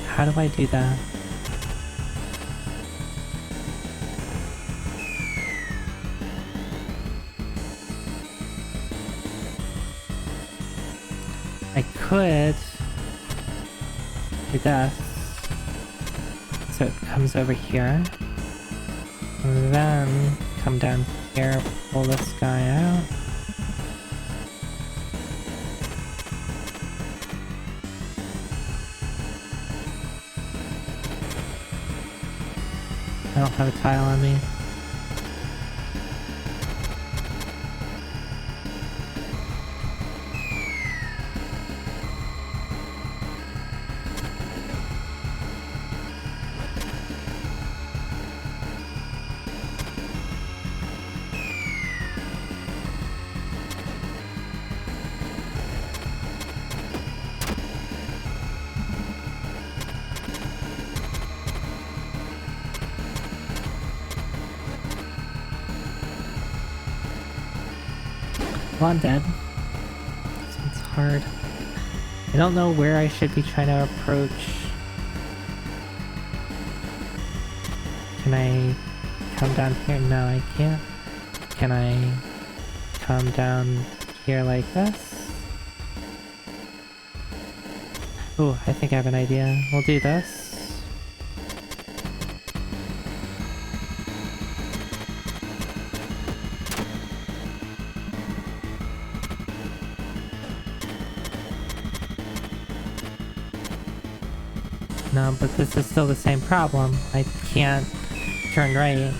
How do I do that? I could do this. So it comes over here. And then come down here, pull this guy out. I don't have a tile on me. Well, I'm dead. This one's hard. I don't know where I should be trying to approach. Can I come down here? No, I can't. Can I come down here like this? Oh, I think I have an idea. We'll do this. No, but this is still the same problem. I can't turn right.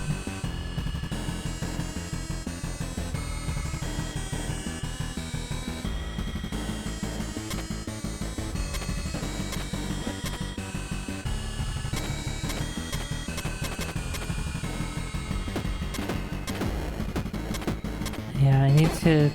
Yeah, I need to...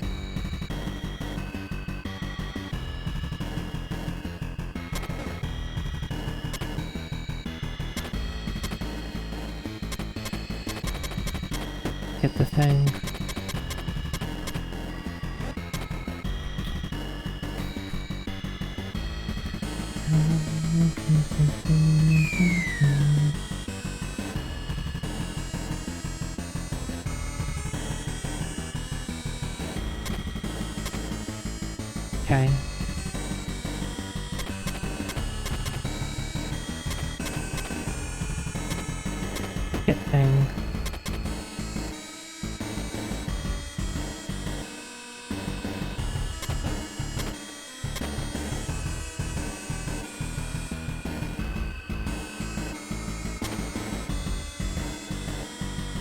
get the thing. Okay.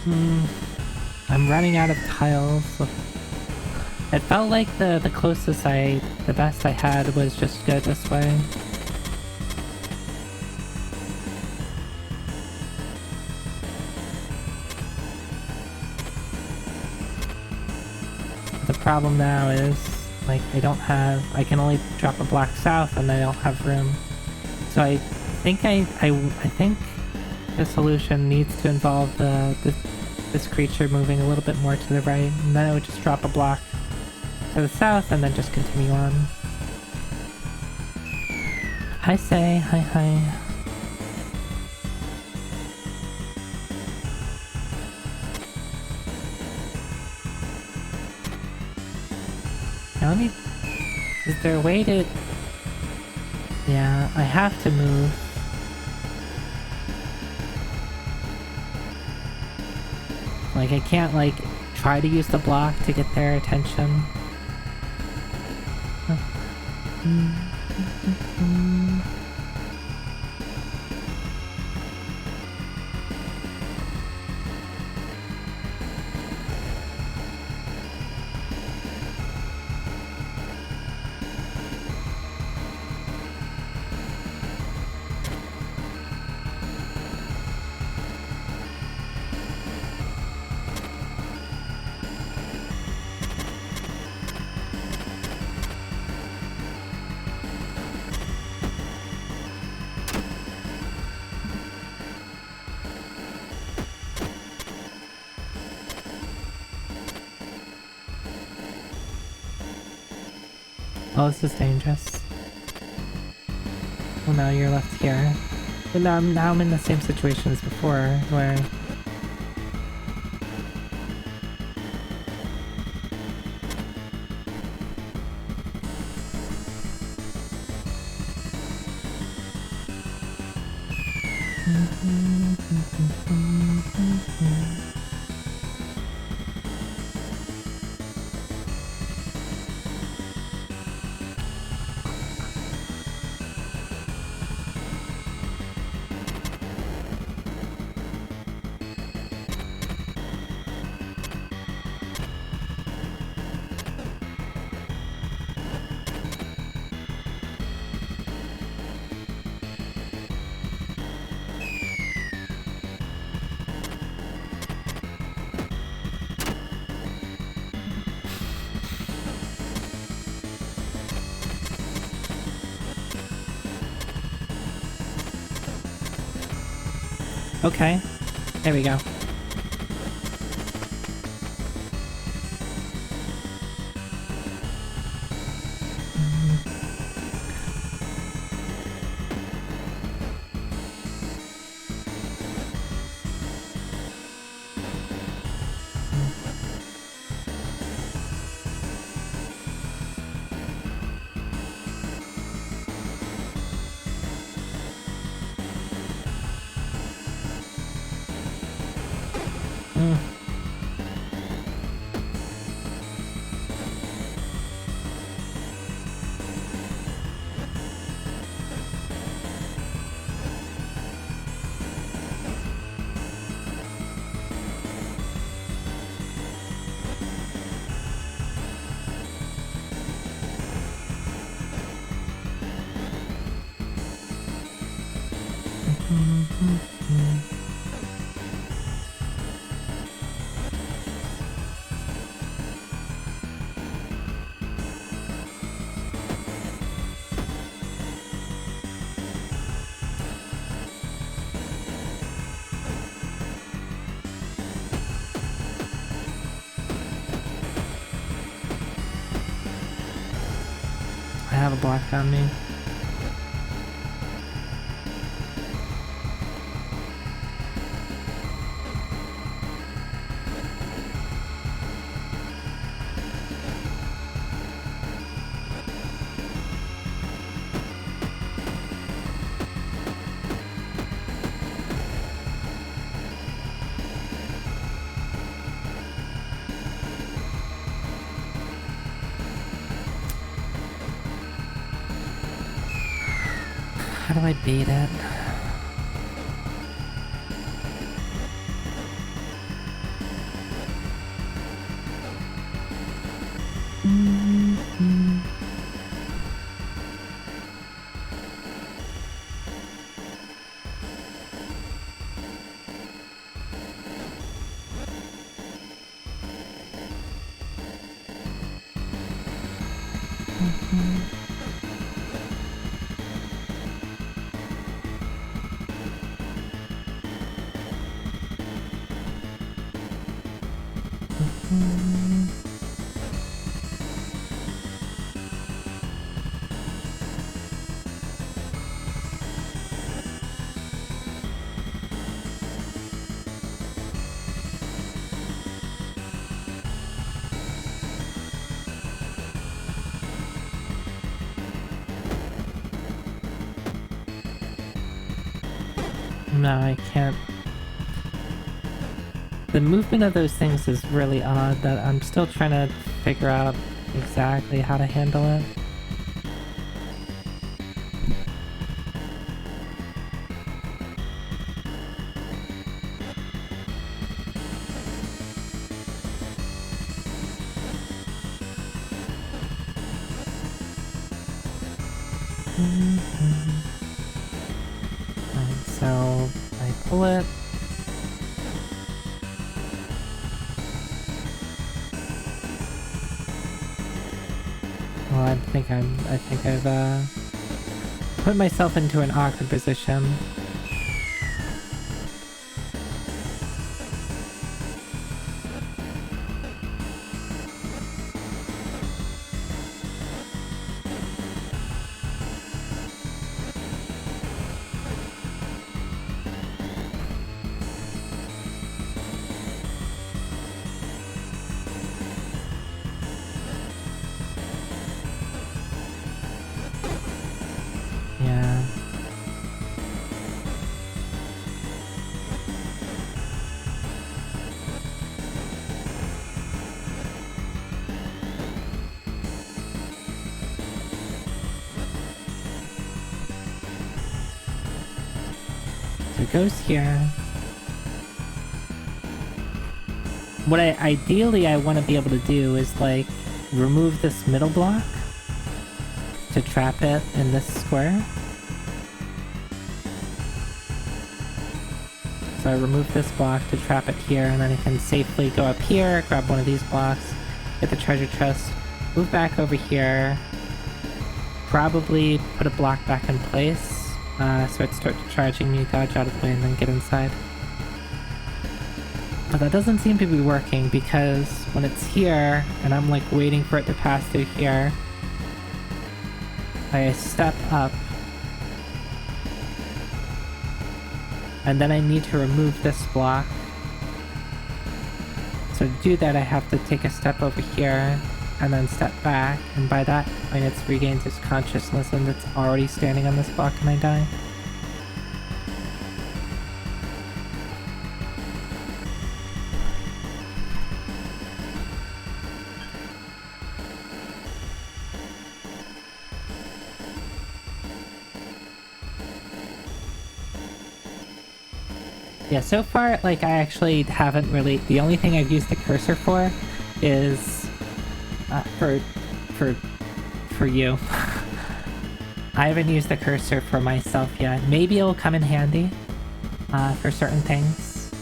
I'm running out of tiles. It felt like the best I had was just go this way. The problem now is, like, I can only drop a block south and I don't have room. So I think the solution needs to involve this creature moving a little bit more to the right, and then it would just drop a block to the south and then just continue on. Hi Say, hi. Now is there a way to... Yeah, I have to move. Like, I can't, like, try to use the block to get their attention. Oh, this is dangerous. Well, now you're left here. But now I'm in the same situation as before, where... Okay, there we go. I have a block on me. How do I bait it? No, I can't. The movement of those things is really odd that I'm still trying to figure out exactly how to handle it. Alright, so I pull it. Well, I think I've put myself into an awkward position. Yeah. So it goes here. What ideally I want to be able to do is like remove this middle block to trap it in this square. So I remove this block to trap it here, and then I can safely go up here, grab one of these blocks, get the treasure chest, move back over here, probably put a block back in place, so it starts charging me, dodge out of the way, and then get inside. But that doesn't seem to be working, because when it's here, and I'm like waiting for it to pass through here, I step up, and then I need to remove this block. So to do that, I have to take a step over here, and then step back, and by that point it's regains its consciousness, and it's already standing on this block, and I die. Yeah, so far, like, I actually haven't really... The only thing I've used the cursor for is... for you. I haven't used the cursor for myself yet. Maybe it'll come in handy, for certain things.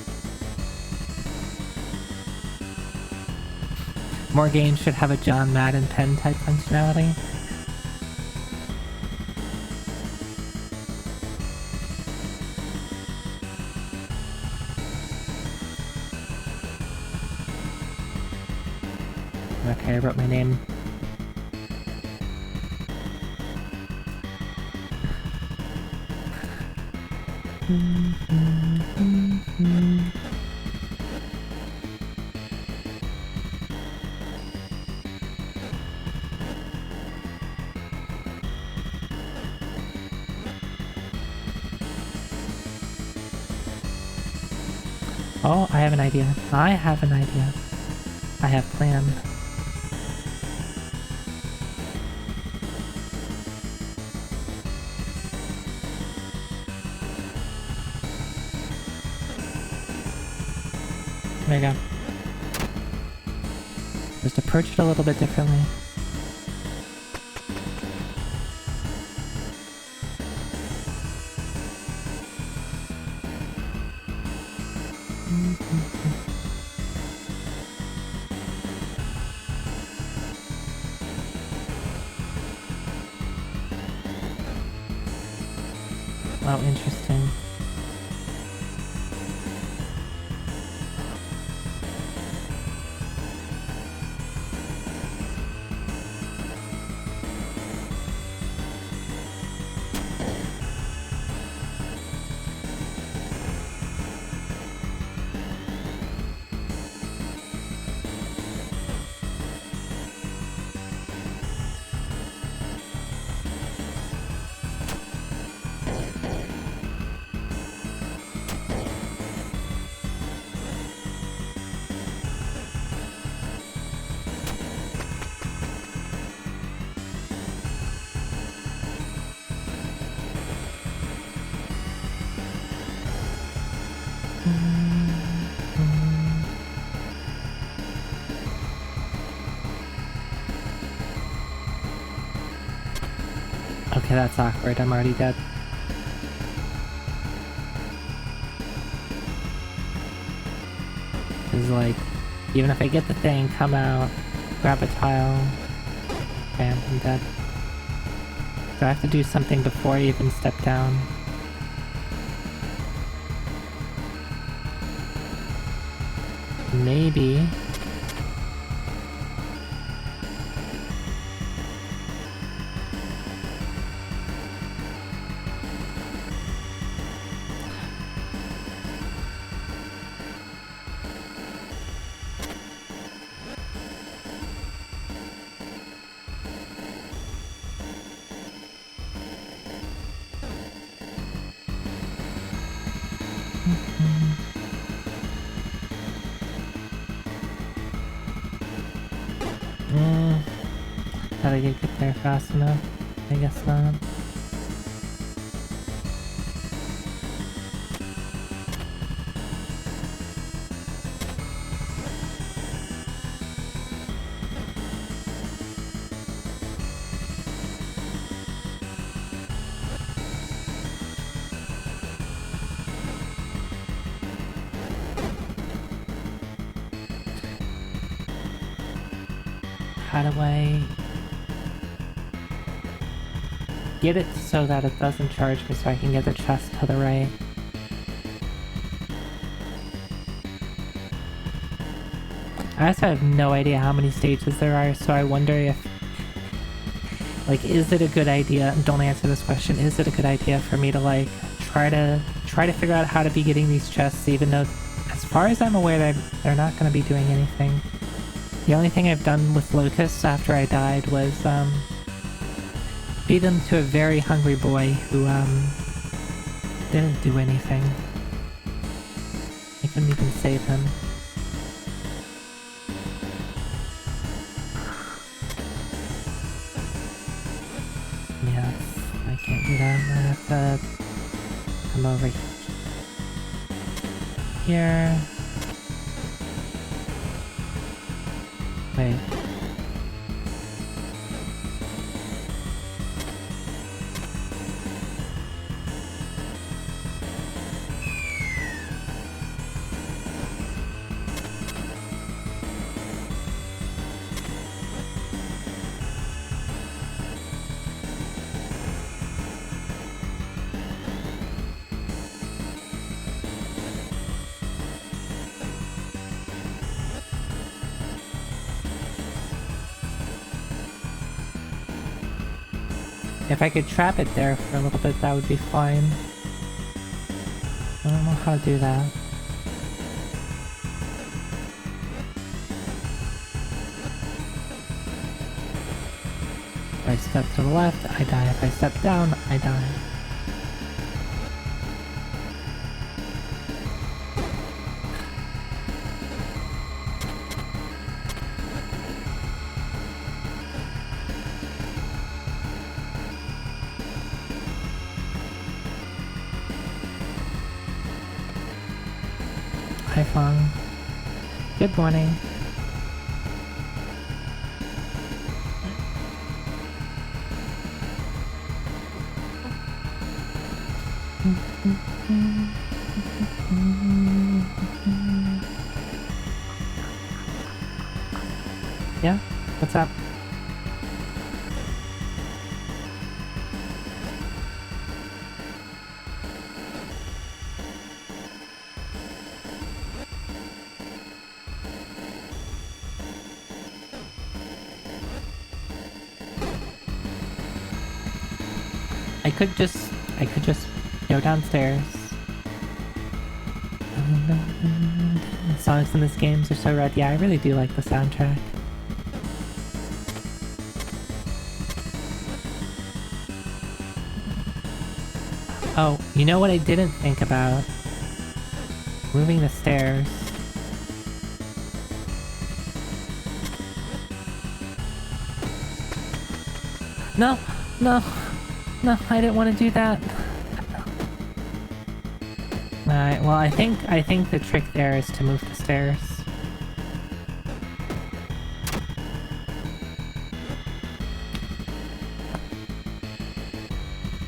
More games should have a John Madden pen type functionality. Okay, I wrote my name. Oh, I have an idea. I have an idea. I have planned. There you go. Just approach it a little bit differently. Oh, interesting. Okay, that's awkward. I'm already dead. It's like, even if I get the thing, come out, grab a tile, bam, I'm dead. So I have to do something before I even step down. Maybe. Thought I could get there fast enough. I guess not. How do I get it so that it doesn't charge me so I can get the chest to the right? I also have no idea how many stages there are, so I wonder if, like, is it a good idea, don't answer this question, is it a good idea for me to, like, try to figure out how to be getting these chests, even though, as far as I'm aware, they're not going to be doing anything. The only thing I've done with locusts after I died was, feed them to a very hungry boy who, didn't do anything. I couldn't even save him. Yeah, I can't do that. I have to come over here. Wait. If I could trap it there for a little bit, that would be fine. I don't know how to do that. If I step to the left, I die. If I step down, I die. Hi, Fong. Good morning. Yeah? What's up? I could just go downstairs. The songs in this game are so rad. Yeah, I really do like the soundtrack. Oh, you know what I didn't think about? Moving the stairs. No! No! No, I didn't want to do that. Alright, well I think the trick there is to move the stairs.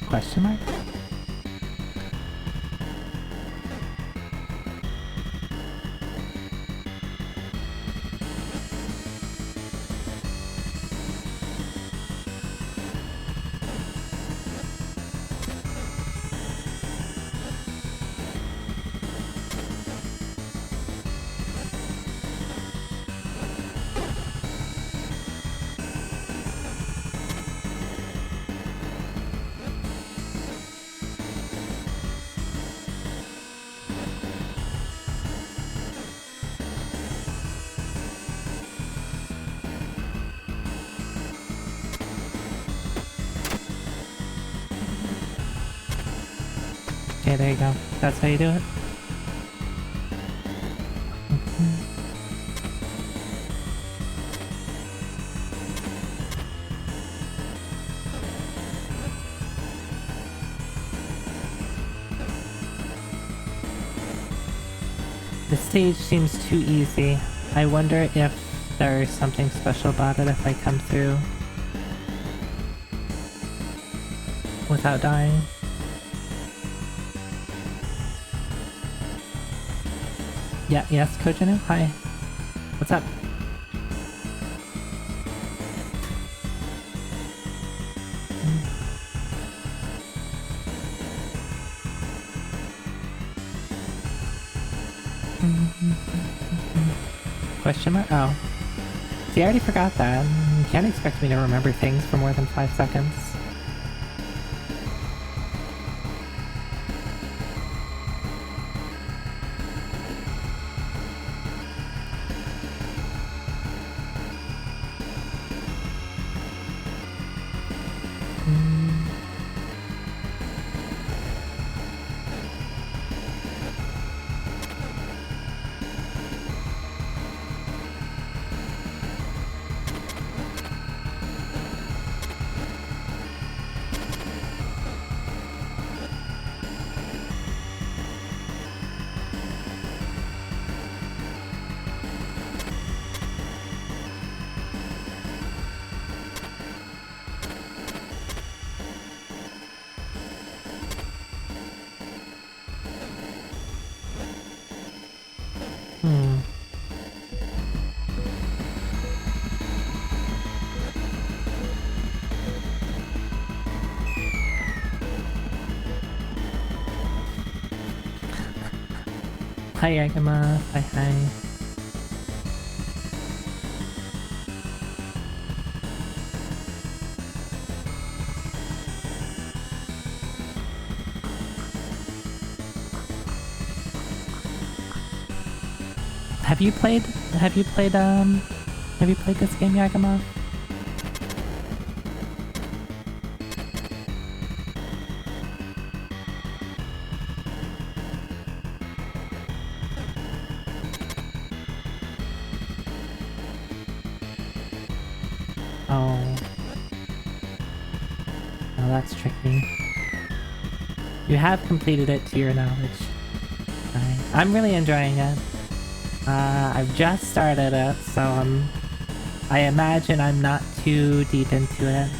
Question mark? Okay, there you go. That's how you do it. The stage seems too easy. I wonder if there's something special about it if I come through without dying. Yeah, yes, Kojinu? Hi. What's up? Question mark? Oh. See, I already forgot that. You can't expect me to remember things for more than 5 seconds. Hi, Agama. Hi, hi. Have you played this game, Yagama? Oh. Oh, that's tricky. You have completed it to your knowledge. I'm really enjoying it. I've just started it, so I imagine I'm not too deep into it.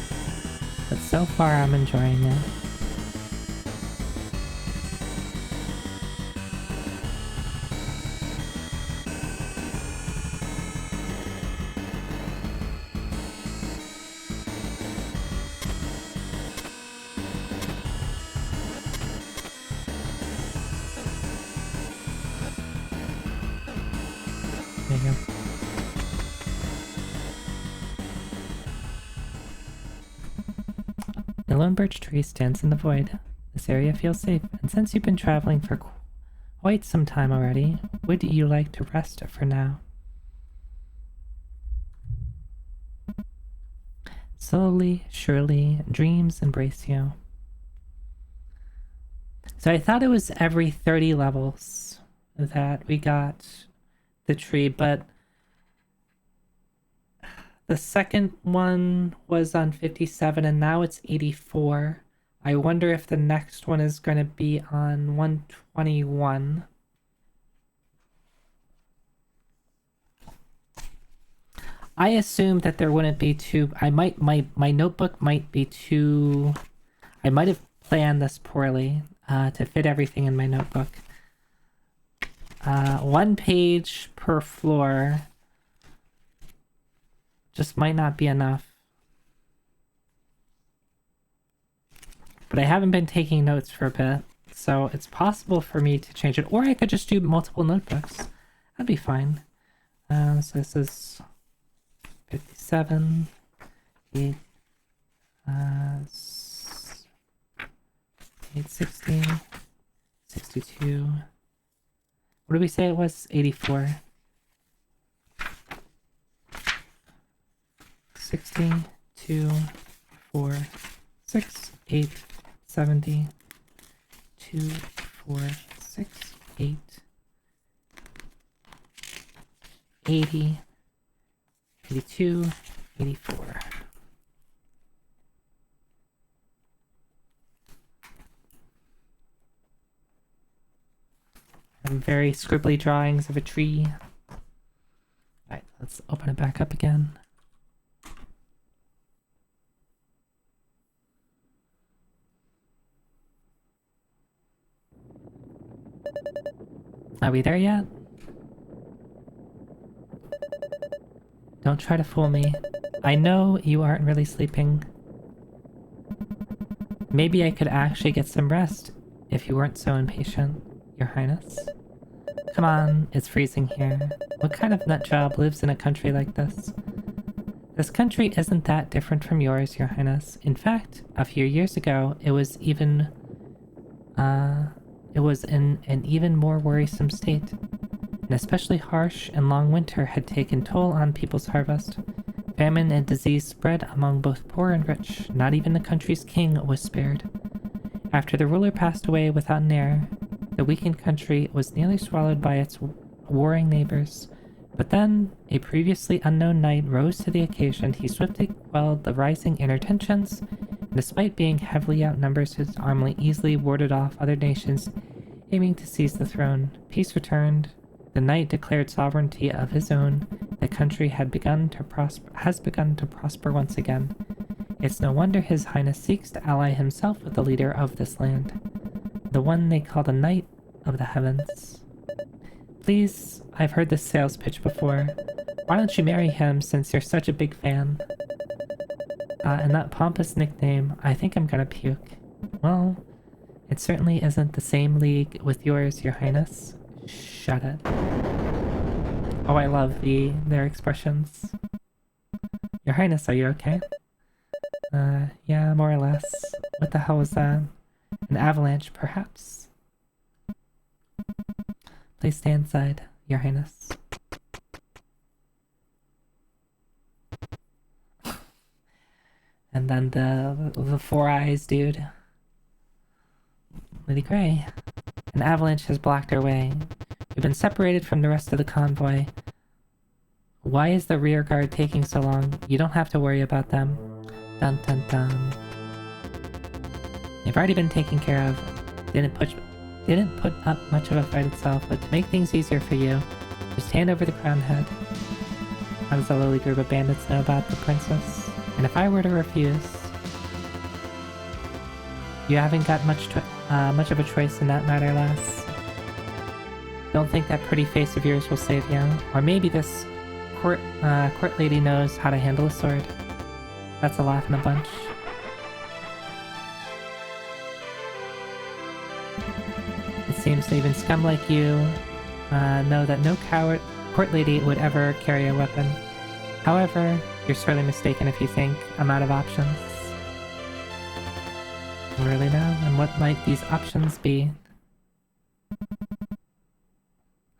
But so far I'm enjoying it. The lone birch tree stands in the void. This area feels safe, and since you've been traveling for quite some time already, would you like to rest for now? Slowly, surely, dreams embrace you. So I thought it was every 30 levels that we got the tree, but the second one was on 57 and now it's 84. I wonder if the next one is going to be on 121. I assumed that there wouldn't be two. My notebook might be too. I might have planned this poorly to fit everything in my notebook. 1 page per floor just might not be enough. But I haven't been taking notes for a bit, so it's possible for me to change it. Or I could just do multiple notebooks. That'd be fine. So this is 57, 860, 62. What did we say it was? 84. 60, 2, 4, 6, 8, 70, 2, 4, 6, 8, 80, 82, 84. And very scribbly drawings of a tree. Alright, let's open it back up again. Are we there yet? Don't try to fool me. I know you aren't really sleeping. Maybe I could actually get some rest if you weren't so impatient, Your Highness. Come on, it's freezing here. What kind of nut job lives in a country like this? This country isn't that different from yours, Your Highness. In fact, a few years ago, it was in an even more worrisome state. An especially harsh and long winter had taken toll on people's harvest. Famine and disease spread among both poor and rich. Not even the country's king was spared. After the ruler passed away without an heir, the weakened country was nearly swallowed by its warring neighbors. But then, a previously unknown knight rose to the occasion. He swiftly quelled the rising inner tensions, and despite being heavily outnumbered, his army easily warded off other nations aiming to seize the throne. Peace returned. The knight declared sovereignty of his own. The country has begun to prosper once again. It's no wonder His Highness seeks to ally himself with the leader of this land, the one they call the Knight of the Heavens. Please, I've heard this sales pitch before. Why don't you marry him since you're such a big fan? And that pompous nickname, I think I'm gonna puke. Well, it certainly isn't the same league with yours, Your Highness. Shut it. Oh, I love their expressions. Your Highness, are you okay? Yeah, more or less. What the hell was that? An avalanche, perhaps? Please stay inside, Your Highness. And then the 4 eyes dude. Lady Grey. An avalanche has blocked our way. We've been separated from the rest of the convoy. Why is the rear guard taking so long? You don't have to worry about them. Dun dun dun. They've already been taken care of. Didn't put up much of a fight itself, but to make things easier for you, just hand over the crown head. How does the lowly group of bandits know about the princess? And if I were to refuse, you haven't got much of a choice in that matter, lass. Don't think that pretty face of yours will save you. Or maybe this court lady knows how to handle a sword. That's a laugh in a bunch. It seems that even scum like you know that no court lady would ever carry a weapon. However, you're sorely mistaken if you think I'm out of options. Really now? And what might these options be?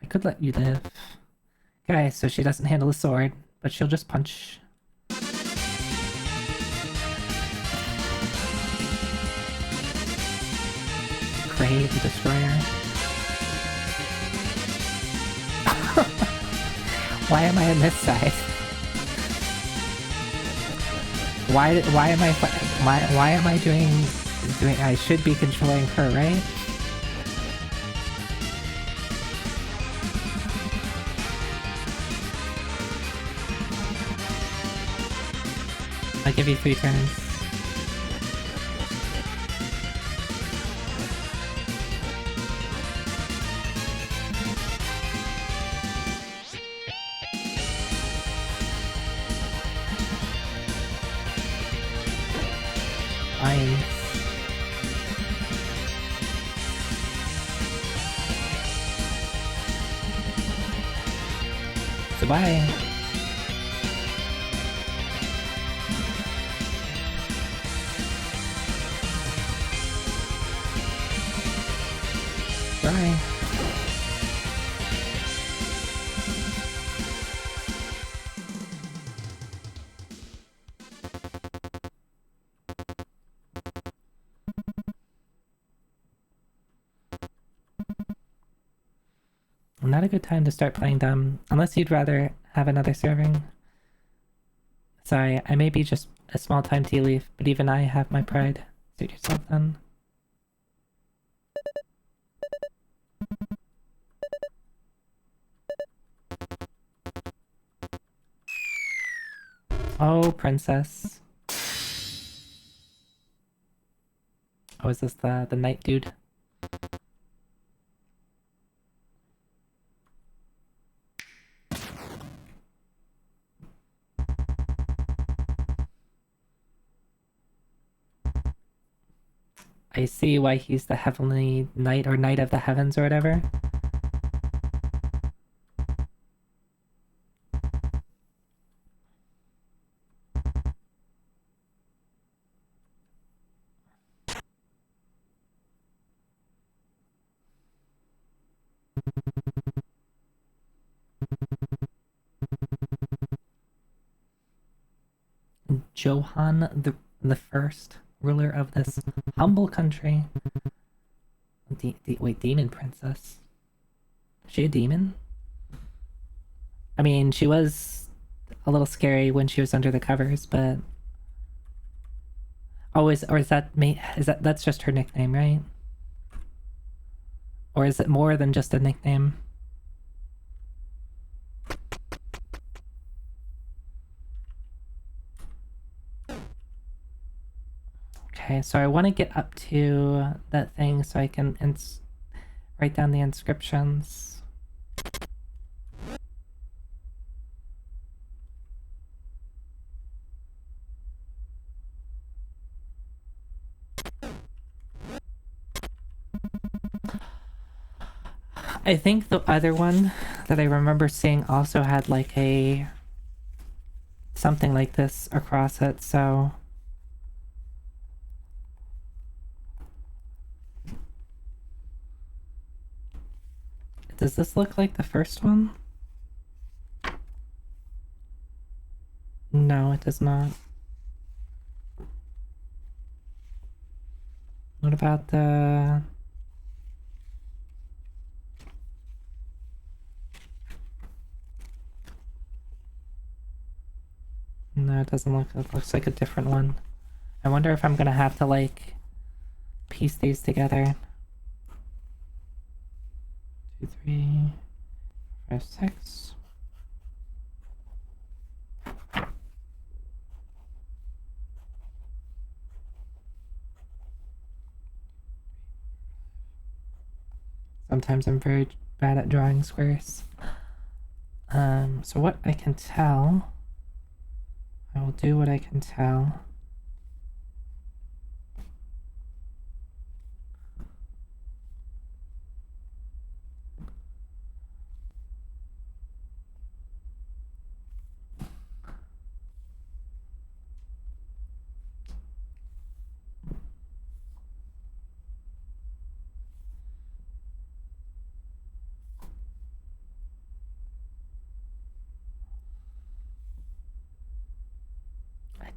I could let you live. Okay, so she doesn't handle a sword, but she'll just punch. Crave the Destroyer. Why am I on this side? Why am why am I doing I should be controlling her, right? I'll give you 3 turns. Fine. Goodbye. Bye. Not a good time to start playing them, unless you'd rather have another serving. Sorry, I may be just a small time tea leaf, but even I have my pride. Suit yourself then. Oh, princess. Oh, is this the knight dude? I see why he's the heavenly knight or knight of the heavens or whatever. Johann the first, ruler of this humble country. Wait, demon princess? Is she a demon? I mean, she was a little scary when she was under the covers, but oh, is that's just her nickname, right? Or is it more than just a nickname? Okay, so I want to get up to that thing so I can write down the inscriptions. I think the other one that I remember seeing also had like a something like this across it, so does this look like the first one? No, it does not. What about the... No, it doesn't look... It looks like a different one. I wonder if I'm gonna have to, like, piece these together. 2, 3, 5, 6. Sometimes I'm very bad at drawing squares. So what I can tell... I will do what I can tell.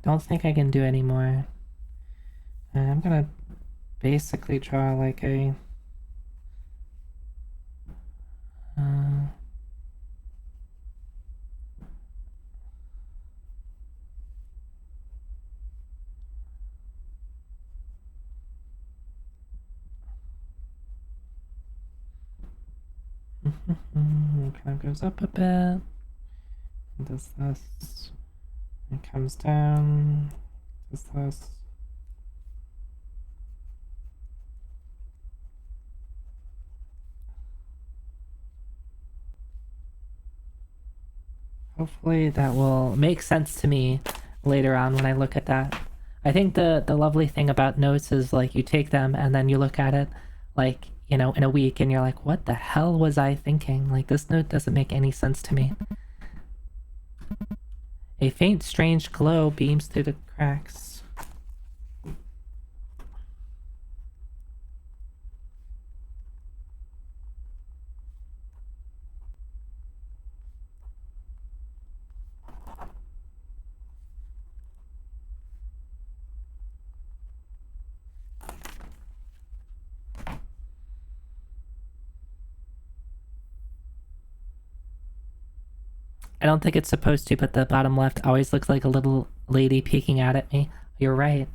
don't think I can do any more. I'm gonna basically draw like a... kind of goes up a bit. Does this. It comes down. Does this. Hopefully that will make sense to me later on when I look at that. I think the lovely thing about notes is like you take them and then you look at it like, you know, in a week and you're like, what the hell was I thinking? Like this note doesn't make any sense to me. A faint strange glow beams through the cracks. I don't think it's supposed to, but the bottom left always looks like a little lady peeking out at me. You're right.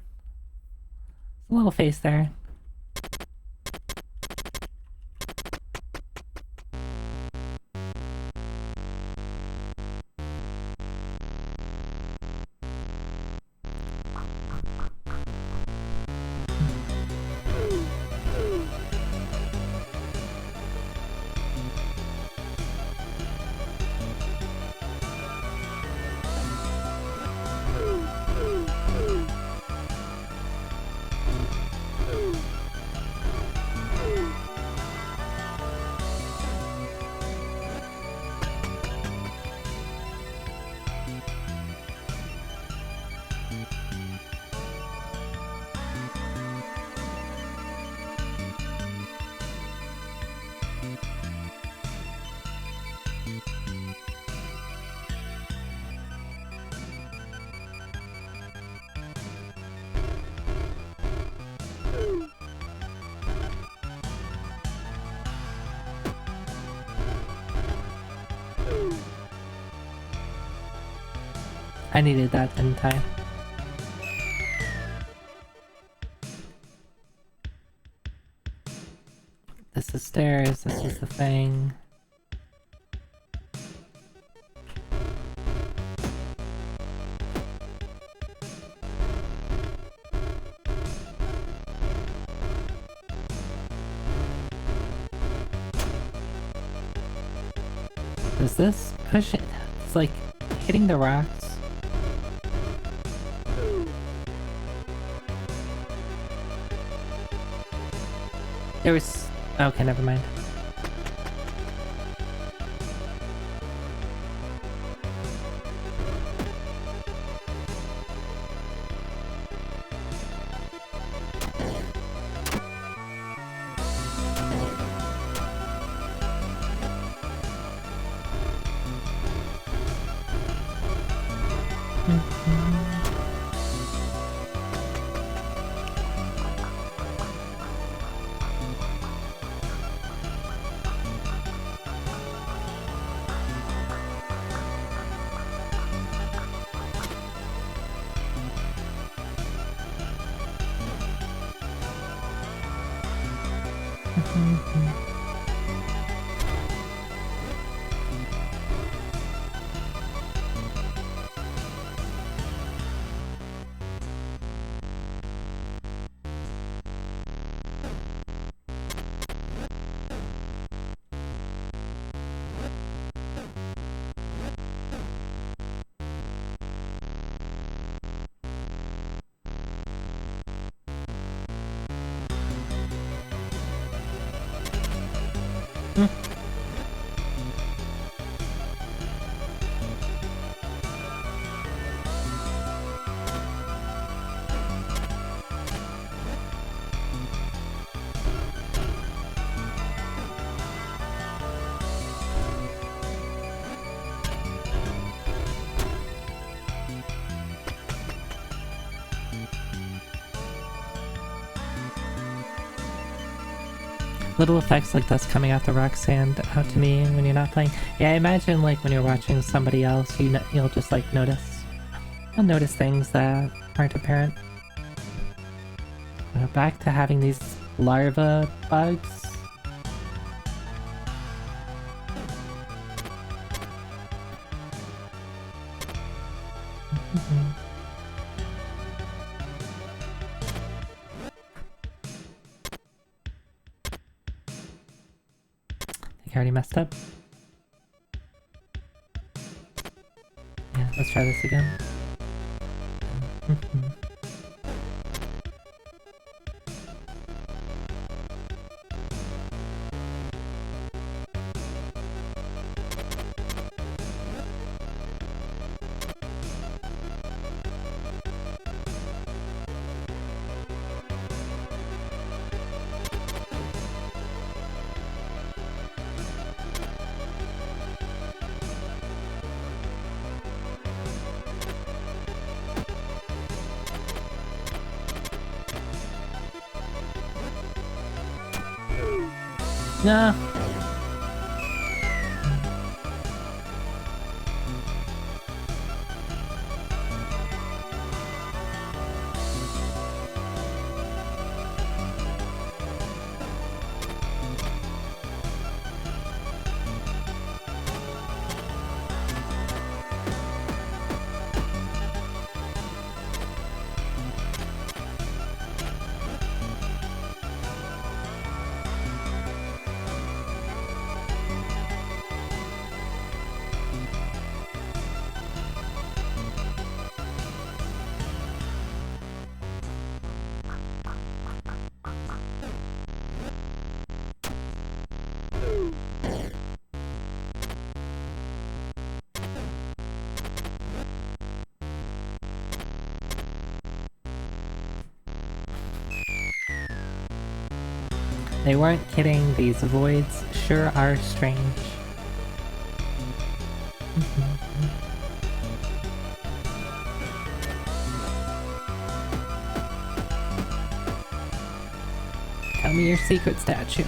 A little face there. I needed that, didn't I? This is stairs, this is the thing. Does this push it? It's like hitting the rocks. There was... okay, never mind. Little effects like dust coming out the rock stand out to me when you're not playing. Yeah, I imagine like when you're watching somebody else, you'll just like notice. You'll notice things that aren't apparent. Back to having these larva bugs. I already messed up. Yeah, let's try this again. No. They weren't kidding, these voids sure are strange. Tell me your secret statue.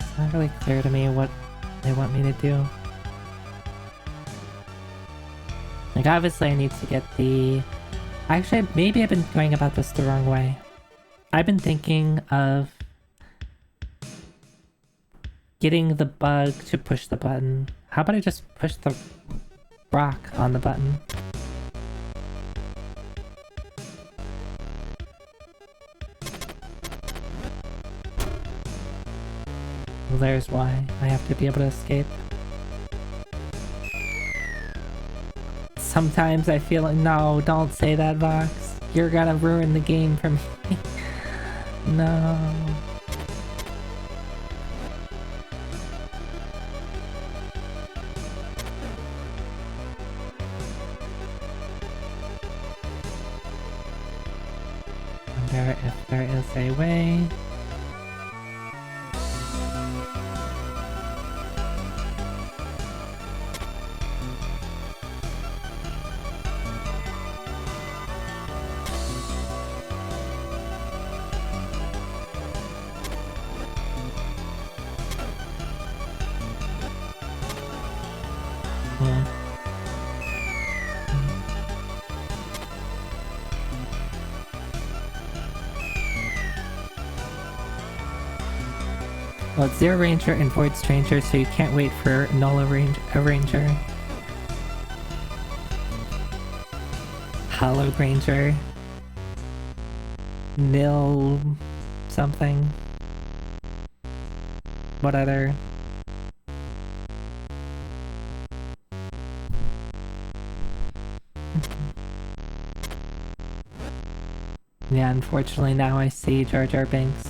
It's not really clear to me what they want me to do. Like, obviously I need to get the... Actually, maybe I've been going about this the wrong way. I've been thinking of getting the bug to push the button. How about I just push the rock on the button? Well, there's why. I have to be able to escape. Sometimes I feel like, no, don't say that, Vox. You're gonna ruin the game for me. No. Wonder if there is a way. Well, it's Zero Ranger and Void Stranger, so you can't wait for Null Ranger. Hollow Ranger. Nil... something. What other? Yeah, unfortunately now I see Jar Jar Binks.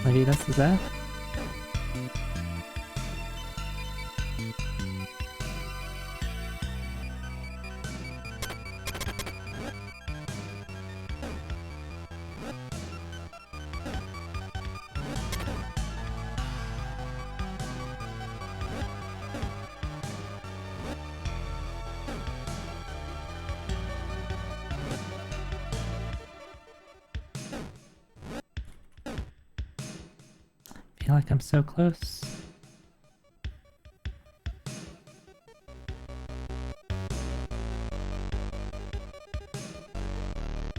Maybe this is it? I feel like I'm so close.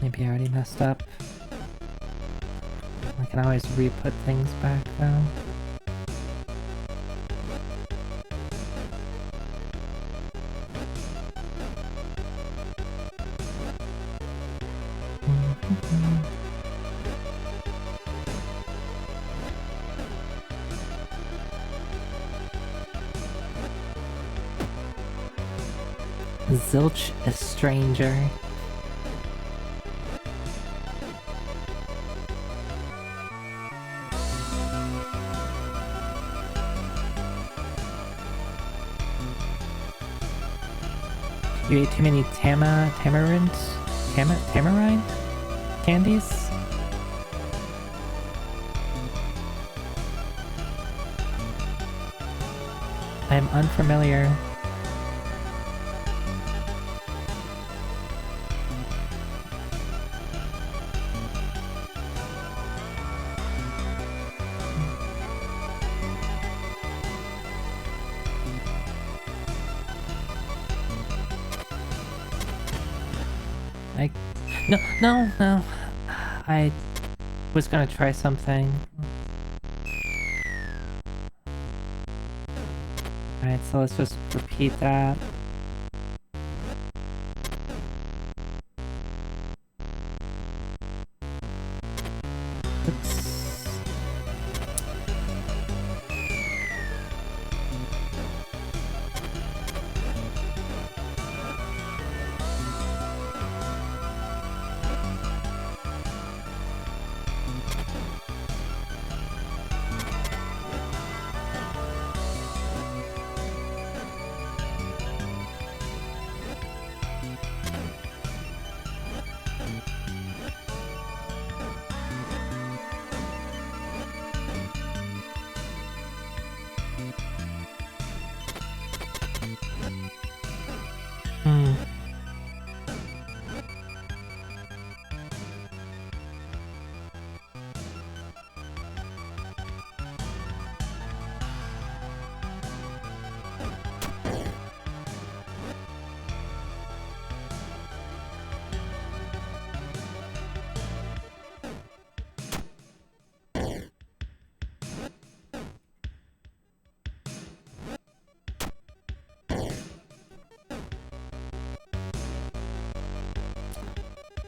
Maybe I already messed up. I can always re-put things back though. Zilch a stranger. You ate too many tamarind candies? I'm unfamiliar. No. I was gonna try something. Alright, so let's just repeat that. Oops.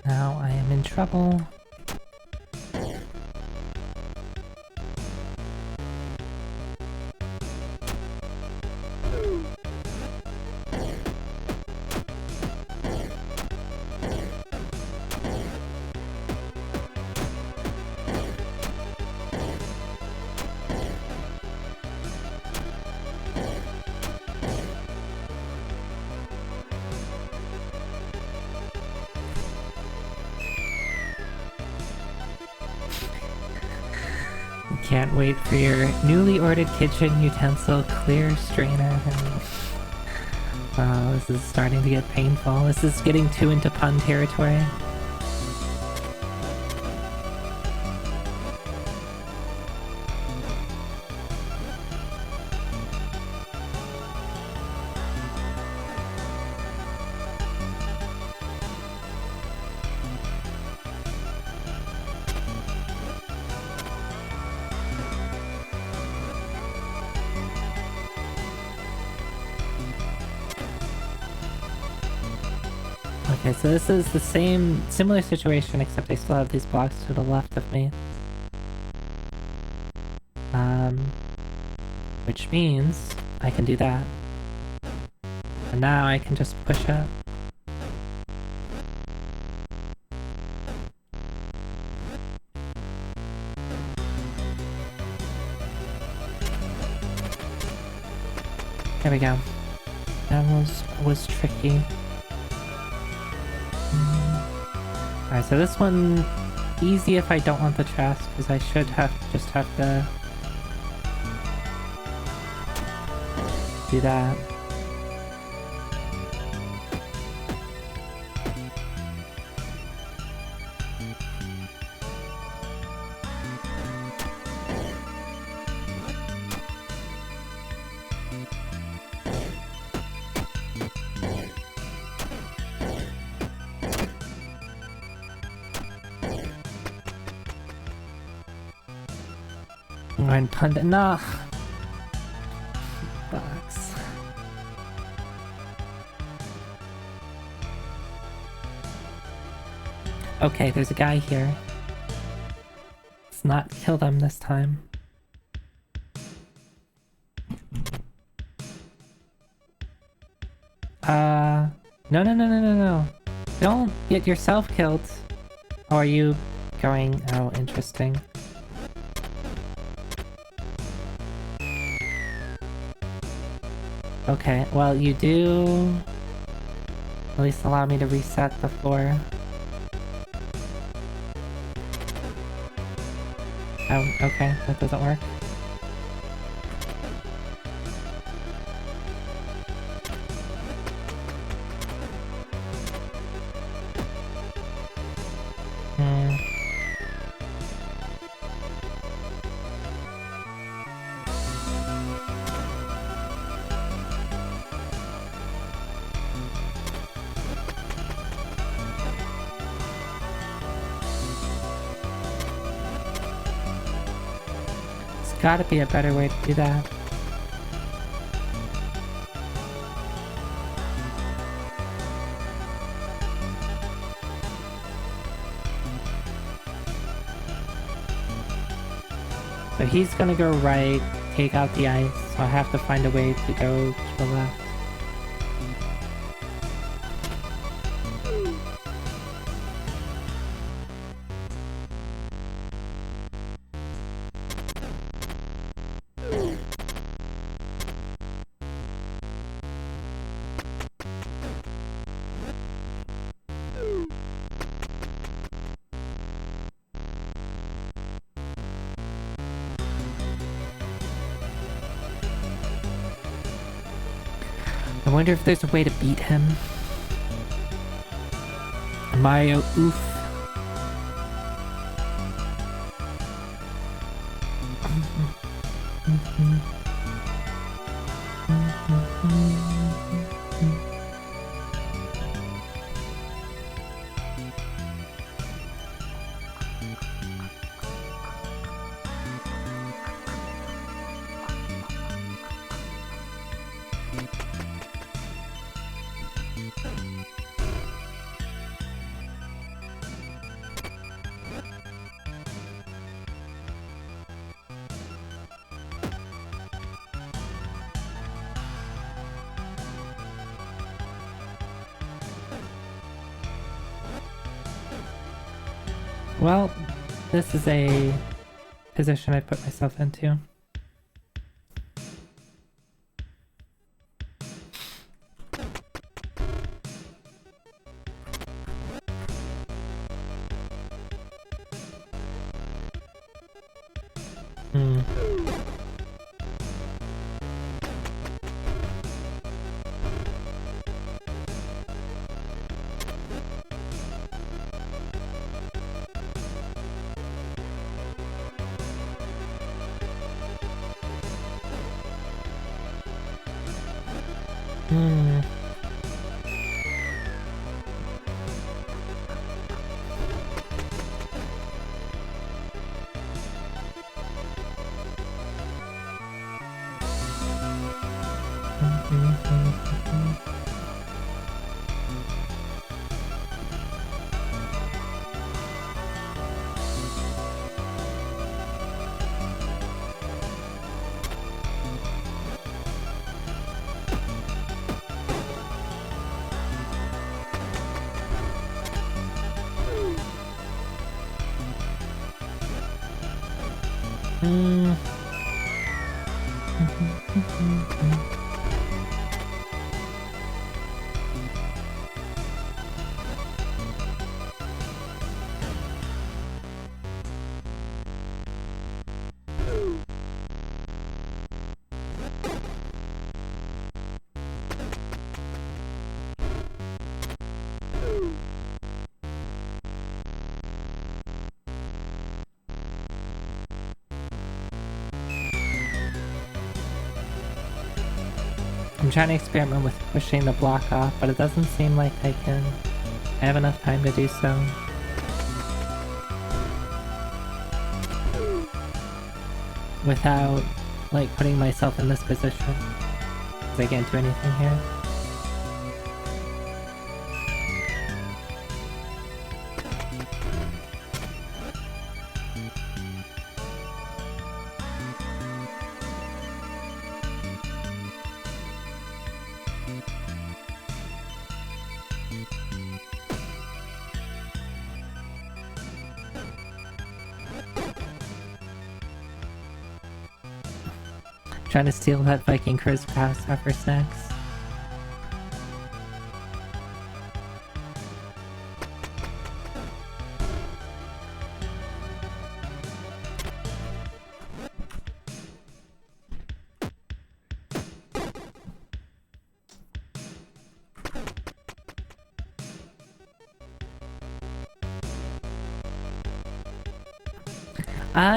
Now I am in trouble. Can't wait for your newly ordered kitchen utensil clear strainer. Oh, this is starting to get painful. This is getting too into pun territory. Okay, so this is the similar situation, except I still have these blocks to the left of me. Which means I can do that. And now I can just push up. we go. That was tricky. Alright, so this one easy if I don't want the chest, because I should just have to do that. I'm pundit. Nah. Box. Okay, there's a guy here. Let's not kill them this time. No. Don't get yourself killed. Oh, are you going? Oh, interesting. Okay, well, you do at least allow me to reset the floor. Oh, okay, that doesn't work. Gotta be a better way to do that. So he's gonna go right, take out the ice, so I have to find a way to go to the left. I wonder if there's a way to beat him. Mario, oof. Well, this is a position I put myself into. I'm trying to experiment with pushing the block off, but it doesn't seem like I have enough time to do so. Without, like, putting myself in this position. Because I can't do anything here. Trying to steal that Viking crew's pass for snacks.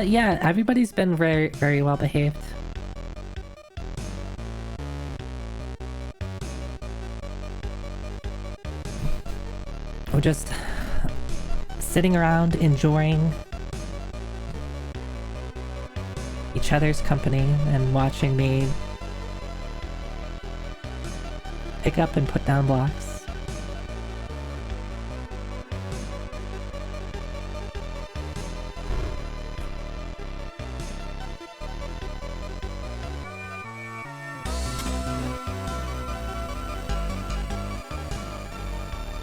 Yeah, everybody's been very, very well behaved. We're just sitting around enjoying each other's company and watching me pick up and put down blocks.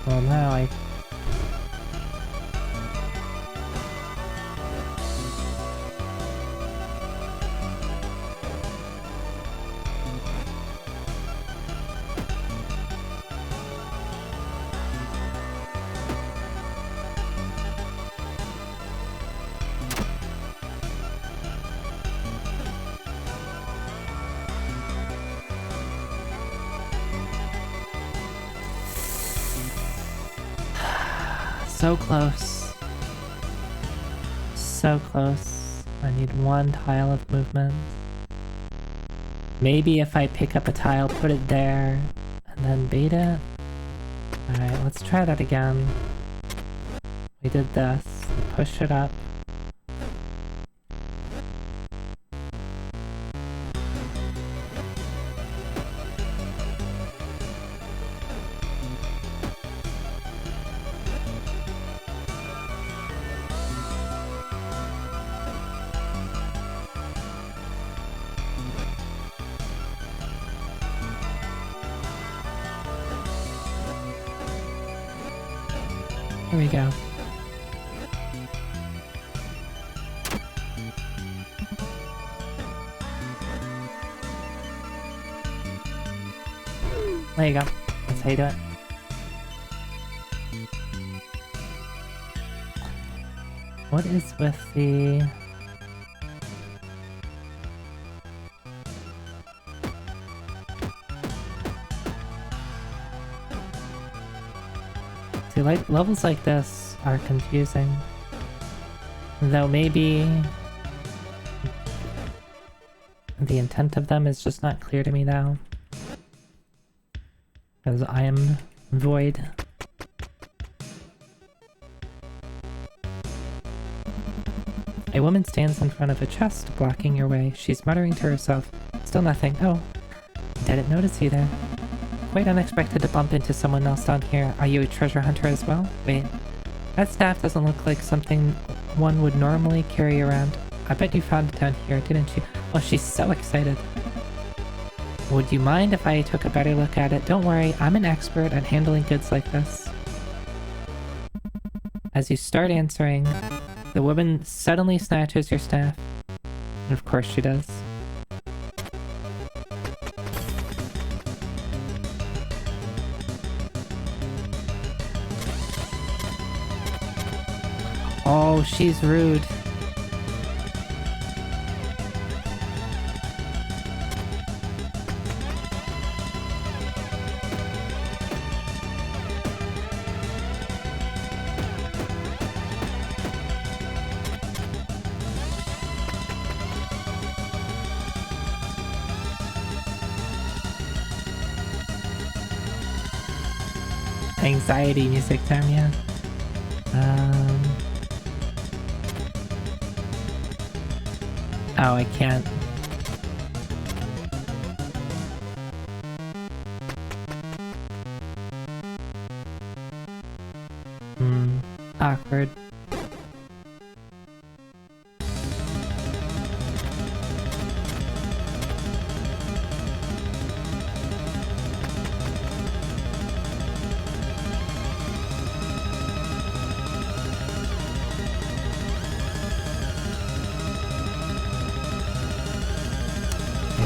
Well, now I... So close. So close. I need one tile of movement. Maybe if I pick up a tile, put it there, and then bait it. Alright, let's try that again. We did this. Push it up. Here we go. There you go. That's how you do it. What is with the... See, like, levels like this are confusing. Though maybe the intent of them is just not clear to me now. Because I am void. A woman stands in front of a chest, blocking your way. She's muttering to herself. Still nothing. Oh, didn't notice you there. Quite unexpected to bump into someone else down here. Are you a treasure hunter as well? Wait, that staff doesn't look like something one would normally carry around. I bet you found it down here, didn't you? Oh, she's so excited. Would you mind if I took a better look at it? Don't worry, I'm an expert at handling goods like this. As you start answering, the woman suddenly snatches your staff. And of course she does. Oh, she's rude. anxiety music term, yeah. Oh, I can't. Awkward.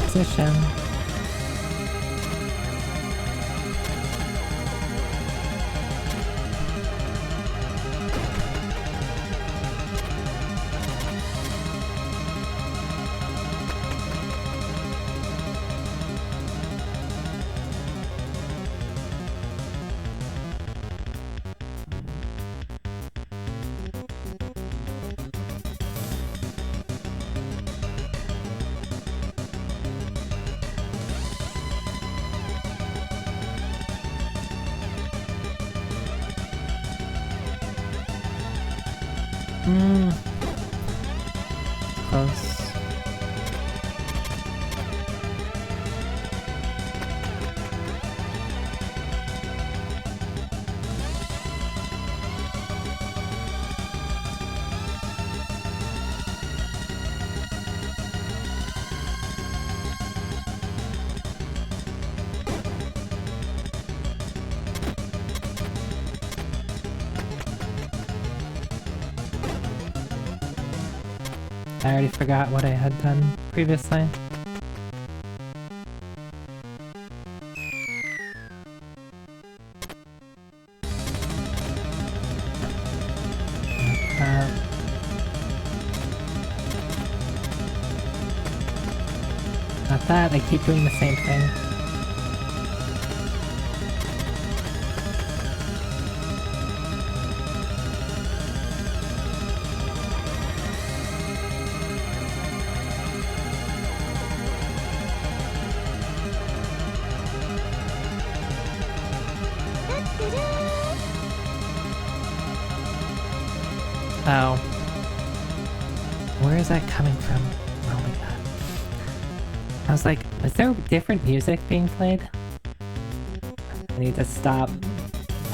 Position. Close. I already forgot what I had done previously. Not that, I keep doing the same thing. Oh. Where is that coming from? Oh my god. I was like, is there different music being played? I need to stop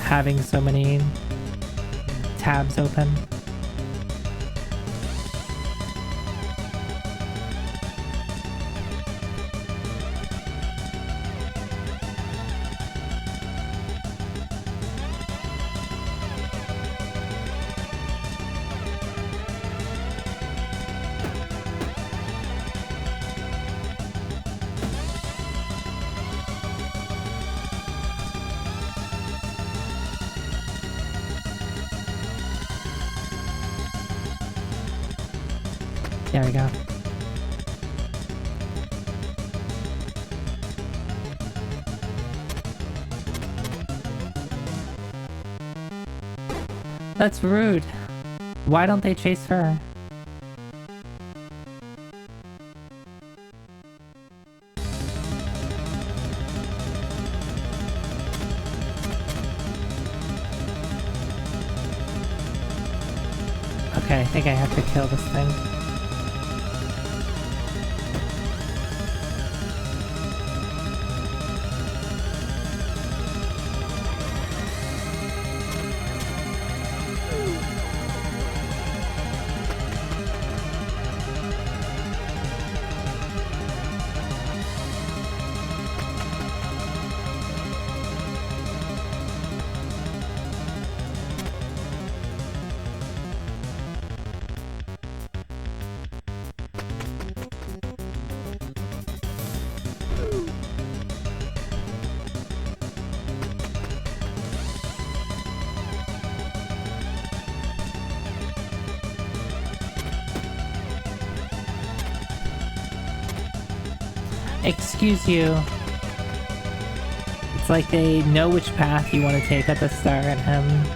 having so many tabs open. There we go. That's rude. Why don't they chase her? Okay, I think I have to kill this thing. Excuse you. It's like they know which path you want to take at the start, and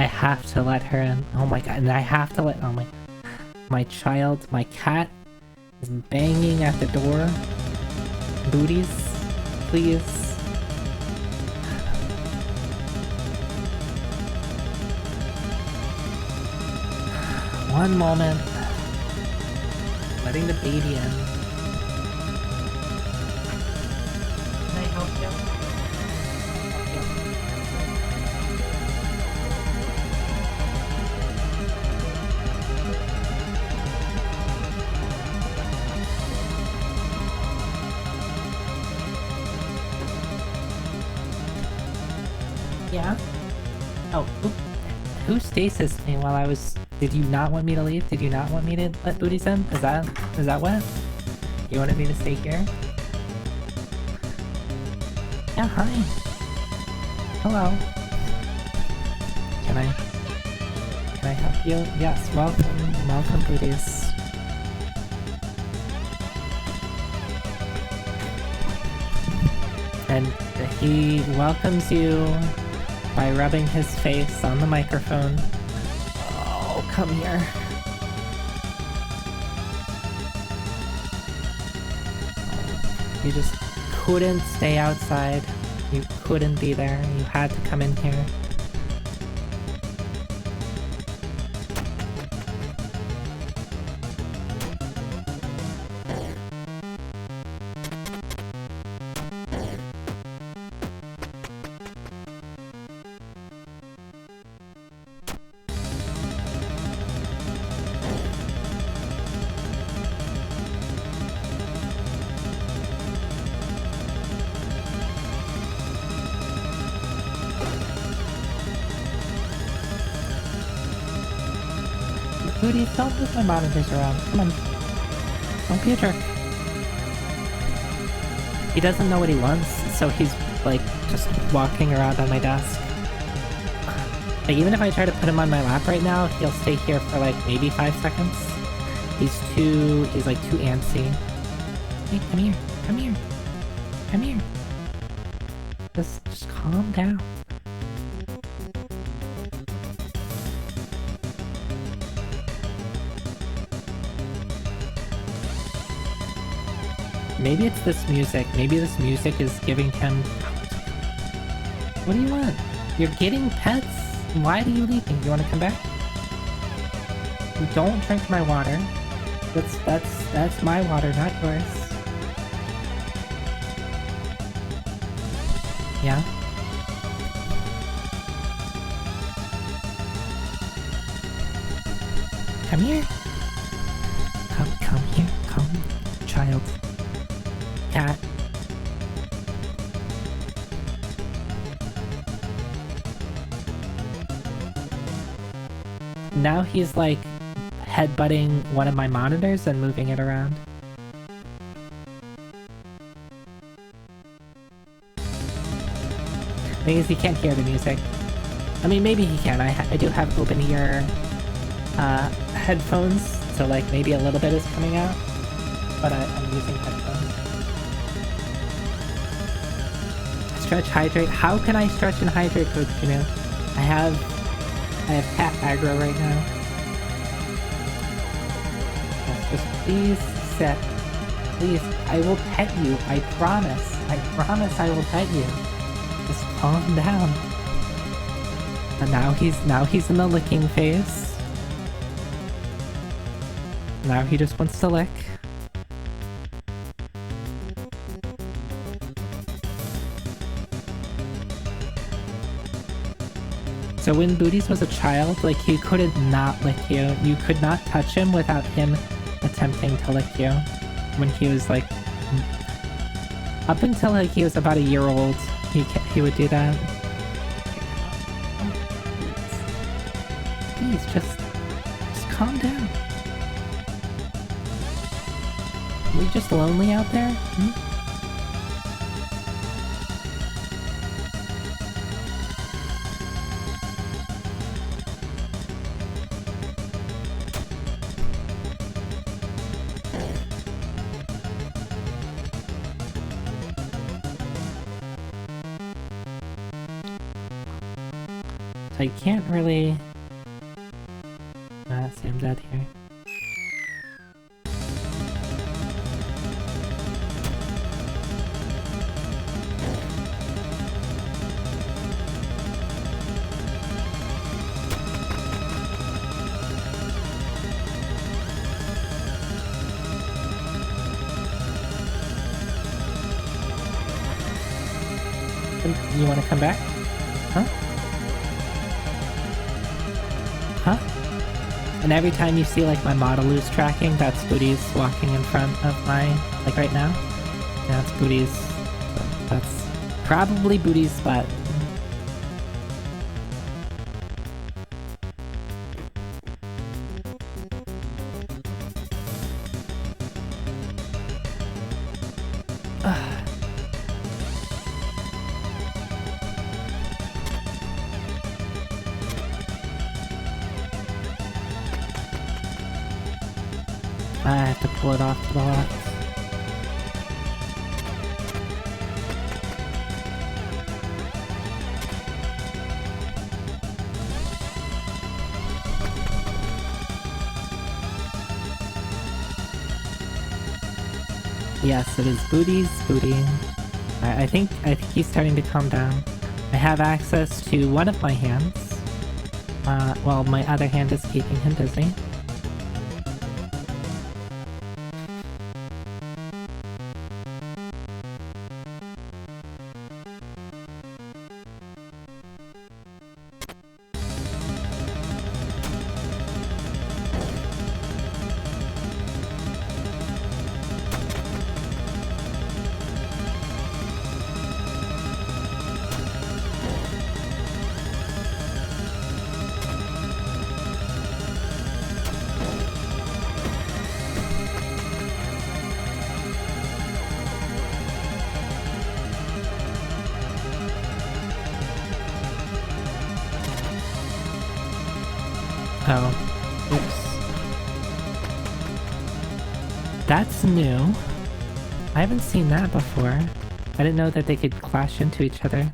have to let her in. Oh my god, and I have to let... Oh my child, my cat is banging at the door. Booties, please. One moment. Letting the baby in. Can I help you? Yeah? Oh, who stasised me while I was... Did you not want me to leave? Did you not want me to let booties in? Is that what? You wanted me to stay here? Yeah, hi. Hello. Can I help you? Yes, welcome booties. And he welcomes you by rubbing his face on the microphone. Oh, come here. You just couldn't stay outside. You couldn't be there. You had to come in here. Booties, don't move my monitors around. Come on. Don't be a jerk. He doesn't know what he wants, so he's, like, just walking around on my desk. Like, even if I try to put him on my lap right now, he'll stay here for, like, maybe 5 seconds. He's like, too antsy. Hey, come here. Come here. Come here. Just calm down. Maybe it's this music. Maybe this music is giving him... What do you want? You're getting pets? Why are you leaving? You want to come back? You don't drink my water. That's my water, not yours. Yeah? Come here. Come here. Come, child. Cat. Now he's like headbutting one of my monitors and moving it around. Thing is, he can't hear the music. I mean, maybe he can. I do have open ear headphones, so like maybe a little bit is coming out, but I'm using headphones. Stretch, hydrate. How can I stretch and hydrate, Coach Juno? I have cat aggro right now. Yes, just please sit. Please, I will pet you. I promise. I promise I will pet you. Just calm down. And now he's in the licking phase. Now he just wants to lick. So when Booties was a child, like, he couldn't not lick you. You could not touch him without him attempting to lick you. When he was, like... Up until, like, he was about a year old, he would do that. Please, just calm down. Are we just lonely out there? Hmm? I can't really... see, I'm dead here. You want to come back? Huh? Huh? And every time you see like my model lose tracking, that's Booty's walking in front of my, like right now. Yeah, that's Booty's. That's probably Booty's spot. I have to pull it off to the left. Yes, it is Booty's Booty. I think he's starting to calm down. I have access to one of my hands. While my other hand is keeping him busy. Oh, oops. That's new. I haven't seen that before. I didn't know that they could clash into each other.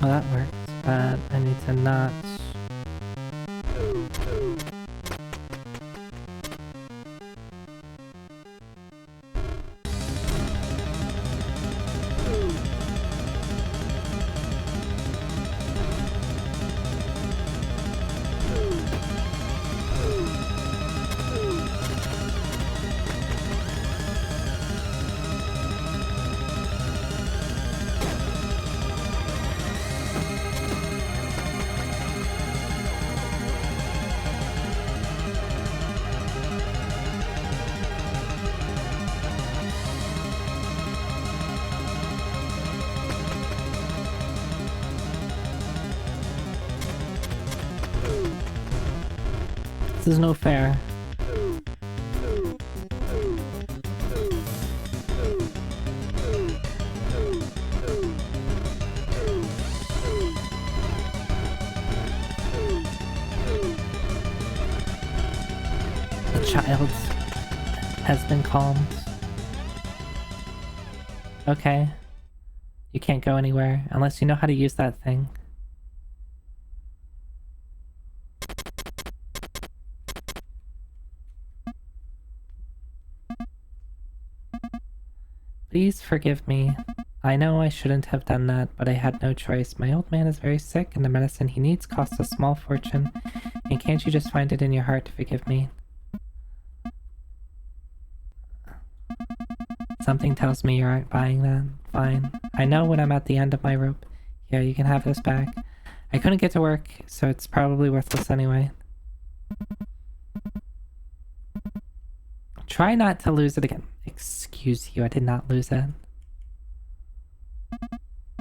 Well, that works, but I need to not... This is no fair. The child has been calmed. Okay. You can't go anywhere unless you know how to use that thing. Please forgive me. I know I shouldn't have done that, but I had no choice. My old man is very sick, and the medicine he needs costs a small fortune. And can't you just find it in your heart to forgive me? Something tells me you aren't buying that. Fine. I know when I'm at the end of my rope. Yeah, you can have this back. I couldn't get to work, so it's probably worthless anyway. Try not to lose it again. Excuse you, I did not lose it.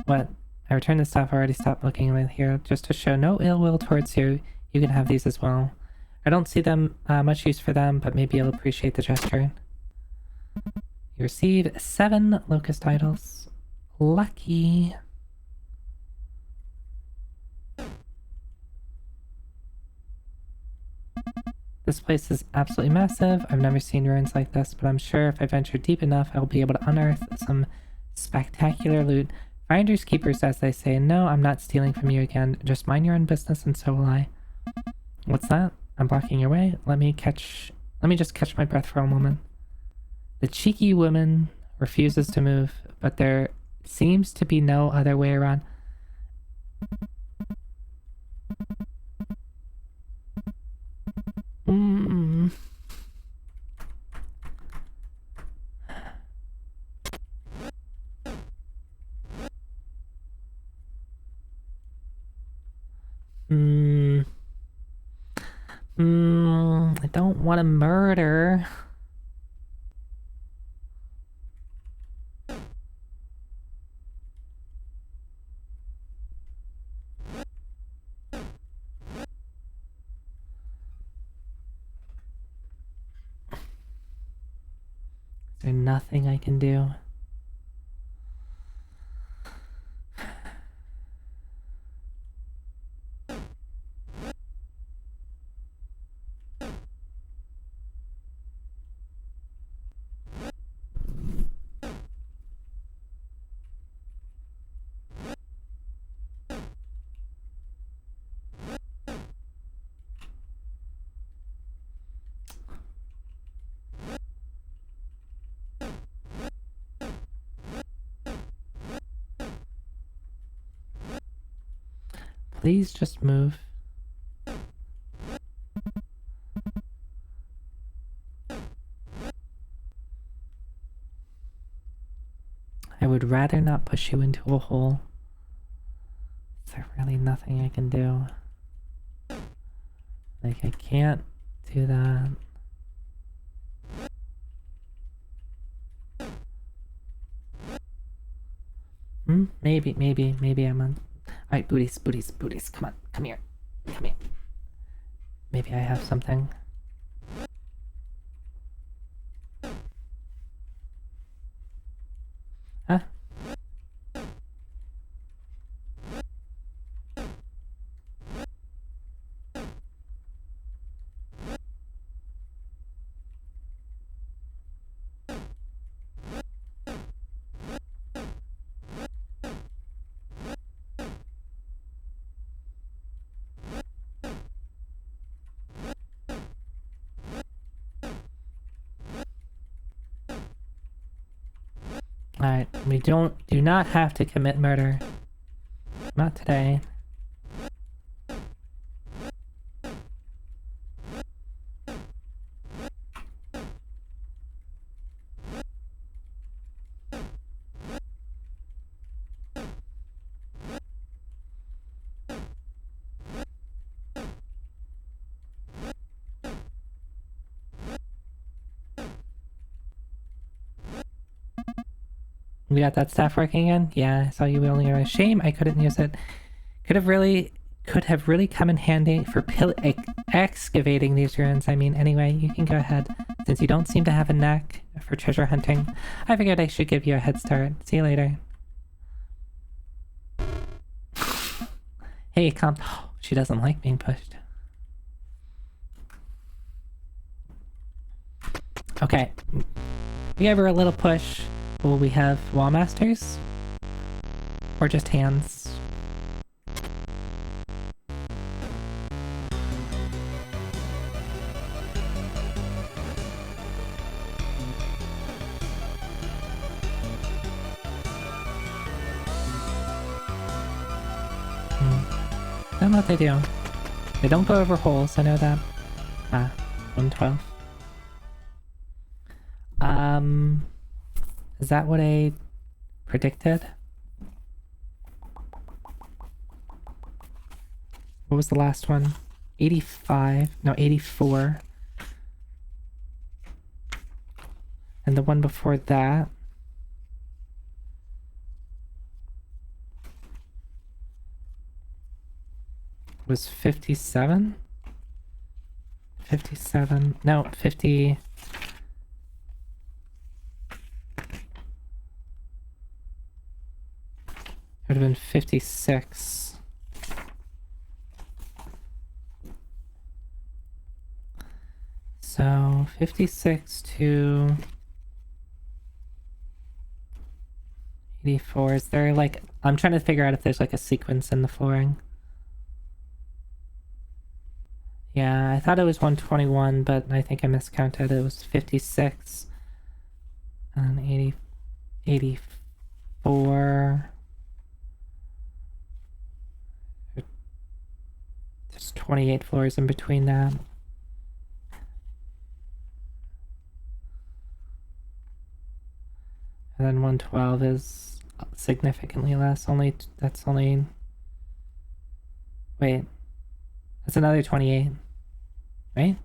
What? I returned the stuff, I already stopped looking in here, just to show no ill will towards you. You can have these as well. I don't see them, much use for them, but maybe you'll appreciate the gesture. You receive 7 locust idols. Lucky. This place is absolutely massive. I've never seen ruins like this, but I'm sure if I venture deep enough, I'll be able to unearth some spectacular loot. Finders keepers, as they say. No, I'm not stealing from you again. Just mind your own business, and so will I. What's that? I'm blocking your way. Let me just catch my breath for a moment. The cheeky woman refuses to move, but there seems to be no other way around. I don't want to murder. Is there nothing I can do? Please just move. I would rather not push you into a hole. Is there really nothing I can do? Like, I can't do that. Maybe I'm on... Alright, booties, come on, come here. Maybe I have something. Huh? Alright, we do not have to commit murder. Not today. We got that staff working again? Yeah, I saw you wielding it. Shame I couldn't use it. Could have really come in handy for excavating these ruins. I mean, anyway, you can go ahead. Since you don't seem to have a knack for treasure hunting, I figured I should give you a head start. See you later. Hey, come. She doesn't like being pushed. Okay. We gave her a little push. Will we have wall masters? Or just hands? I don't know what they do. They don't go over holes, I know that. 112. Is that what I predicted? What was the last one? 85. No, 84. And the one before that was 57. 57. No, 50. Would have been 56. So 56 to 84. Is there like, I'm trying to figure out if there's like a sequence in the flooring. Yeah, I thought it was 121, but I think I miscounted. It was 56 and 84. There's 28 floors in between that. And then 112 is significantly less. That's only... Wait. That's another 28. Right?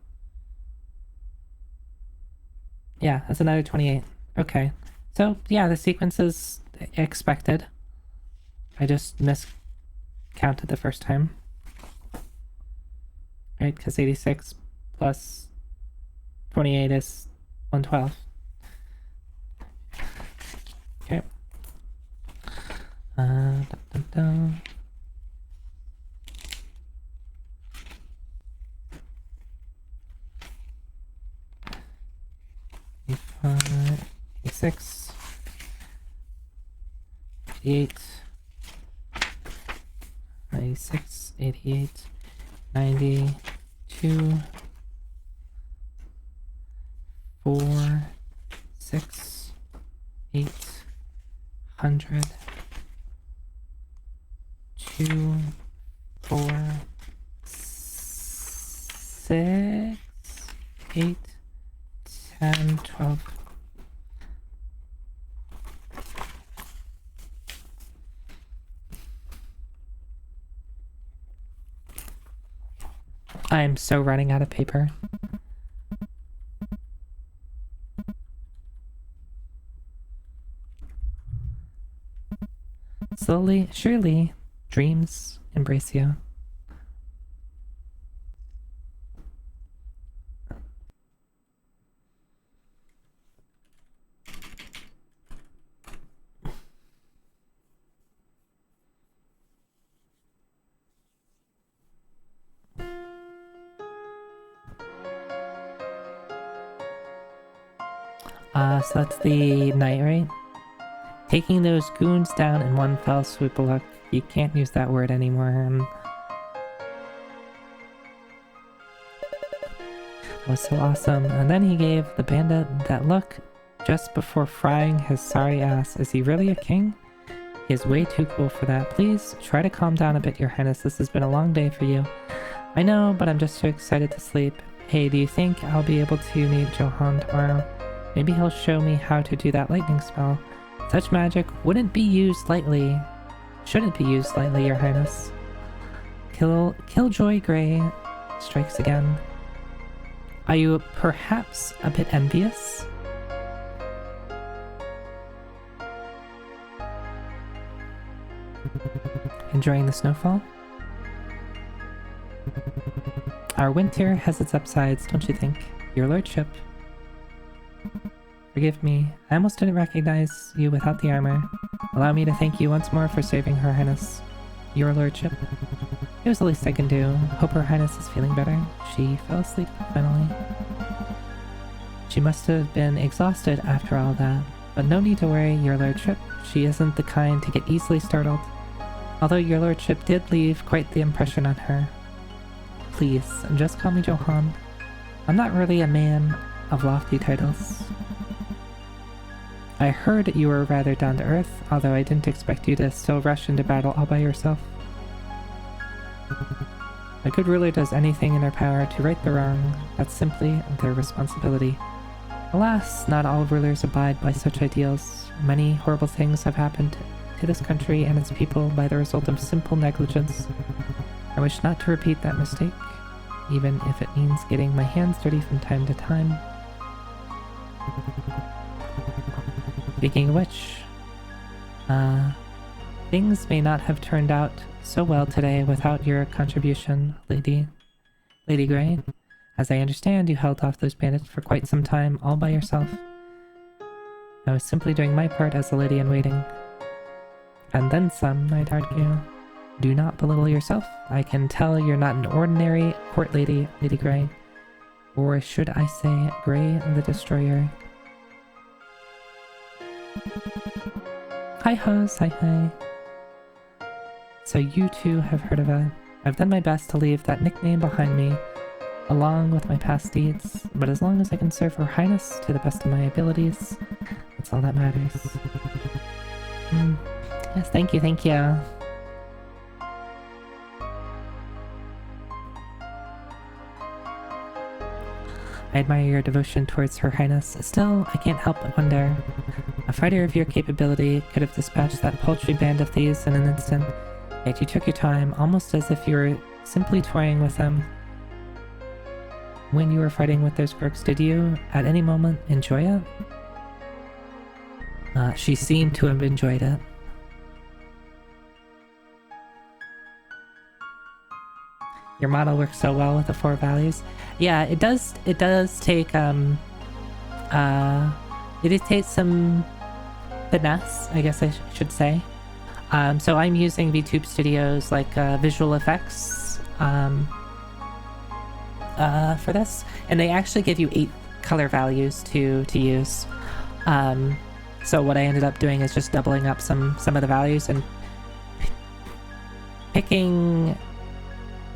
Yeah, that's another 28. Okay. So, yeah, the sequence is expected. I just miscounted the first time. Right, because 86 plus 28 is 112. Okay. Dun, dun, dun. $85, $86, $88, $96, $88, $92, 4, 6, 8, 100, 2, 4, 6, 8, 10, 12. I'm so running out of paper. Slowly, surely, dreams embrace you. So that's the night, right? Taking those goons down in one fell swoop of luck. You can't use that word anymore. That was so awesome. And then he gave the bandit that look just before frying his sorry ass. Is he really a king? He is way too cool for that. Please try to calm down a bit, Your Highness. This has been a long day for you. I know, but I'm just too excited to sleep. Hey, do you think I'll be able to meet Johan tomorrow? Maybe he'll show me how to do that lightning spell. Such magic wouldn't be used lightly. Shouldn't be used lightly, Your Highness. Killjoy Grey strikes again. Are you perhaps a bit envious? Enjoying the snowfall? Our winter has its upsides, don't you think? Your lordship. Forgive me, I almost didn't recognize you without the armor. Allow me to thank you once more for saving Her Highness. Your lordship. It was the least I can do. Hope Her Highness is feeling better. She fell asleep, finally. She must have been exhausted after all that. But no need to worry, Your Lordship. She isn't the kind to get easily startled. Although Your Lordship did leave quite the impression on her. Please, just call me Johan. I'm not really a man of lofty titles. I heard you were rather down to earth, although I didn't expect you to still rush into battle all by yourself. A good ruler does anything in their power to right the wrong. That's simply their responsibility. Alas, not all rulers abide by such ideals. Many horrible things have happened to this country and its people by the result of simple negligence. I wish not to repeat that mistake, even if it means getting my hands dirty from time to time. Speaking of which, things may not have turned out so well today without your contribution, Lady Grey. As I understand, you held off those bandits for quite some time all by yourself. I was simply doing my part as a lady-in-waiting. And then some, I'd argue. Do not belittle yourself. I can tell you're not an ordinary court lady, Lady Grey. Or should I say, Grey the Destroyer. Hi, Hose. Hi. So you two have heard of it. I've done my best to leave that nickname behind me, along with my past deeds, but as long as I can serve Her Highness to the best of my abilities, that's all that matters. Yes, thank you. I admire your devotion towards Her Highness. Still, I can't help but wonder. A fighter of your capability could have dispatched that paltry band of thieves in an instant, yet you took your time, almost as if you were simply toying with them. When you were fighting with those crooks, did you, at any moment, enjoy it? She seemed to have enjoyed it. Your model works so well with the 4 values. Yeah, it does take, it takes some finesse, I guess I should say. So I'm using VTube Studio's, like, visual effects, for this. And they actually give you 8 color values to use. So what I ended up doing is just doubling up some of the values and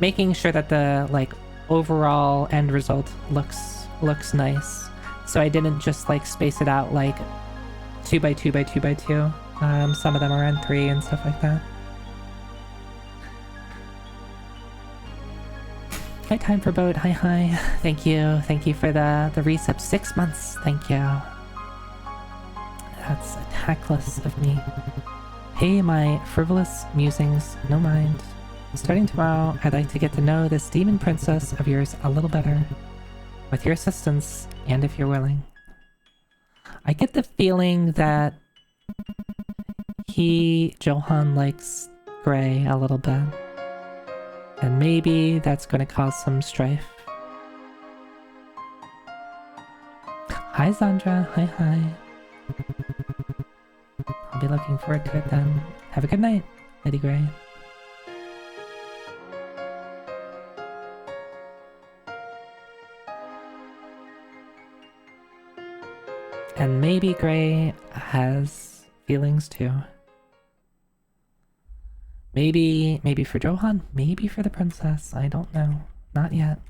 making sure that the, like, overall end result looks nice. So I didn't just, like, space it out like 2 by 2 by 2 by 2. Some of them are on 3 and stuff like that. Hi, Time for Boat. Hi. Thank you for the resub. 6 months. Thank you. That's tactless of me. Pay my frivolous musings no mind. Starting tomorrow, I'd like to get to know this demon princess of yours a little better. With your assistance, and if you're willing. I get the feeling that Johan likes Grey a little bit. And maybe that's going to cause some strife. Hi, Zandra. Hi. I'll be looking forward to it then. Have a good night, Lady Grey. And maybe Grey has feelings too. Maybe for Johan, maybe for the princess. I don't know. Not yet.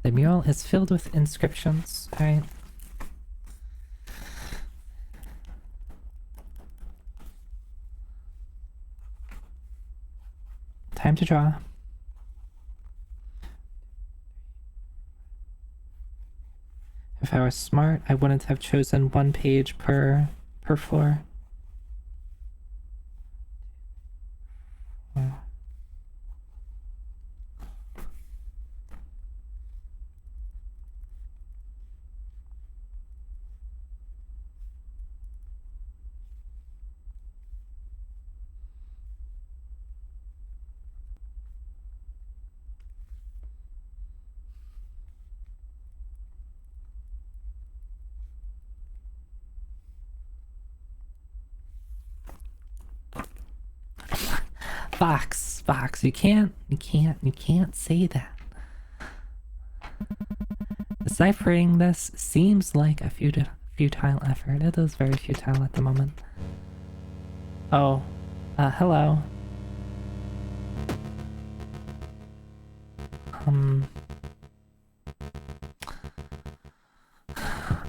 The mural is filled with inscriptions. Alright. Time to draw. If I were smart, I wouldn't have chosen 1 page per floor. Yeah. Fox, you can't say that. Deciphering this seems like a futile effort. It is very futile at the moment. Oh, hello.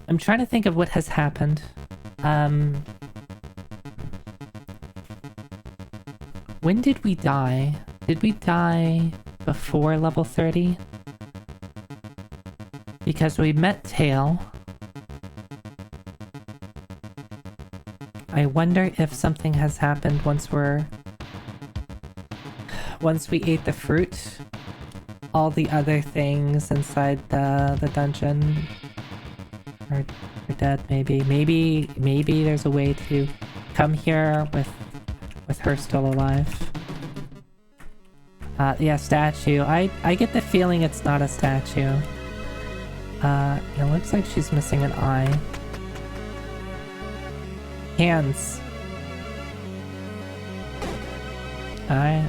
I'm trying to think of what has happened. When did we die? Did we die before level 30? Because we met Tail. I wonder if something has happened once we ate the fruit. All the other things inside the dungeon are dead, maybe. Maybe there's a way to come here with her still alive. Yeah, statue. I get the feeling it's not a statue. It looks like she's missing an eye. Hands. Alright.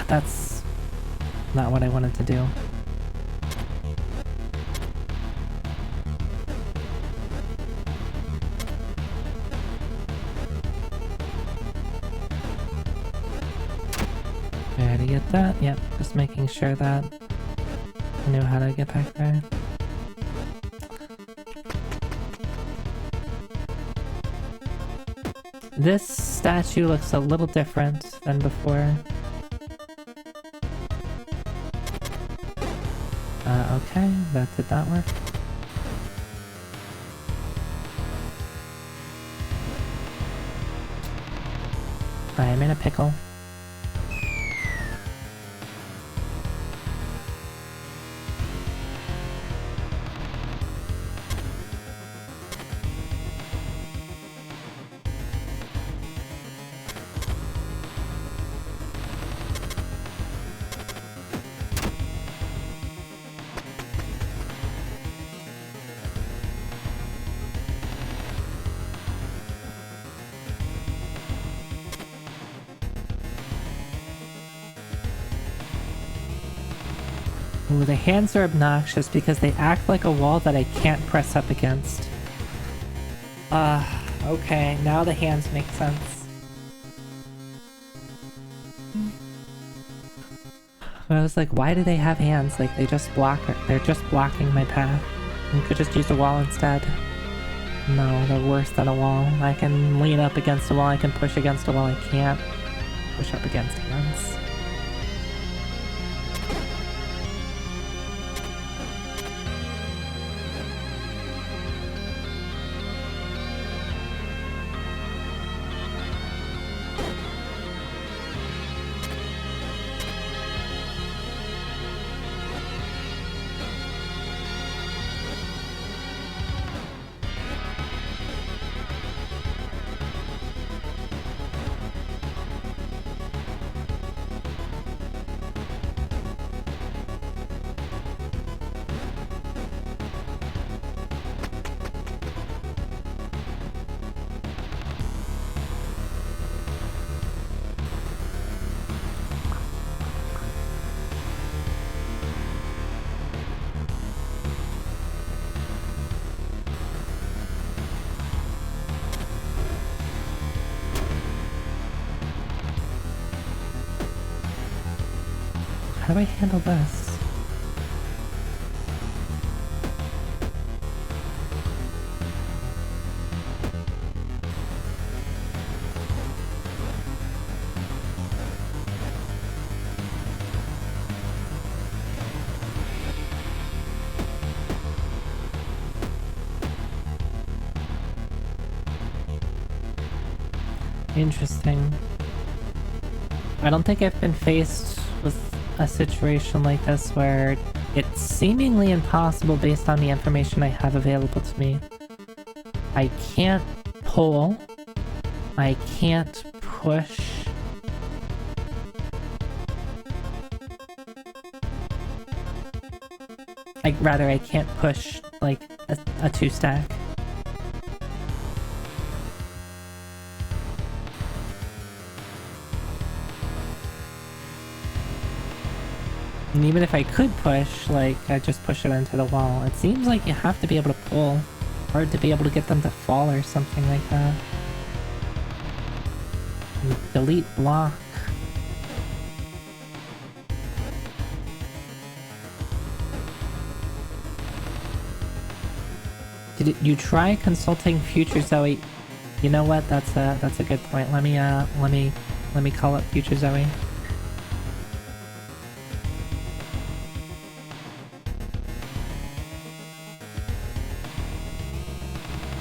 That's not what I wanted to do. Where to get that? Yep, just making sure that I knew how to get back there. This statue looks a little different than before. Okay, that did not work. I am in a pickle. Ooh, the hands are obnoxious because they act like a wall that I can't press up against. Okay, now the hands make sense. I was like, why do they have hands? Like, they just block it. They're just blocking my path. You could just use a wall instead. No, they're worse than a wall. I can lean up against a wall, I can push against a wall, I can't push up against hands. How do I handle this? Interesting. I don't think I've been faced with a situation like this where it's seemingly impossible based on the information I have available to me. I can't pull. I can't push. I can't push, like, a 2-stack. And even if I could push, like, I'd just push it into the wall. It seems like you have to be able to pull, or to be able to get them to fall or something like that. Delete block. Did you try consulting Future Zoe? You know what? That's a good point. Let me call up Future Zoe.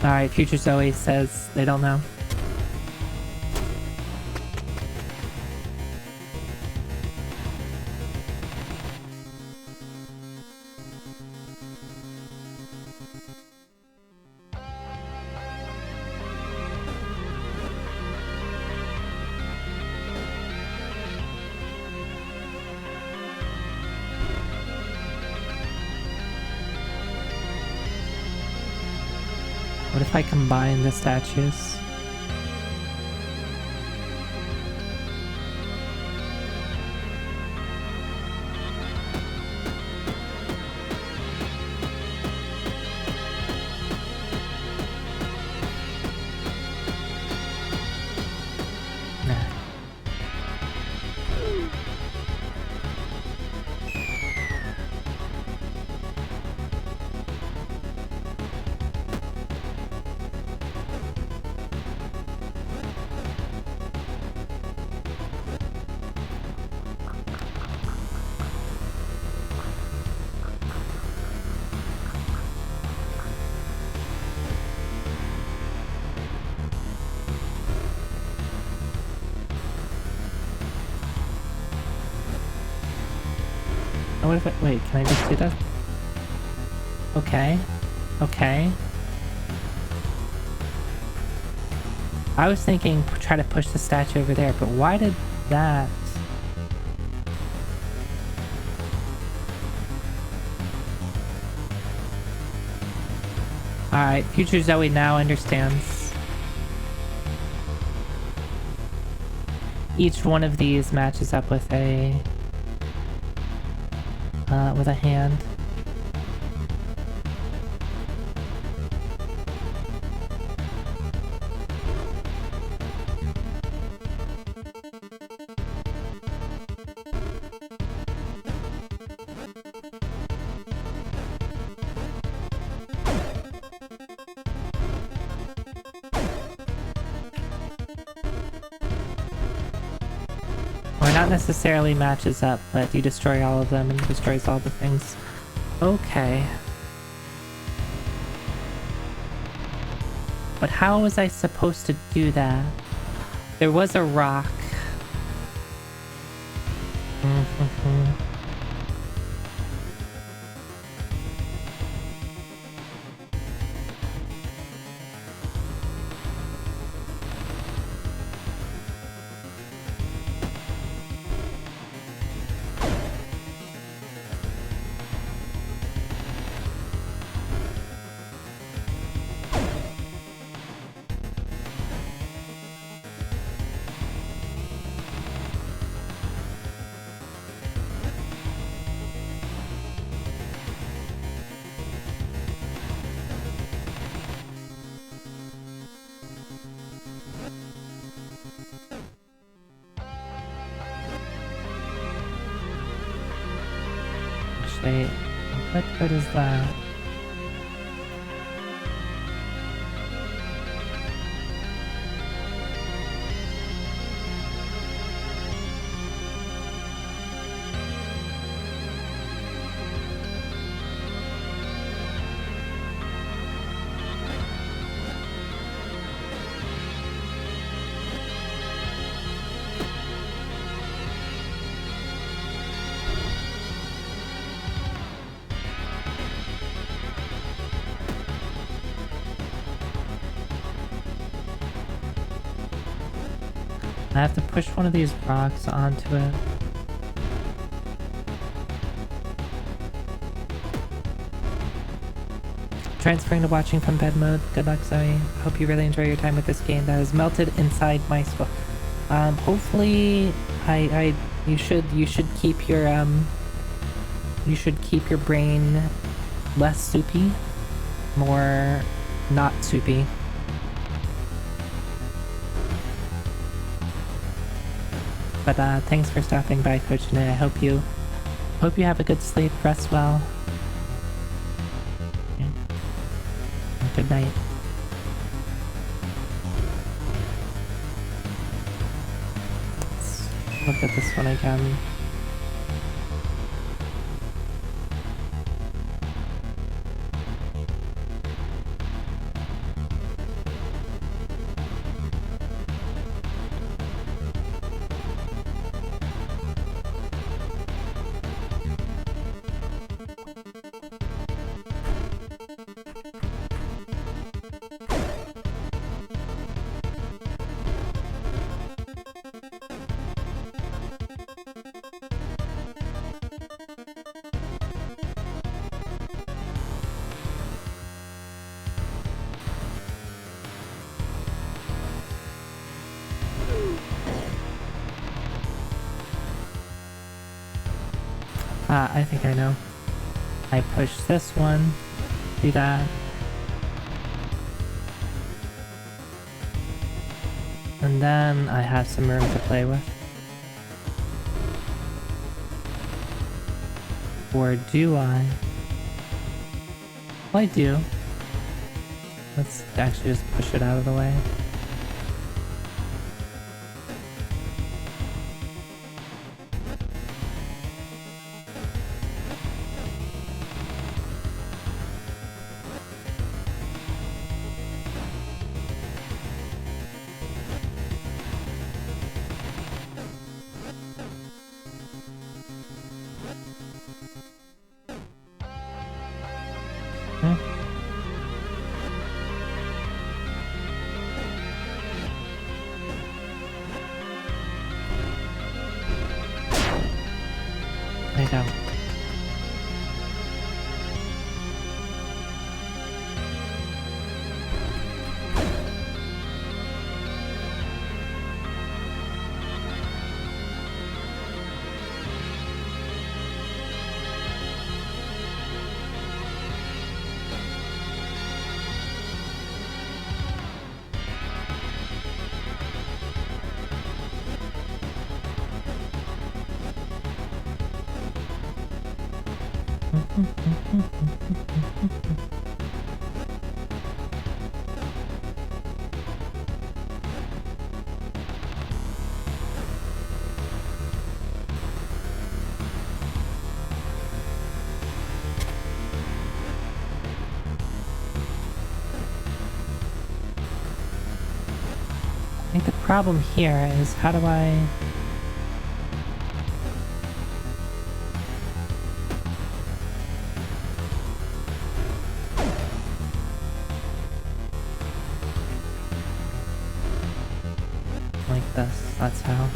Alright, Future Zoe says they don't know. What if I combine the statues? What if wait, can I just do that? Okay. Okay. I was thinking try to push the statue over there, but why did that? Alright, Future Zoe now understands. Each one of these matches up with a hand. Or not necessarily matches up, but you destroy all of them and it destroys all the things. Okay. But how was I supposed to do that? There was a rock. Wait, what good is that? I have to push one of these rocks onto it. Transferring to watching from bed mode. Good luck, Zoe. Hope you really enjoy your time with this game that has melted inside my skull. Hopefully, you should keep your brain less soupy, more not soupy. But thanks for stopping by, Coach today. I hope you have a good sleep. Rest well. Yeah. Good night. Let's look at this one again. I think I know. I push this one, do that. And then I have some room to play with. Or do I? Well, I do. Let's actually just push it out of the way. I don't. I think the problem here is how do I... like this, that's how.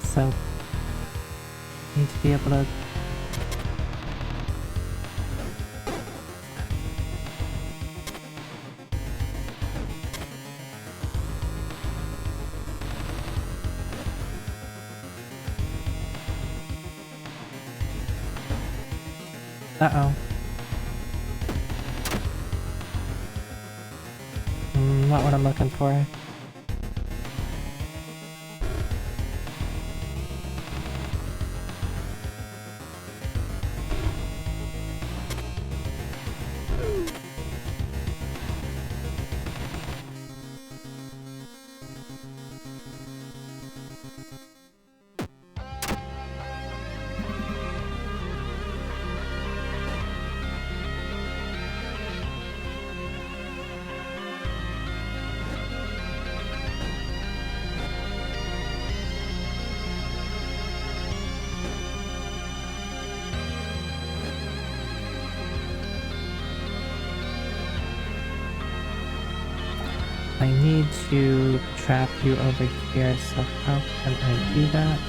So, need to be able to... Uh-oh. Not what I'm looking for. I need to trap you over here, so how can I do that?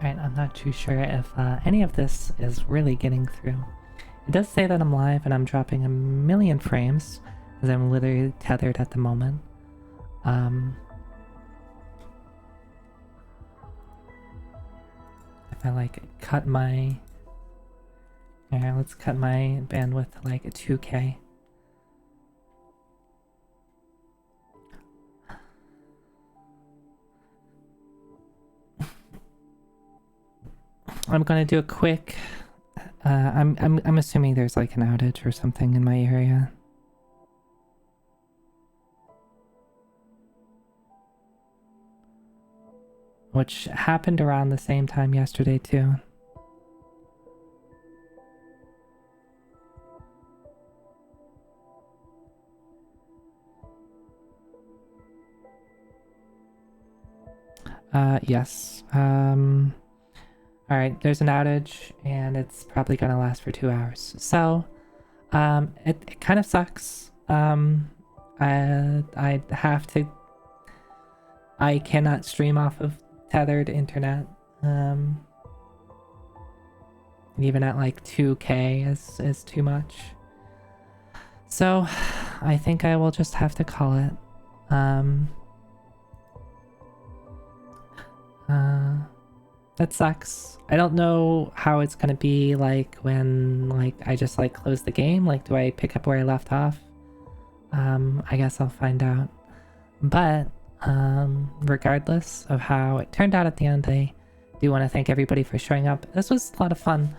Alright, I'm not too sure if any of this is really getting through. It does say that I'm live and I'm dropping a million frames, as I'm literally tethered at the moment. If I like cut my... Alright, let's cut my bandwidth to like a 2K. I'm gonna do a quick... I'm assuming there's like an outage or something in my area. Which happened around the same time yesterday too. Yes. Alright, there's an outage, and it's probably gonna last for 2 hours. So, it kind of sucks. I have to I cannot stream off of tethered internet. Even at like 2K is too much. So I think I will just have to call it. That sucks. I don't know how it's gonna be like when like I just like close the game. Like, do I pick up where I left off? I guess I'll find out. But regardless of how it turned out at the end, I do want to thank everybody for showing up. This was a lot of fun.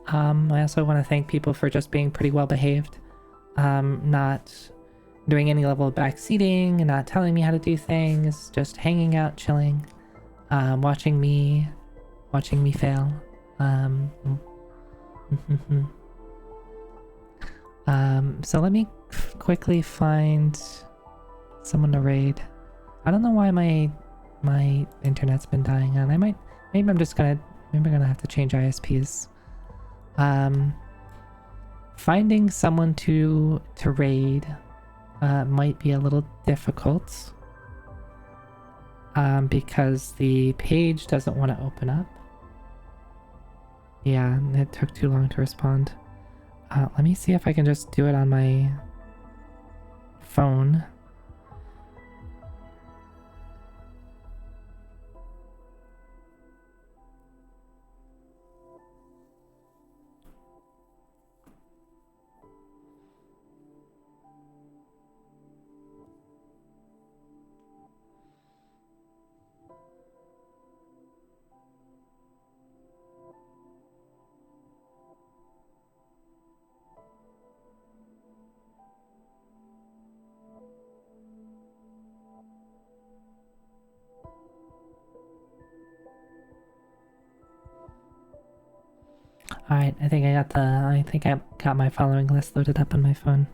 I also want to thank people for just being pretty well behaved, not doing any level of backseating and not telling me how to do things, just hanging out, chilling, watching me fail. So let me quickly find someone to raid. I don't know why my internet's been dying on. maybe I'm gonna have to change ISPs. Finding someone to raid might be a little difficult because the page doesn't want to open up. Yeah, it took too long to respond. Let me see if I can just do it on my phone. Alright, I think I got my following list loaded up on my phone.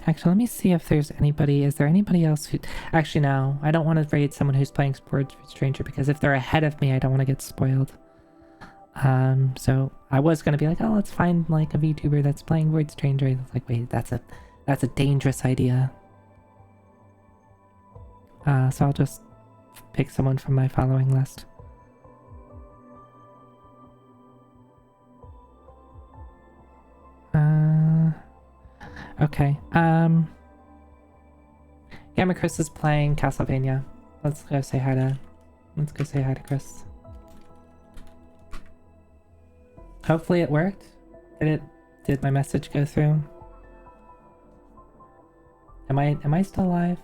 Actually, let me see if there's anybody. Is there anybody else who... Actually, no. I don't want to raid someone who's playing Sports Stranger because if they're ahead of me, I don't want to get spoiled. So I was going to be like, oh, let's find like a VTuber that's playing Word Stranger. And it's like, wait, that's a dangerous idea. So I'll just pick someone from my following list. Okay. Gamma Chris is playing Castlevania. Let's go say hi to Chris. Hopefully it worked. Did my message go through? Am I still alive?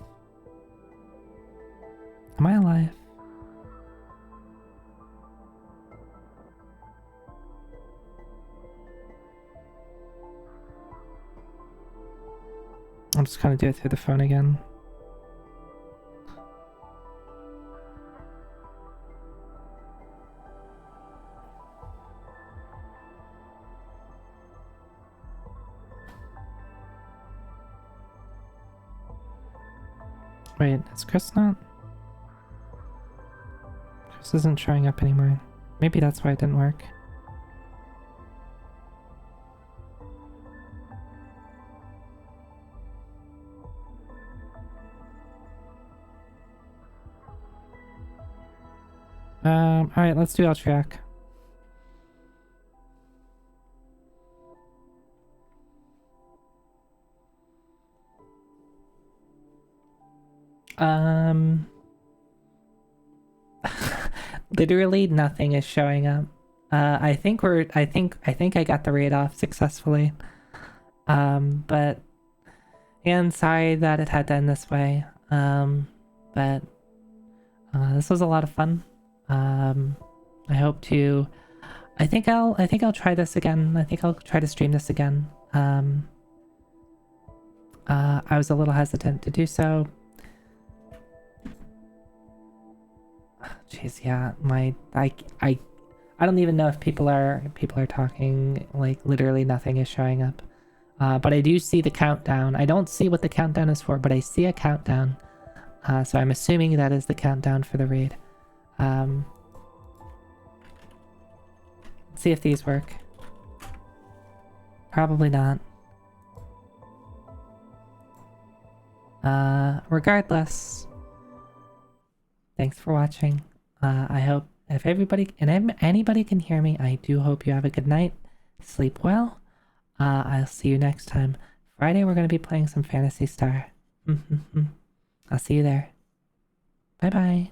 Am I alive? I'm just gonna do it through the phone again. Wait, is Chris not? Chris isn't showing up anymore. Maybe that's why it didn't work. Alright, let's do Altriac. Literally nothing is showing up. I think I got the raid off successfully. But and sorry that it had to end this way. But this was a lot of fun. I hope to. I think I'll try this again. I think I'll try to stream this again. I was a little hesitant to do so. Jeez, yeah, I don't even know if people are talking. Like literally nothing is showing up. But I do see the countdown. I don't see what the countdown is for, but I see a countdown. So I'm assuming that is the countdown for the raid. See if these work. Probably not. Regardless, thanks for watching. I hope if everybody and anybody can hear me, I do hope you have a good night. Sleep well. I'll see you next time. Friday we're going to be playing some Phantasy Star. I'll see you there. Bye bye.